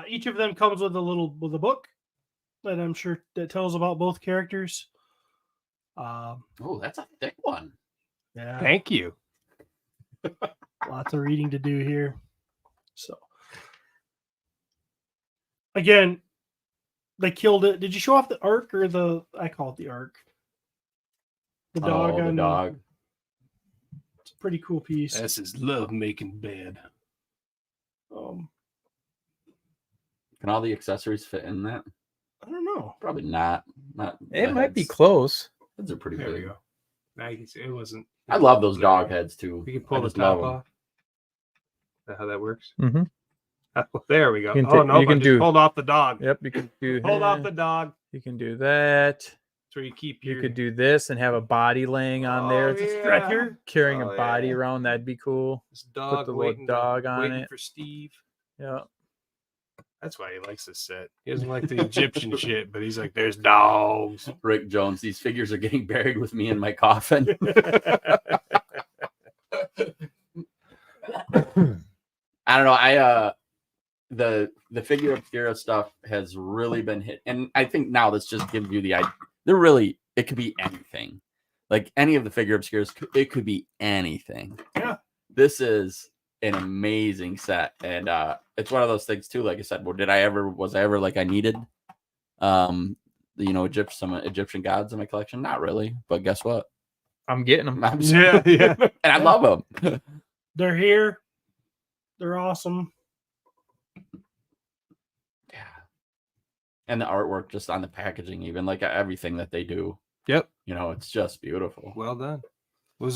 A: Each of them comes with a book that I'm sure that tells about both characters.
D: Oh, that's a thick one.
A: Yeah.
B: Thank you.
A: Lots of reading to do here. So, again, they killed it. Did you show off the arc or I call it the arc? The dog
D: the dog.
A: It's a pretty cool piece.
B: That's his love making bed.
D: Can all the accessories fit in that?
A: I don't know.
D: Probably not.
C: It might be close.
D: Heads are pretty
B: There we
D: big.
B: go. Now you can see it wasn't.
D: I love those dog heads too.
B: We can pull
D: I
B: the
D: just
B: top
D: love 'em.
B: off. Is that how that works?
C: Mm-hmm.
B: There we go.
C: You can
B: Oh
C: ta-
B: no!
C: you can
B: I just
C: do-
B: pulled off the dog.
C: Yep, you can do.
B: Pulled off the dog.
C: You can do that.
B: That's where you keep
C: You
B: your.
C: could do this and have a body laying on there. It's a
B: yeah.
C: stretcher carrying
B: Oh,
C: a body
B: yeah.
C: around. That'd be cool.
B: This dog
C: Put the little
B: waiting,
C: dog on
B: waiting
C: it.
B: for Steve.
C: Yeah.
B: That's why he likes this set. He doesn't like the Egyptian shit, but he's like, "There's dogs."
D: Rick Jones, these figures are getting buried with me in my coffin. I don't know. The Figura Obscura stuff has really been hit, and I think now this just gives you the idea. It could be anything, like any of the Figura Obscuras. It could be anything.
A: Yeah.
D: This is an amazing set, and it's one of those things too. Like I said, was I ever like I needed, some Egyptian gods in my collection? Not really, but guess what?
C: I'm getting them.
B: Yeah.
D: And I love them.
A: They're here. They're awesome.
D: Yeah. And the artwork just on the packaging, even like everything that they do.
B: Yep.
D: It's just beautiful.
B: Well done.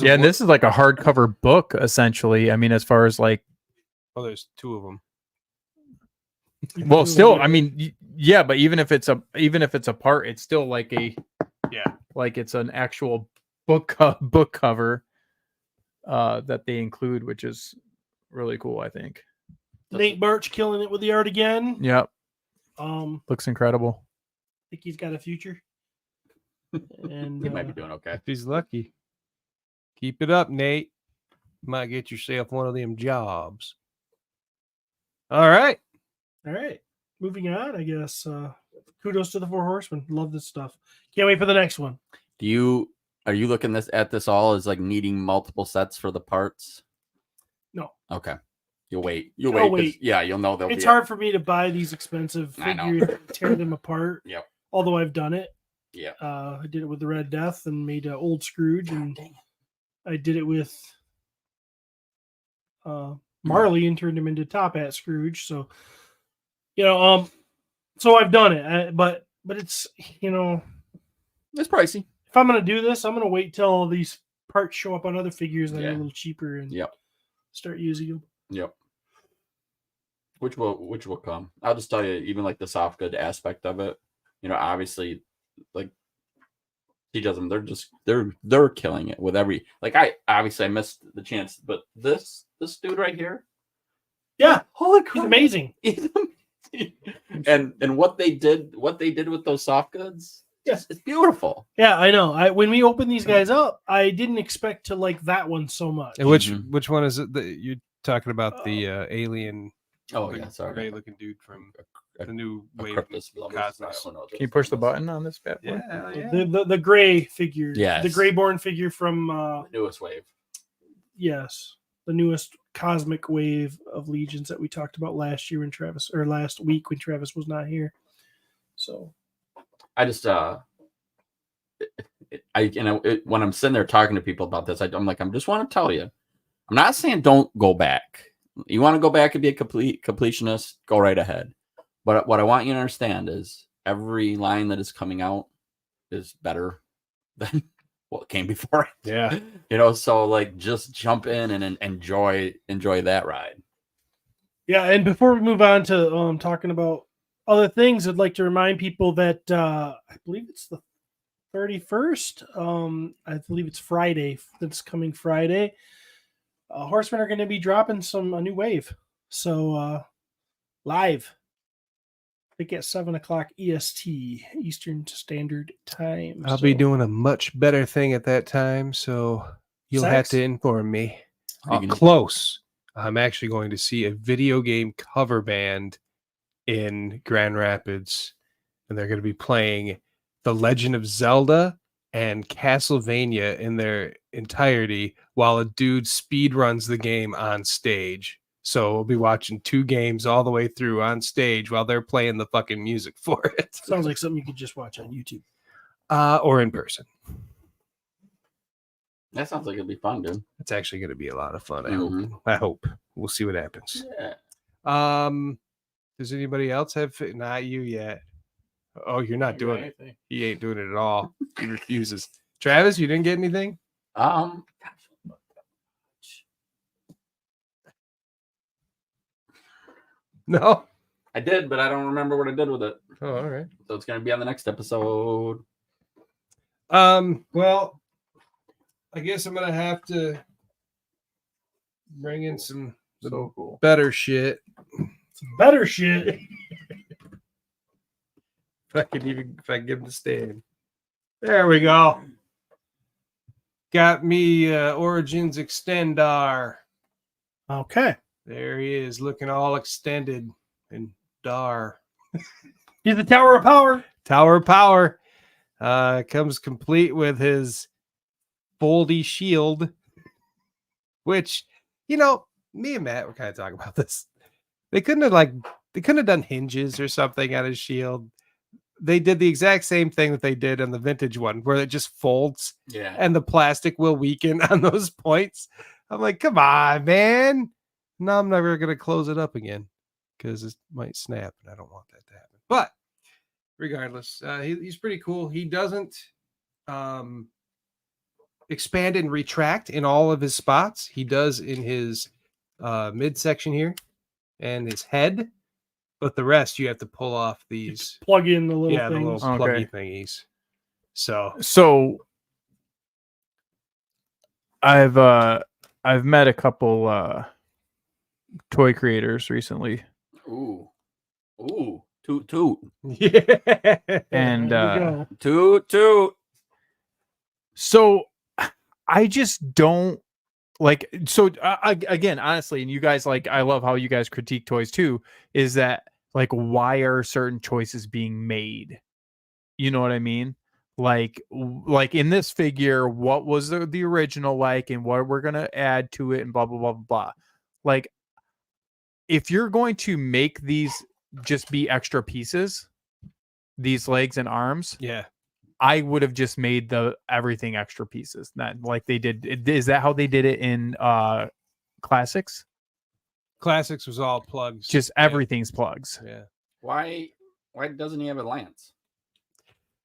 C: Yeah, and this is like a hardcover book essentially. I mean, as far as like,
B: Oh, there's two of them.
C: well, still, I mean, yeah, but even if it's a part, it's still like it's an actual book cover that they include, which is really cool, I think.
A: Nate Birch killing it with the art again.
C: Yep,
A: Think
C: looks incredible.
A: he's got a future. And
D: He might be doing okay.
B: If he's lucky, keep it up, Nate. You might get yourself one of them jobs. All right.
A: all right. Moving on, I guess. kudos to the Four Horsemen. Love this stuff. Can't wait for the next one.
D: Are you looking at this all as like needing multiple sets for the parts?
A: No.
D: Okay. You'll wait.
A: I'll
D: You'll
A: wait.
D: Yeah, you'll know they'll
A: It's
D: be
A: hard for me to buy these expensive
D: I know.
A: figures and tear them apart.
D: Yep.
A: Although I've done it.
D: Yeah.
A: I did it with the Red Death and made an old Scrooge, and
D: dang
A: I did it with Marley and turned him into Top Hat Scrooge. So, so I've done it, but it's
D: It's pricey.
A: if I'm gonna do this, I'm gonna wait till these parts show up on other figures that are a little cheaper and start using them.
D: Yep. Which will come. I'll just tell you, even like the soft good aspect of it, obviously, like he does them. They're killing it with every. Like I missed the chance, but this dude right here,
A: yeah,
D: holy
A: he's amazing.
D: He's amazing. And what they did with those soft goods, it's beautiful.
A: Yeah, I know. When we opened these guys up, I didn't expect to like that one so much.
B: And which one is it that you're talking about? The alien.
D: Oh yeah, sorry.
B: Gray looking dude from the new wave.
C: Cosmos. Can you push the button on this bad boy?
B: Yeah.
A: The gray figure.
D: Yes.
A: The Greyborn figure from
D: The newest wave.
A: Yes. The newest cosmic wave of legions that we talked about last week when Travis was not here. So
D: I just when I'm sitting there talking to people about this, I'm like, I just want to tell you, I'm not saying don't go back. You want to go back and be a completionist, go right ahead. But what I want you to understand is every line that is coming out is better than what came before it.
C: Yeah.
D: So like just jump in and enjoy that ride.
A: yeah, and before we move on to talking about other things, I'd like to remind people that I believe it's the 31st. I believe it's Friday. That's coming Friday. Horsemen are going to be dropping a new wave. So live. I think at 7:00 EST, Eastern Standard Time.
B: I'll be doing a much better thing at that time, so you'll have to inform me. Close. I'm actually going to see a video game cover band in Grand Rapids, and they're going to be playing The Legend of Zelda and Castlevania in their entirety while a dude speed runs the game on stage. So we'll be watching 2 games all the way through on stage while they're playing the fucking music for it.
A: Sounds like something you could just watch on YouTube.
B: Or in person.
D: That sounds like it'll be fun, dude.
B: It's actually going to be a lot of fun. I hope. We'll see what happens.
D: Yeah.
B: Does anybody else have? Not you yet. Oh, you're not doing it. He ain't doing it at all. He refuses. Travis, you didn't get anything? No.
D: I did, but I don't remember what I did with it.
B: Oh, all right.
D: So it's going to be on the next episode.
B: Well, I guess I'm gonna have to bring in some better shit.
A: Some better shit.
B: If I can give the stand. There we go. Got me Origins Extendar.
A: Okay.
B: There he is, looking all extended and dar.
A: He's the Tower of Power.
B: Tower of Power. Comes complete with his foldy shield, which, me and Matt were kind of talking about this. They couldn't have done hinges or something on his shield. They did the exact same thing that they did on the vintage one, where it just folds and the plastic will weaken on those points. I'm like, come on, man. No, I'm never going to close it up again because it might snap, and I don't want that to happen. But regardless, he's pretty cool. He doesn't expand and retract in all of his spots. He does in his midsection here and his head, but the rest you have to pull off these.
A: Plug in the little
B: the little
A: things.
B: pluggy thingies.
C: So I've met a couple toy creators recently.
D: Ooh, toot.
B: Yeah.
C: And
D: toot.
C: So I just don't again, honestly, and you guys I love how you guys critique toys too, is that Like, why are certain choices being made? You know what I mean? Like in this figure, what was the original like, and what we're gonna add to it, and blah blah blah blah blah. Like, if you're going to make these just be extra pieces, these legs and arms,
B: Yeah.
C: I would have just made everything extra pieces. Not like they did. Is that how they did it in Classics?
B: Classics was all plugs.
C: Just everything's plugs.
B: Yeah.
D: Why doesn't he have a lance?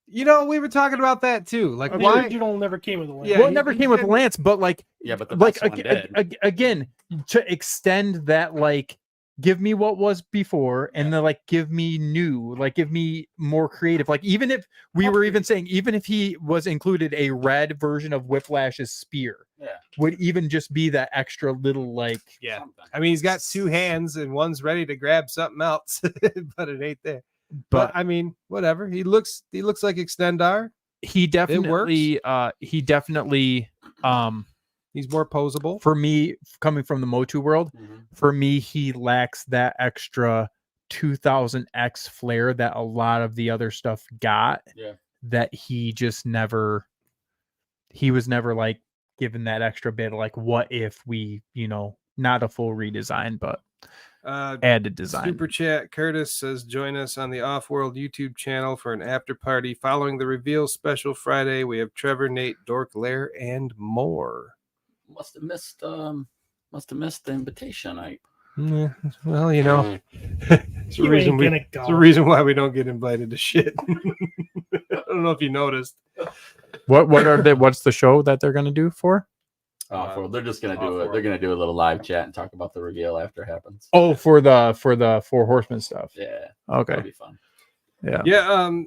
B: You know, we were talking about that too. Like,
A: I mean,
B: why?
A: the original never came with a lance.
B: Yeah,
C: Well, it
B: he-
C: never
B: he
C: came with
B: didn't-
C: Lance, but like,
D: Yeah, but the
C: like
D: best one did.
C: again, to extend that, like, give me what was before, and then like give me new, like give me more creative. Like, even if we were even saying, even if he was included a red version of Whiplash's spear,
D: Yeah.
C: would even just be that extra little, like,
B: Yeah.
D: Something.
B: I mean, he's got two hands and one's ready to grab something else, but it ain't there.
C: but
B: But I mean, whatever. He looks like Extendar.
C: he definitely
B: He's more posable.
C: for me, coming from the Motu world,
D: Mhm.
C: for me, he lacks that extra 2000x flair that a lot of the other stuff got.
D: Yeah.
C: That he just never, he was never like given that extra bit. Like, what if we, not a full redesign, but added design.
B: Super chat. Curtis says, join us on the Off-World YouTube channel for an after party following the reveal special Friday. We have Trevor, Nate, Dork, Lair, and more.
D: Must have missed the invitation.
B: Yeah, well, it's
A: You ain't gonna go.
B: it's the reason why we don't get invited to shit. I don't know if you noticed.
C: What's the show that they're gonna do for?
D: They're just gonna do it.
B: Off-World.
D: They're gonna do a little live chat and talk about the reveal after it happens.
C: Oh, for the Four Horsemen stuff.
D: Yeah,
C: Okay.
D: that'll be fun.
C: Yeah.
B: Yeah,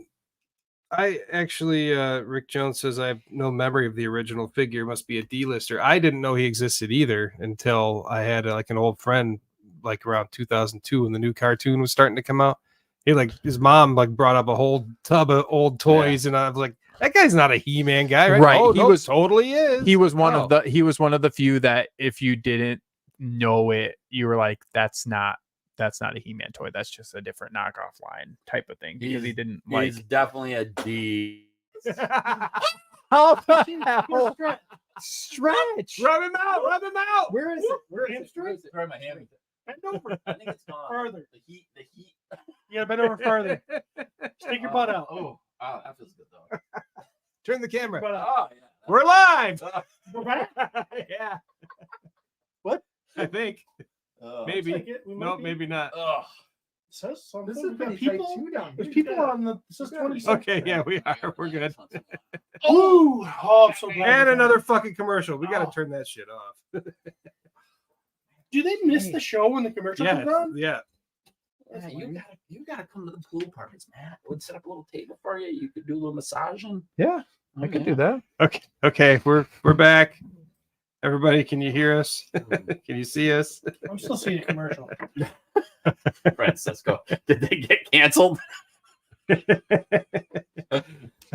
B: I actually, Rick Jones says I have no memory of the original figure. Must be a D-lister. I didn't know he existed either until I had like an old friend, like around 2002 when the new cartoon was starting to come out. His mom brought up a whole tub of old toys, and I was like, that guy's not a He-Man guy, right?
C: Right,
B: Oh,
C: he
B: no,
C: was-
B: totally is.
C: He was one
B: Oh.
C: of the few that if you didn't know it, you were like, that's not a He-Man toy. That's just a different knockoff line type of thing. Because he didn't like.
D: He's definitely a D.
C: How the hell? Stretch.
B: Rub him out.
C: Where is it? Where
A: is it? Where is it?
D: Throw my hand.
A: Bend over.
D: I think it's gone.
A: Further.
D: The heat.
A: You gotta bend over further. Stick your butt out.
D: Oh, wow, that feels good though.
B: Turn the camera.
A: Butt out.
D: Oh yeah.
B: We're live.
A: Go back.
B: Yeah.
A: What?
B: I think. Maybe.
A: Looks like it. We might
B: No,
A: be-
B: maybe not.
D: Ugh.
A: It says something.
C: This is
A: We got
C: pretty tight
A: people.
C: too down
A: There's
C: here.
A: people on the. It says 26.
B: Okay, yeah, we are. We're good.
A: Ooh. Oh, I'm so glad.
B: And
A: we got
B: another
A: it.
B: fucking commercial. We got to
A: Oh.
B: turn that shit off.
A: Do they miss the show when the commercial
B: Yeah,
A: comes on?
B: yeah.
D: Yeah, you gotta come to the pool parties, Matt. We'd set up a little table for you. You could do a little massaging.
C: Yeah, I could do that.
B: Okay, we're back. Everybody, can you hear us? Can you see us?
A: I'm still seeing a commercial.
D: Francisco, did they get canceled?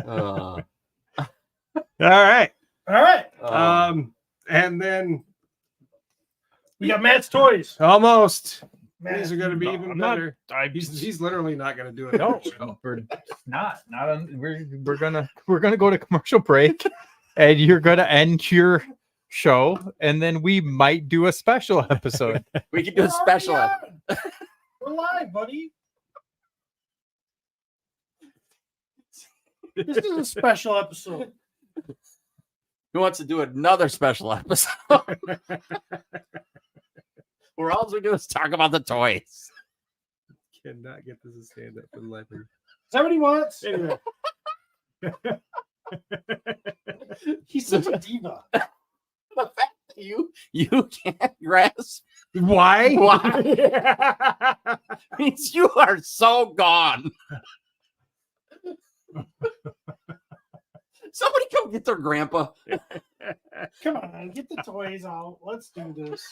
B: All right.
A: All right.
B: And then
A: We got Matt's toys.
B: almost.
A: Matt.
B: These are going to be even
C: I'm not-
B: better. He's literally not going to do it.
C: No, we're not on. We're gonna go to commercial break, and you're gonna end your show, and then we might do a special episode.
D: we could do a special.
A: We're live, buddy. This is a special episode.
D: Who wants to do another special episode? Where all we do is talk about the toys.
B: Cannot get this to stand up for the life of me.
A: Is that what he wants?
B: Anyway.
A: He's such a diva.
D: The fact that you can't grasp
B: Why?
D: why means you are so gone. Somebody come get their grandpa.
A: Come on, get the toys out. Let's do this.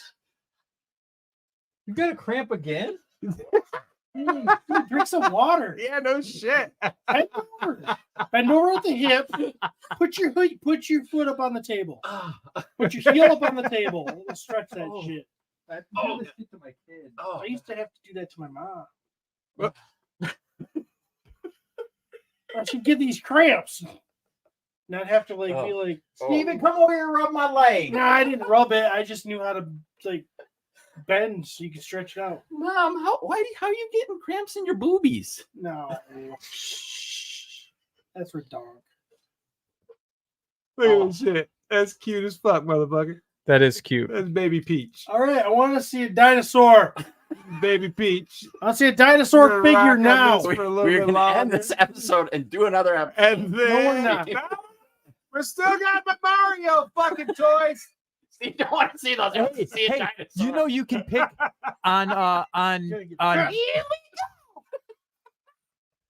C: You got a cramp again?
A: Drink some water.
B: Yeah, no shit.
A: Bend over. Bend over at the hip. Put your foot up on the table. Put your heel up on the table. And stretch that shit.
C: I
D: Oh.
C: to my kid.
D: Oh,
A: I used to have to do that to my mom. I should get these cramps. Not have to like be like,
C: Steven, come over here and rub my leg.
A: no, I didn't rub it. I just knew how to like bend so you can stretch it out.
D: Mom, how are you getting cramps in your boobies?
A: No. That's for dog.
B: Look at this shit. That's cute as fuck, motherfucker.
C: That is cute.
B: That's Baby Peach.
A: All right, I want to see a dinosaur.
B: Baby Peach.
A: I want to see a dinosaur
B: We're
A: figure
B: rocking
A: now.
B: this for a little
D: We're
B: bit
D: gonna end
B: longer.
D: this episode and do another episode.
B: And then
A: we're not.
B: we're still got the Mario fucking toys.
D: Steve, don't want to see those. I want to see a
C: Hey,
D: dinosaur.
C: you know you can pick on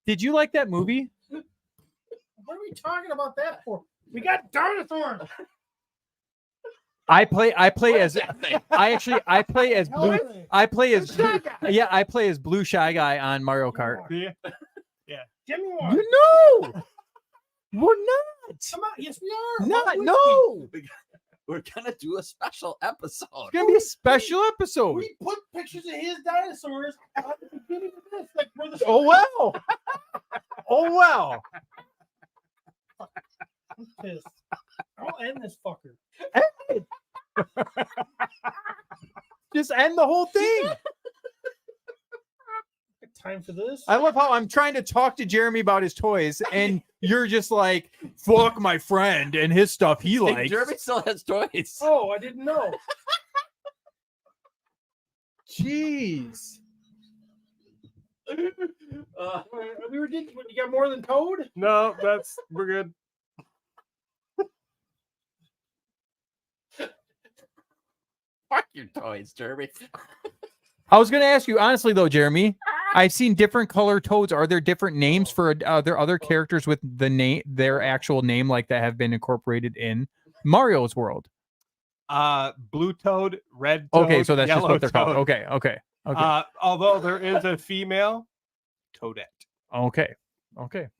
C: Did you like that movie?
A: What are we talking about that for? We got dinosaurs.
C: I play as I play as
A: How
C: blue.
A: are they?
C: I play as I play as Blue Shy Guy on Mario Kart.
B: Yeah.
A: Give me one.
C: You know, we're not.
A: Come on. Yes, we are.
C: Not
A: Why would
C: no.
D: We're gonna do a special episode.
C: It's gonna be a special episode.
A: We put pictures of his dinosaurs at the beginning of this. Like, we're the
C: Oh well. Oh well.
A: I'm pissed. I'll end this fucker.
C: Just end the whole thing.
A: Time for this.
C: I love how I'm trying to talk to Jeremy about his toys, and you're just like, "Fuck my friend and his stuff he likes."
D: Jeremy still has toys.
A: Oh, I didn't know.
C: Jeez.
A: We were getting. You got more than Toad?
B: No, we're good.
D: Fuck your toys, Jeremy.
C: I was going to ask you honestly though, Jeremy. I've seen different color toads. Are there different names for there other characters with the name, their actual name, like that have been incorporated in Mario's world?
B: Blue toad, red toad.
C: Okay, so that's just
B: yellow
C: what they're called.
B: toad.
C: Okay.
B: Although there is a female toadette.
C: Okay.
B: Yep.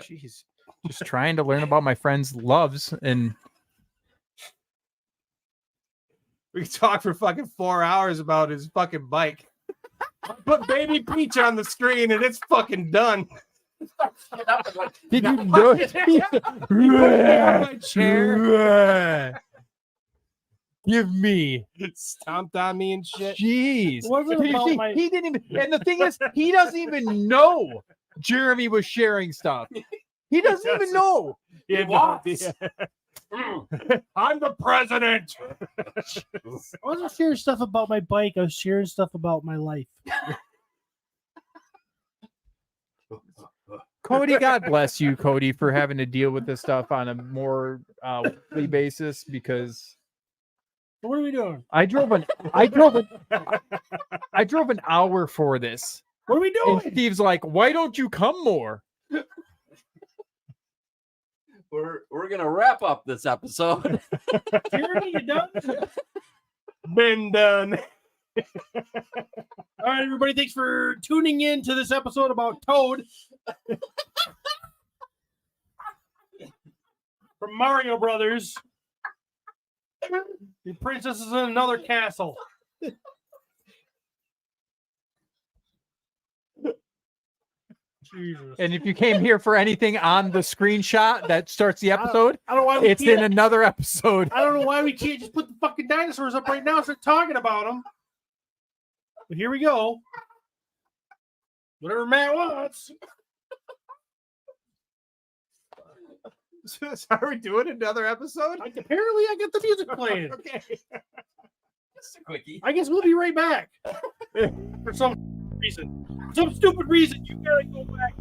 C: Jeez. Just trying to learn about my friend's loves and
B: We could talk for fucking 4 hours about his fucking bike. Put Baby Peach on the screen and it's fucking done.
C: did you do it?
B: He put me on my chair,
C: Give me.
B: stomped on me and shit.
C: Jeez.
A: It wasn't
C: Did you
A: about
C: see?
A: my-
C: He didn't even, and the thing is, he doesn't even know Jeremy was sharing stuff. He doesn't even know.
B: He had no
D: What?
B: idea. I'm the president.
A: I wasn't sharing stuff about my bike. I was sharing stuff about my life.
C: Cody, God bless you, Cody, for having to deal with this stuff on a more weekly basis because
A: What are we doing?
C: I drove an hour for this.
A: What are we
C: And
A: doing?
C: Steve's like, why don't you come more?
D: We're gonna wrap up this episode.
A: Jeremy, you done?
B: Been done.
A: All right, everybody. Thanks for tuning in to this episode about Toad from Mario Brothers. The princess is in another castle. Jesus.
C: And if you came here for anything on the screenshot that starts the episode,
A: I don't know why we
C: it's
A: can't,
C: in another episode.
A: I don't know why we can't just put the fucking dinosaurs up right now and start talking about them. But here we go. Whatever Matt wants.
B: So are we doing another episode?
A: Like, apparently, I got the music playing.
B: Okay.
D: Just a quickie.
A: I guess we'll be right back. For some reason. For some stupid reason, you gotta go back.